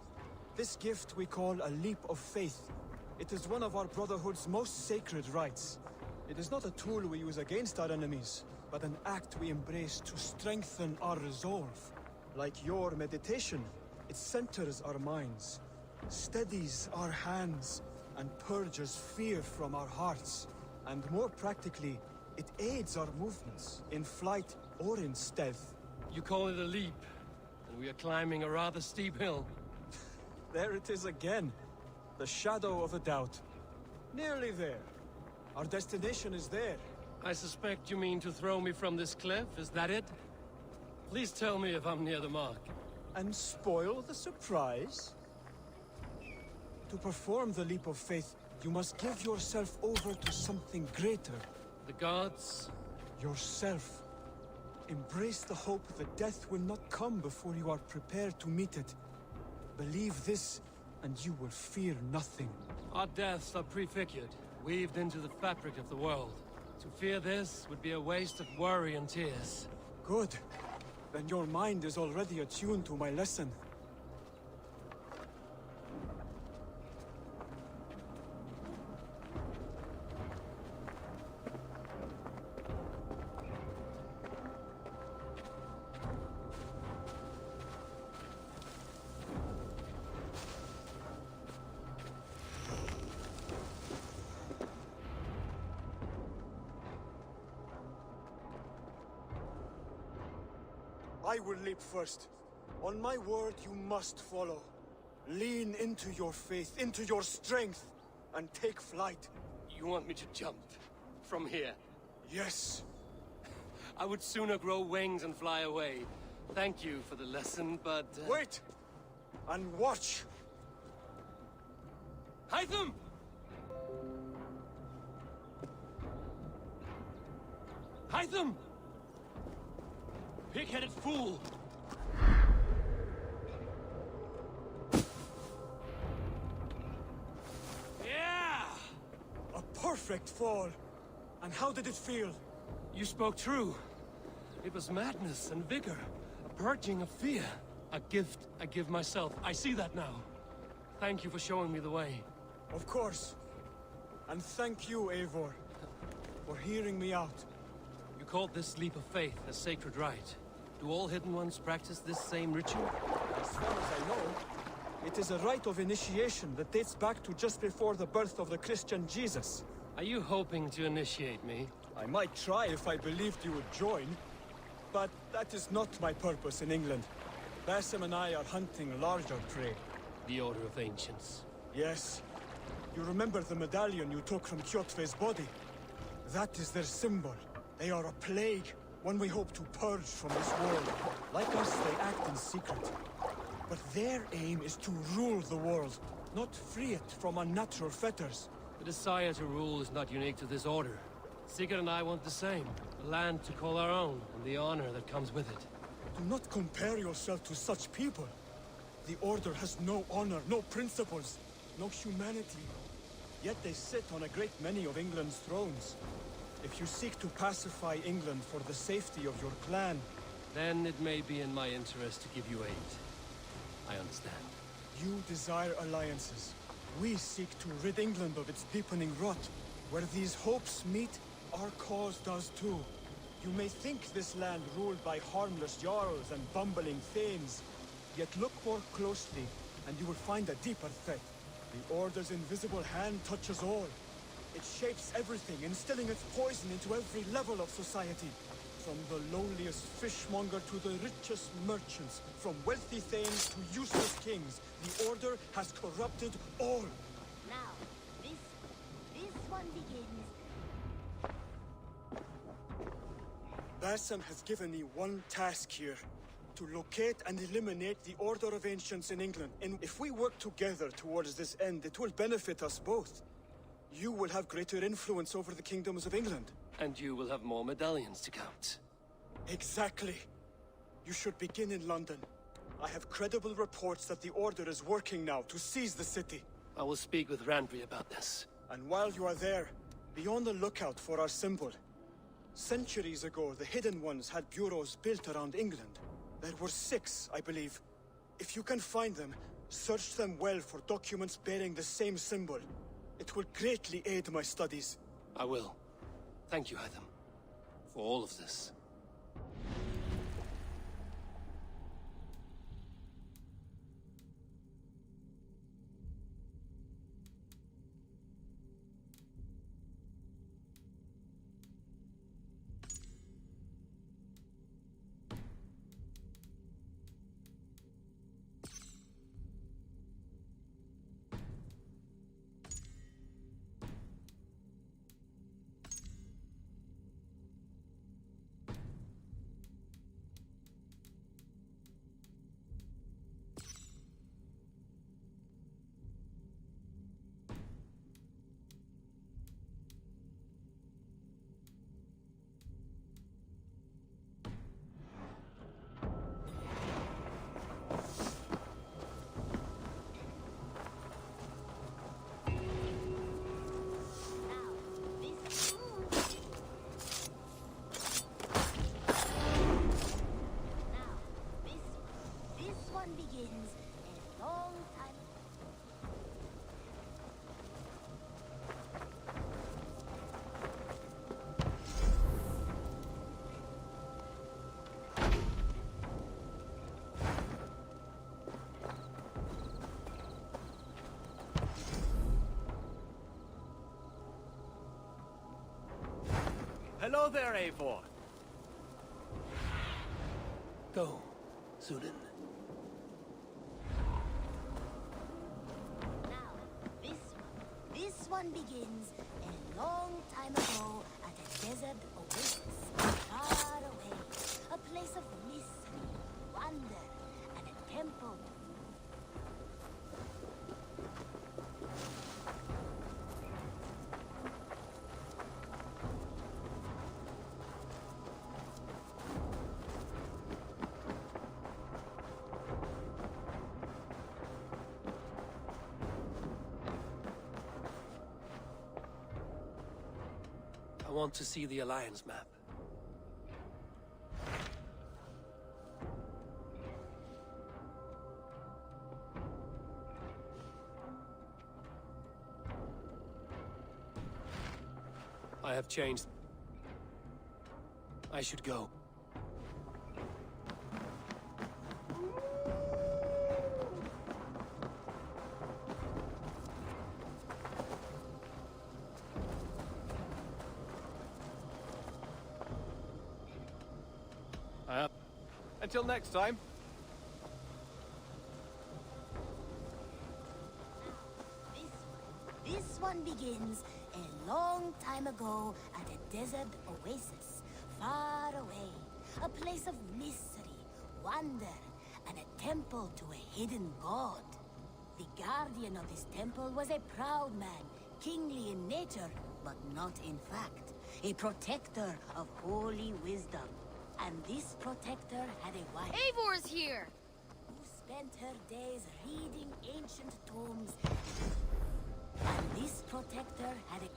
This gift we call a leap of faith. It is one of our Brotherhood's most sacred rites. It is not a tool we use against our enemies, but an act we embrace to strengthen our resolve. Like your meditation, it centers our minds, steadies our hands, and purges fear from our hearts. And more practically, it aids our movements, in flight or in stealth. You call it a leap, and we are climbing a rather steep hill. There it is again. The shadow of a doubt. Nearly there. Our destination is there. I suspect you mean to throw me from this cliff, is that it? Please tell me if I'm near the mark. And spoil the surprise? To perform the leap of faith, you must give yourself over to something greater. The gods? Yourself. Embrace the hope that death will not come before you are prepared to meet it. Believe this, and you will fear nothing. Our deaths are prefigured, weaved into the fabric of the world. To fear this would be a waste of worry and tears. Good. Then your mind is already attuned to my lesson. I will leap first. On my word, you must follow. Lean into your faith, into your strength, and take flight. You want me to jump? From here? Yes. I would sooner grow wings and fly away. Thank you for the lesson, but... Wait! And watch! Hytham! Hytham! Pig-headed fool! Yeah! A perfect fall! And how did it feel? You spoke true. It was madness and vigor. A purging of fear. A gift I give myself. I see that now. Thank you for showing me the way. Of course. And thank you, Eivor, for hearing me out. You called this leap of faith a sacred rite. Do all Hidden Ones practice this same ritual? As far as I know, it is a rite of initiation that dates back to just before the birth of the Christian Jesus. Are you hoping to initiate me? I might try if I believed you would join, but that is not my purpose in England. Basim and I are hunting larger prey. The Order of Ancients. Yes. You remember the medallion you took from Kjotve's body? That is their symbol. They are a plague, one we hope to purge from this world. Like us, they act in secret. But their aim is to rule the world, not free it from unnatural fetters. The desire to rule is not unique to this order. Sigurd and I want the same. A land to call our own, and the honor that comes with it. Do not compare yourself to such people. The Order has no honor, no principles, no humanity. Yet they sit on a great many of England's thrones. If you seek to pacify England for the safety of your clan... Then it may be in my interest to give you aid. I understand. You desire alliances. We seek to rid England of its deepening rot. Where these hopes meet, our cause does too. You may think this land ruled by harmless jarls and bumbling thanes. Yet look more closely, and you will find a deeper threat. The Order's invisible hand touches all. It shapes everything, instilling its poison into every level of society. From the lowliest fishmonger to the richest merchants, from wealthy thanes to useless kings, the Order has corrupted all. Now, this one begins. Basim has given me one task here. To locate and eliminate the Order of Ancients in England. And if we work together towards this end, it will benefit us both. You will have greater influence over the kingdoms of England. And you will have more medallions to count. Exactly. You should begin in London. I have credible reports that the Order is working now to seize the city. I will speak with Randvi about this. And while you are there, be on the lookout for our symbol. Centuries ago, the Hidden Ones had bureaus built around England. There were 6, I believe. If you can find them, search them well for documents bearing the same symbol. It will greatly aid my studies. I will. Thank you, Hytham, for all of this. Hello there, Eivor. Go, Sunan. Now, this one begins a long time ago at a desert oasis, far away. A place of mystery, wonder, and a temple. I want to see the Alliance map. I have changed. I should go. Until next time. This one begins a long time ago at a desert oasis, far away. A place of mystery, wonder, and a temple to a hidden god. The guardian of this temple was a proud man, kingly in nature, but not in fact. A protector of holy wisdom. And this protector had a wife. Eivor's here! Who spent her days reading ancient tomes. And this protector had a...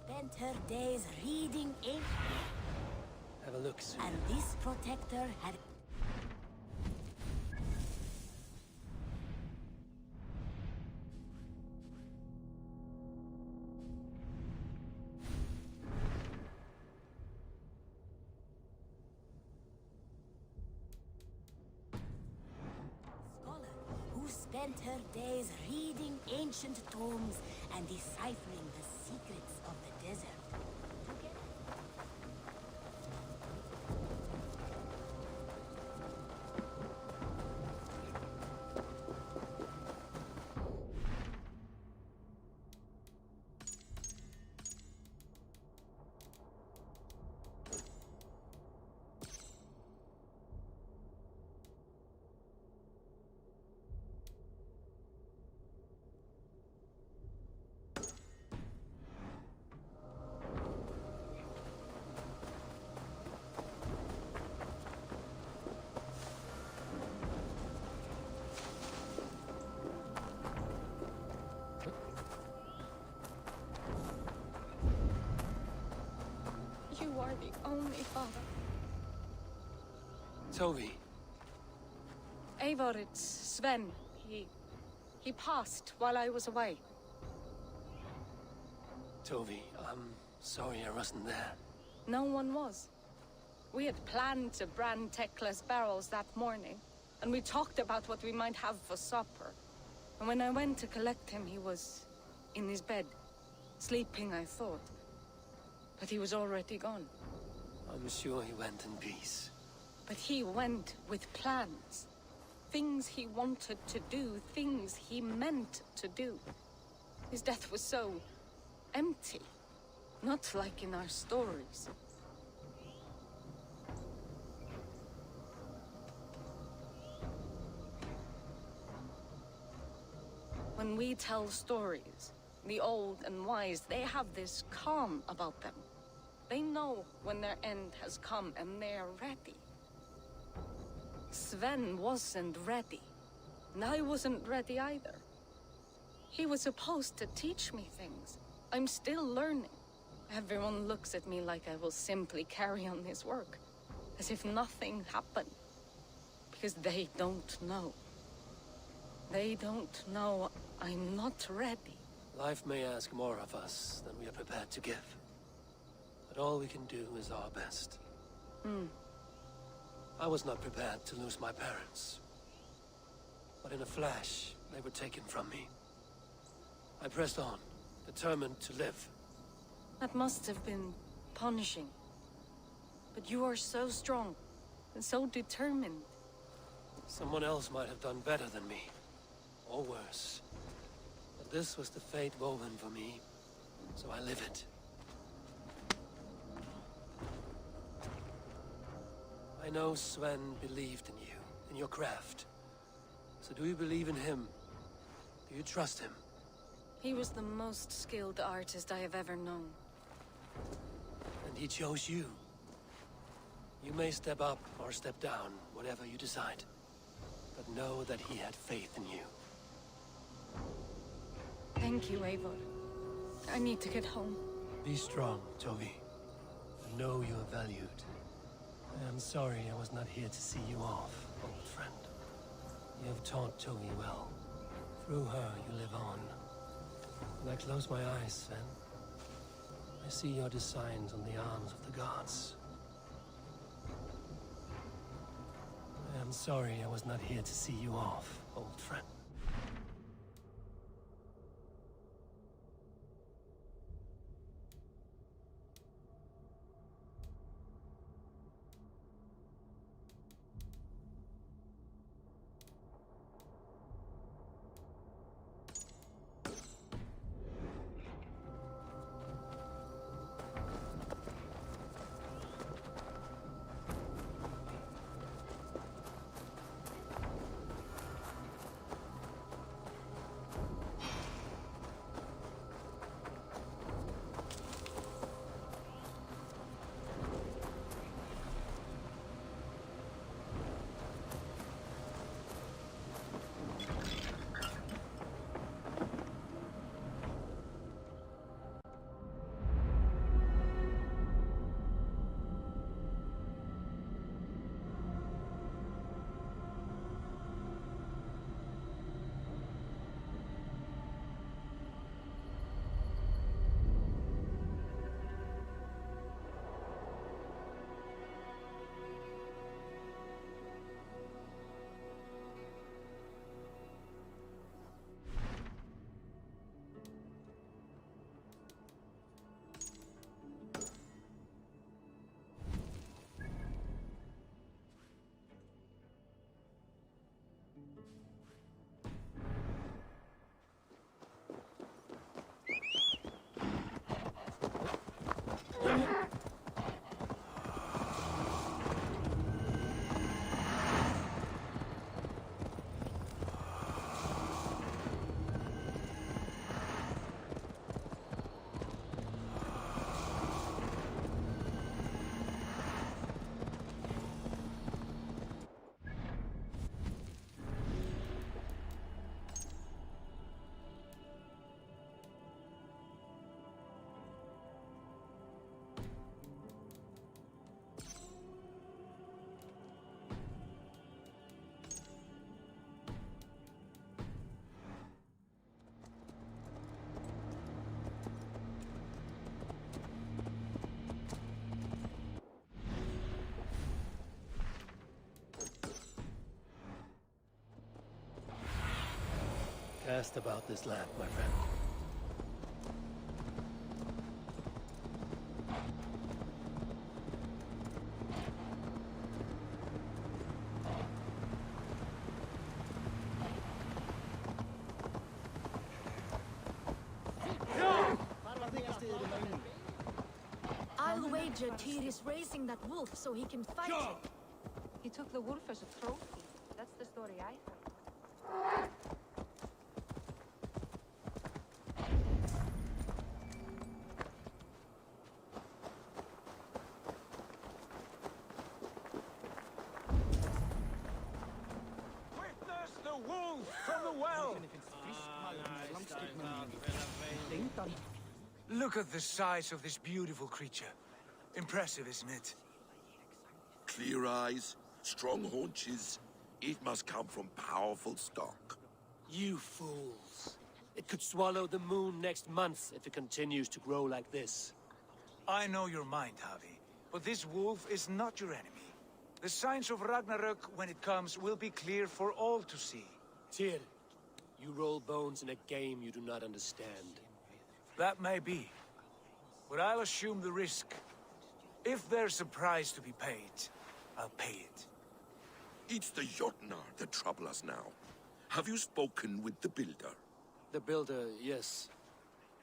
Spent her days reading ancient... Have a look, Sue. And this protector had... Scholar who spent her days reading ancient tomes and deciphering the secrets of the desert. You are the only father. Tovi. Eivor, it's Sven. He passed while I was away. Tovi, I'm sorry I wasn't there. No one was. We had planned to brand Tekla's barrels that morning. and we talked about what we might have for supper. And when I went to collect him, he was in his bed, sleeping, I thought. But he was already gone. I'm sure he went in peace. But he went with plans. Things he wanted to do, things he meant to do. His death was so empty. Not like in our stories. When we tell stories, the old and wise, they have this calm about them. They know when their end has come and they're ready. Sven wasn't ready, and I wasn't ready either. He was supposed to teach me things. I'm still learning. Everyone looks at me like I will simply carry on his work, as if nothing happened. Because they don't know. They don't know I'm not ready. Life may ask more of us than we are prepared to give. But all we can do is our best. I was not prepared to lose my parents. But in a flash, they were taken from me. I pressed on, determined to live. That must have been punishing. But you are so strong, and so determined. Someone else might have done better than me. Or worse. But this was the fate woven for me, so I live it. I know Sven believed in you, in your craft. So do you believe in him? Do you trust him? He was the most skilled artist I have ever known. And he chose you. You may step up or step down, whatever you decide. But know that he had faith in you. Thank you, Eivor. I need to get home. Be strong, Tovi. And know you are valued. I am sorry I was not here to see you off, old friend. You have taught Tovi well. Through her, you live on. When I close my eyes, Sven, I see your designs on the arms of the gods. I am sorry I was not here to see you off, old friend. Cast about this land, my friend. I'll wager Tyr is raising that wolf so he can fight it. He took the wolf as a trophy. That's the story I heard. Witness the wolf from the well! Look at the size of this beautiful creature. Impressive, isn't it? Clear eyes, strong haunches. It must come from powerful stock. You fools. It could swallow the moon next month if it continues to grow like this. I know your mind, Javi, but this wolf is not your enemy. The signs of Ragnarök, when it comes, will be clear for all to see. Tyr, you roll bones in a game you do not understand. That may be, but I'll assume the risk. If there's a price to be paid, I'll pay it. It's the Jotnar that trouble us now. Have you spoken with the Builder? The Builder, yes.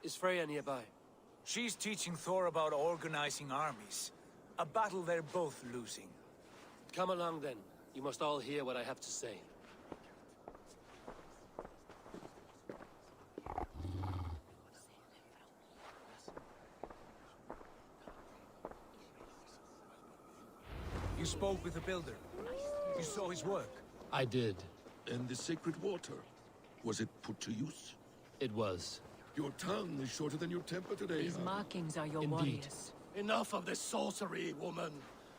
Is Freya nearby? She's teaching Thor about organizing armies. A battle they're both losing. Come along then. You must all hear what I have to say. You spoke with the Builder. You saw his work. I did. And the sacred water? Was it put to use? It was. Your tongue is shorter than your temper today, These markings are your Indeed. warriors. Enough of this sorcery, woman.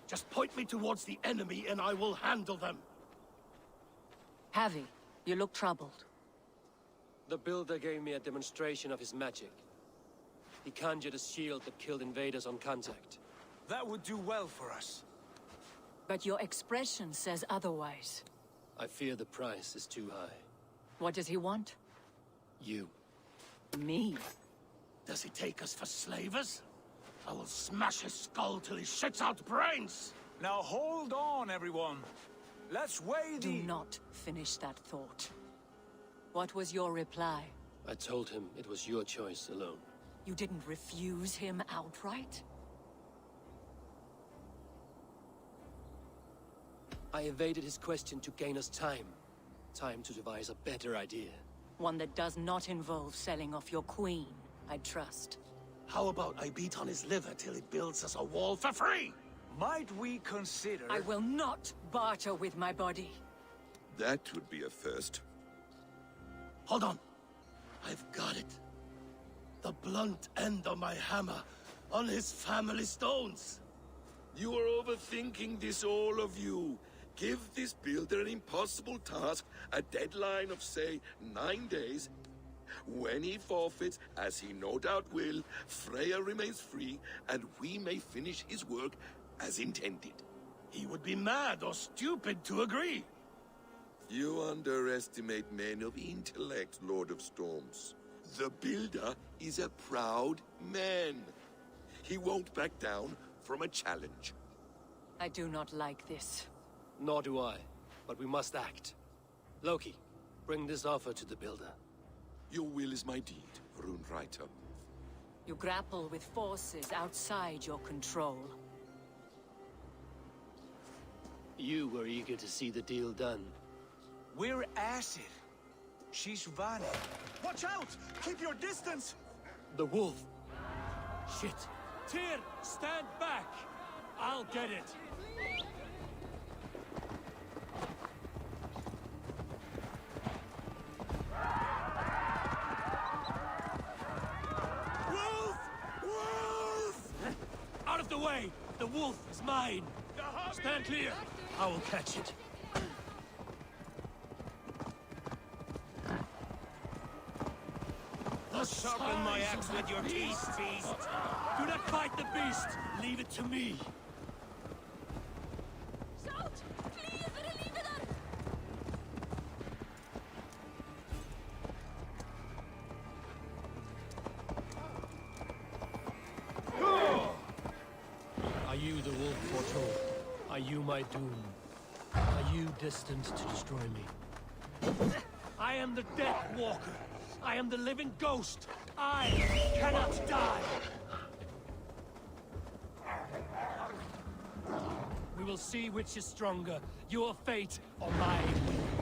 Just point me towards the enemy and I will handle them. Javi, you look troubled. The Builder gave me a demonstration of his magic. He conjured a shield that killed invaders on contact. That would do well for us. But your expression says otherwise. I fear the price is too high. What does he want? You. Me? Does he take us for slavers? I will smash his skull till he shits out brains! Now hold on, everyone. Let's weigh the... Do not finish that thought. What was your reply? I told him it was your choice alone. You didn't refuse him outright? I evaded his question to gain us time. Time to devise a better idea. One that does not involve selling off your queen, I trust. How about I beat on his liver till he builds us a wall for free? Might we consider... I will not barter with my body. That would be a first. Hold on. I've got it. The blunt end of my hammer on his family stones. You are overthinking this, all of you. Give this Builder an impossible task, a deadline of, say, 9 days. When he forfeits, as he no doubt will, Freya remains free, and we may finish his work as intended. He would be mad or stupid to agree. You underestimate men of intellect, Lord of Storms. The Builder is a proud man. He won't back down from a challenge. I do not like this. Nor do I, but we must act. Loki, bring this offer to the Builder. Your will is my deed, Runewriter. You grapple with forces outside your control. You were eager to see the deal done. We're acid. She's Vani. Watch out! Keep your distance! The wolf! Shit! Tyr, stand back! I'll get it! Wolf! Wolf! Out of the way! The wolf is mine! Stand clear! I will catch it. Sharpen my axe with your teeth, beast! Do not fight the beast! Leave it to me! Shout! Please, relieve it! my doom. Are you destined to destroy me? I am the Death Walker. I am the living ghost. I cannot die. We will see which is stronger, your fate or mine.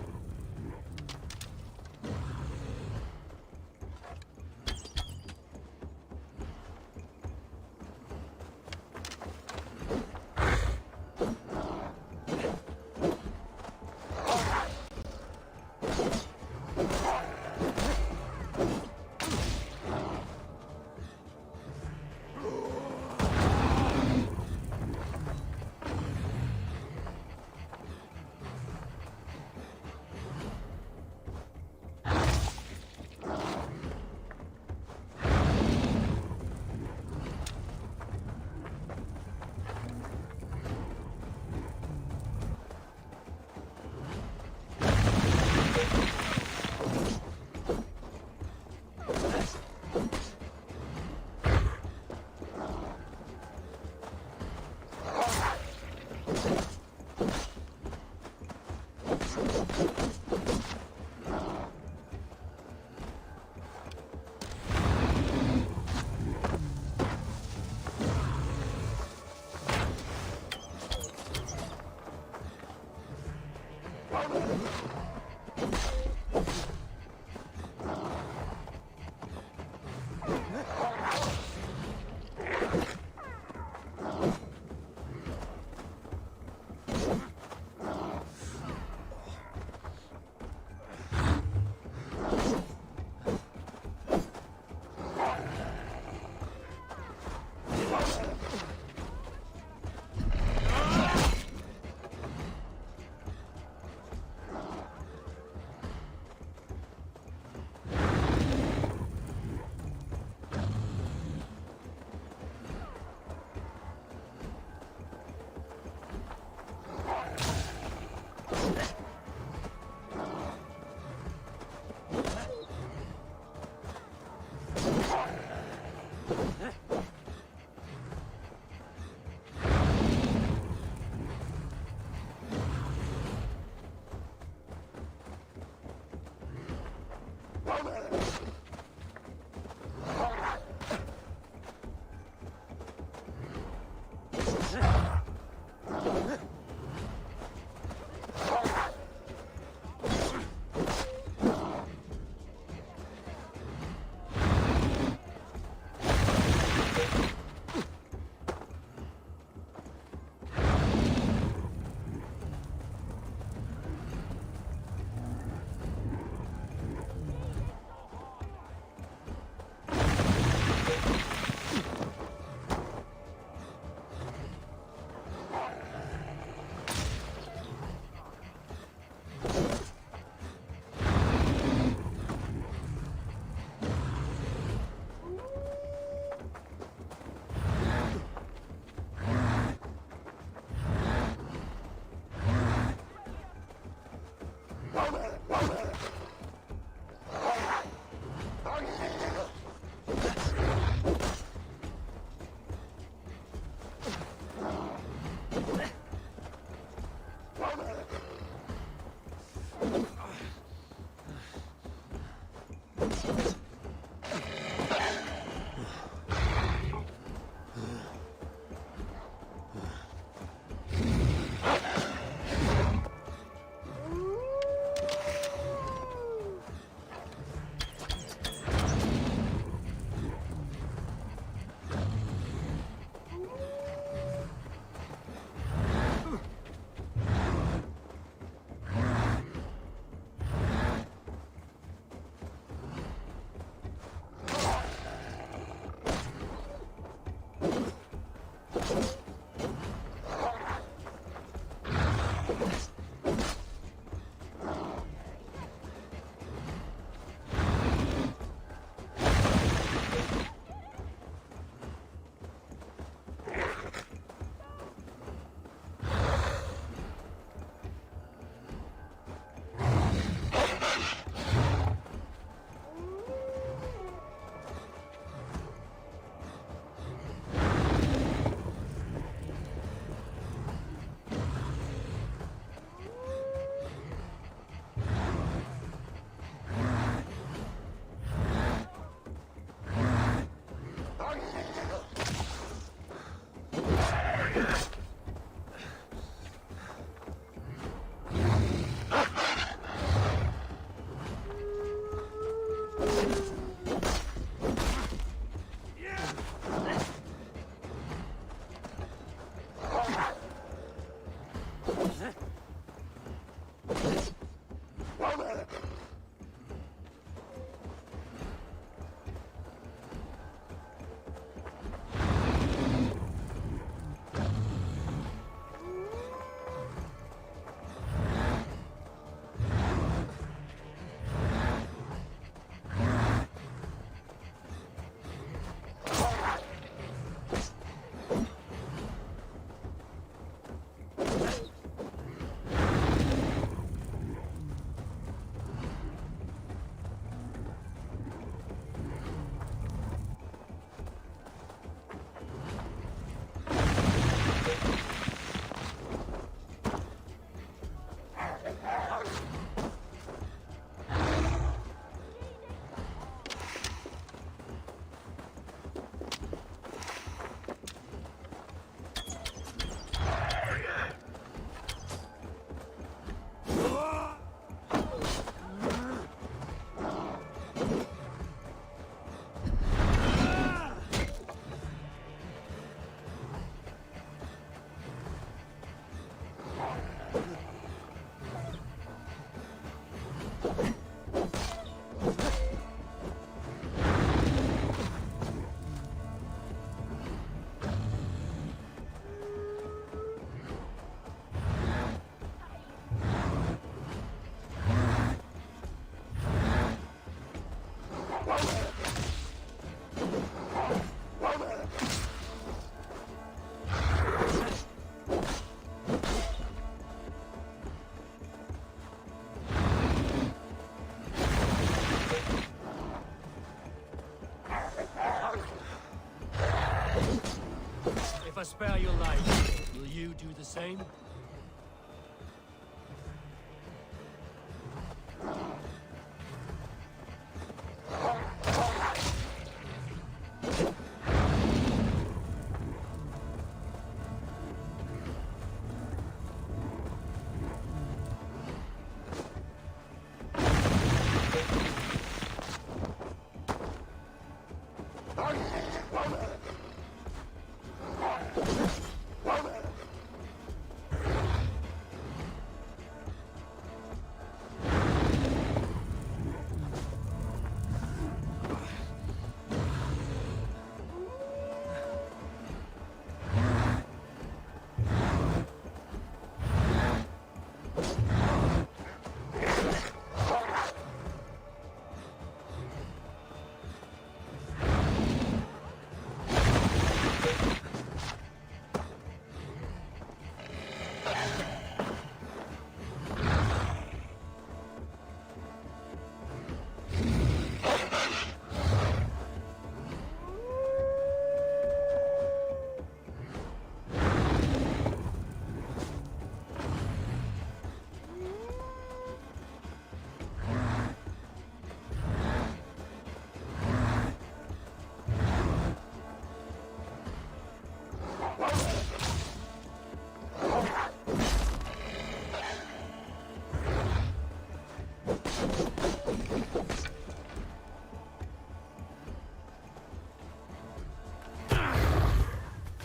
If I spare your life, will you do the same?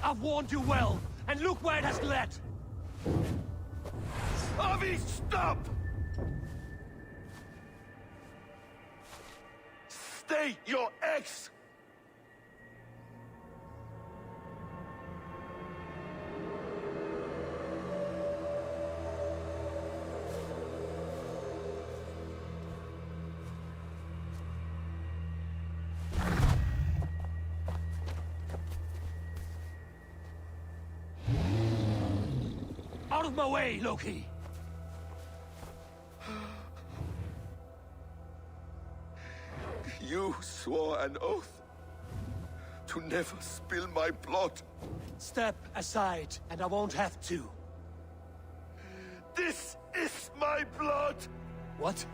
I've warned you well, and look where it has led! Avi, stop! Stay your ex! Out of my way, Loki! You swore an oath to never spill my blood. Step aside, and I won't have to. This is my blood! What?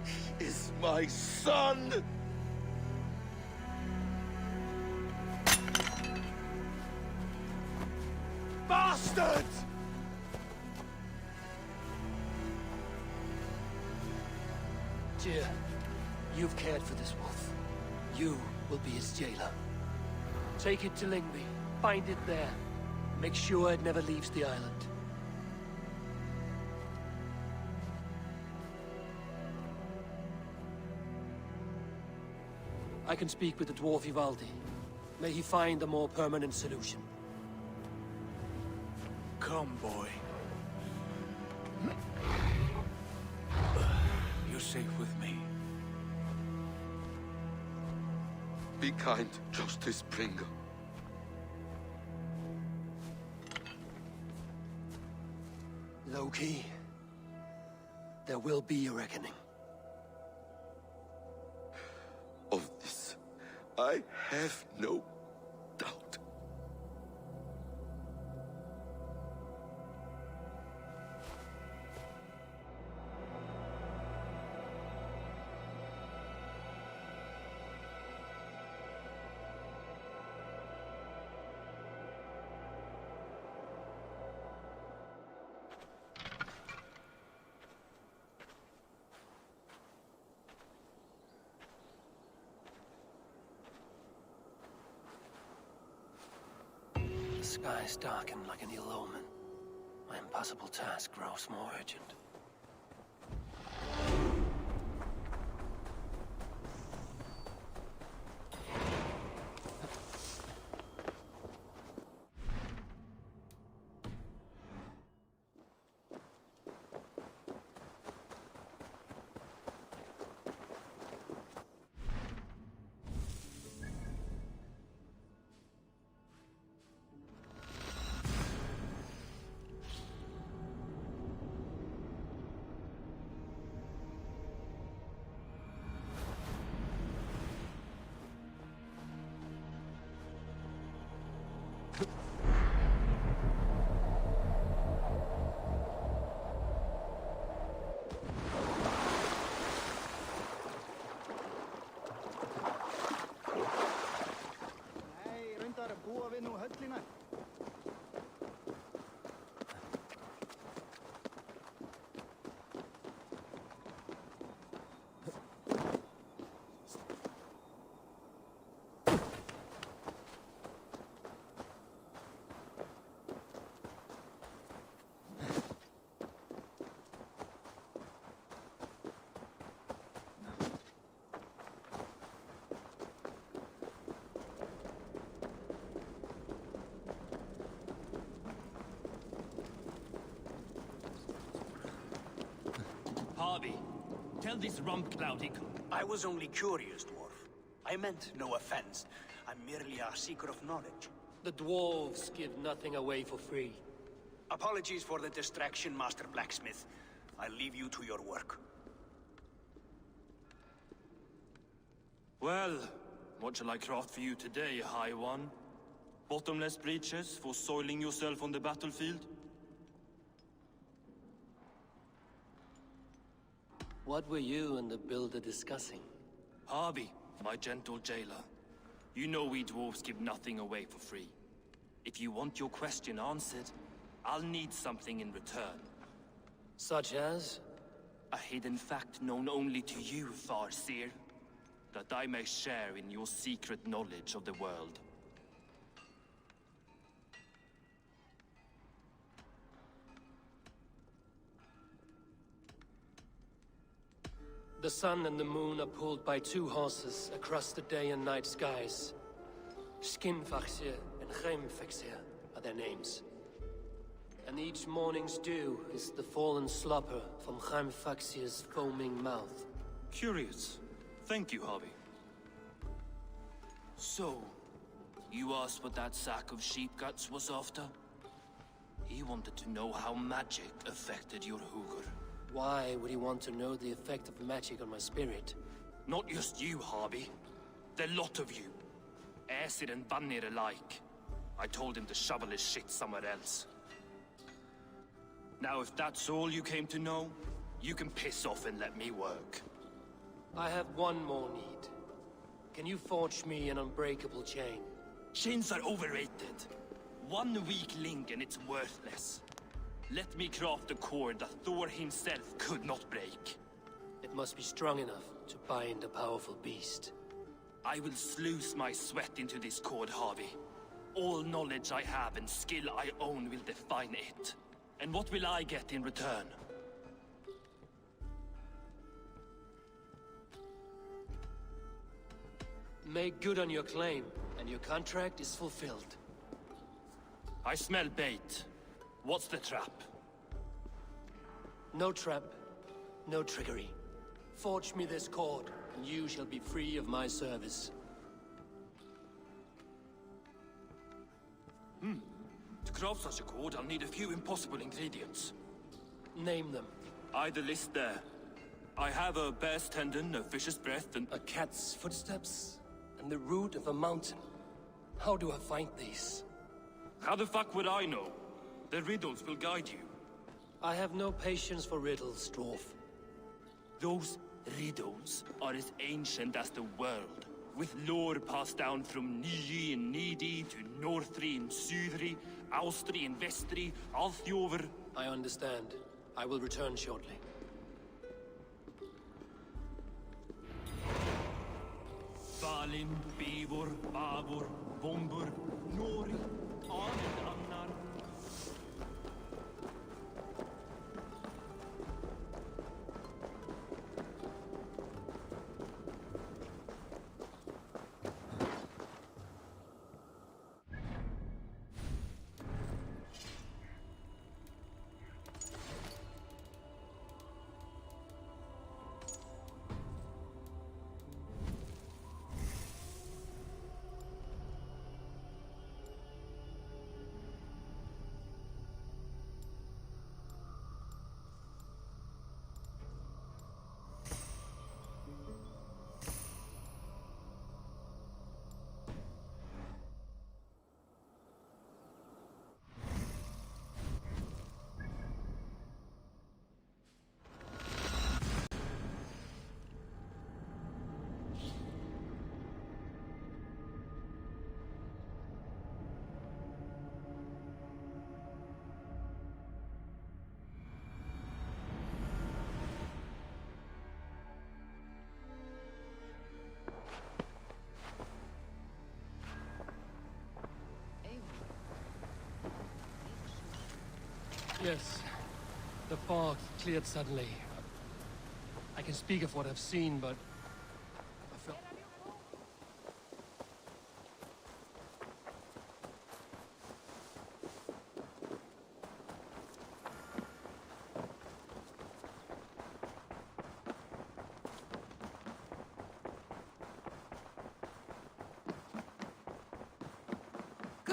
He is my son! Bastard! Tyr, you've cared for this wolf. You will be his jailer. Take it to Lingby. Find it there. Make sure it never leaves the island. I can speak with the dwarf Ivaldi. May he find a more permanent solution. Come, boy. You're safe with me. Be kind, Justice Pringle. Loki, there will be a reckoning. Of this, I have no doubt. The skies darken like an ill omen. My impossible task grows more urgent. Harvey, tell this rump cloud he... I was only curious, dwarf. I meant no offense. I'm merely a seeker of knowledge. The dwarves give nothing away for free. Apologies for the distraction, Master Blacksmith. I'll leave you to your work. Well, what shall I craft for you today, High One? Bottomless breeches for soiling yourself on the battlefield? What were you and the builder discussing? Harvey, my gentle jailer. You know we dwarves give nothing away for free. If you want your question answered, I'll need something in return. Such as? A hidden fact known only to you, Farseer. That I may share in your secret knowledge of the world. The sun and the moon are pulled by two horses across the day and night skies. Skinfaxir and Chemfaxir are their names. And each morning's dew is the fallen slopper from Chemfaxir's foaming mouth. Curious. Thank you, Harvey. So, you asked what that sack of sheep guts was after? He wanted to know how magic affected your Hugr. Why would he want to know the effect of magic on my spirit? Not just you, Harvey. The lot of you. Aesir and Vanir alike. I told him to shovel his shit somewhere else. Now, if that's all you came to know, you can piss off and let me work. I have one more need. Can you forge me an unbreakable chain? Chains are overrated. One weak link and it's worthless. Let me craft a cord that Thor himself could not break. It must be strong enough to bind a powerful beast. I will sluice my sweat into this cord, Harvey. All knowledge I have and skill I own will define it. And what will I get in return? Make good on your claim, and your contract is fulfilled. I smell bait. What's the trap? No trap, no trickery. Forge me this cord, and you shall be free of my service. To craft such a cord, I'll need a few impossible ingredients. Name them. The list there. I have a bear's tendon, a fish's breath, and... A cat's footsteps, and the root of a mountain. How do I find these? How the fuck would I know? The riddles will guide you. I have no patience for riddles, dwarf. Those riddles are as ancient as the world, with lore passed down from Niji and Nidi to Northri and Sudri, Austri and Vestri, Althjover. I understand. I will return shortly. Valin, Bivor, Bavor, Vombur, Nori, An and Annar. Yes. The fog cleared suddenly. I can speak of what I've seen, but... I felt...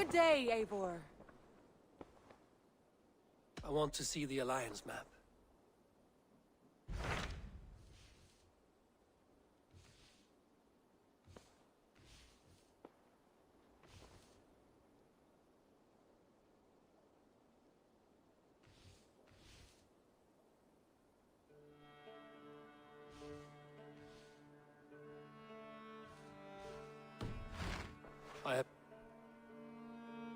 Good day, Eivor. I want to see the Alliance map.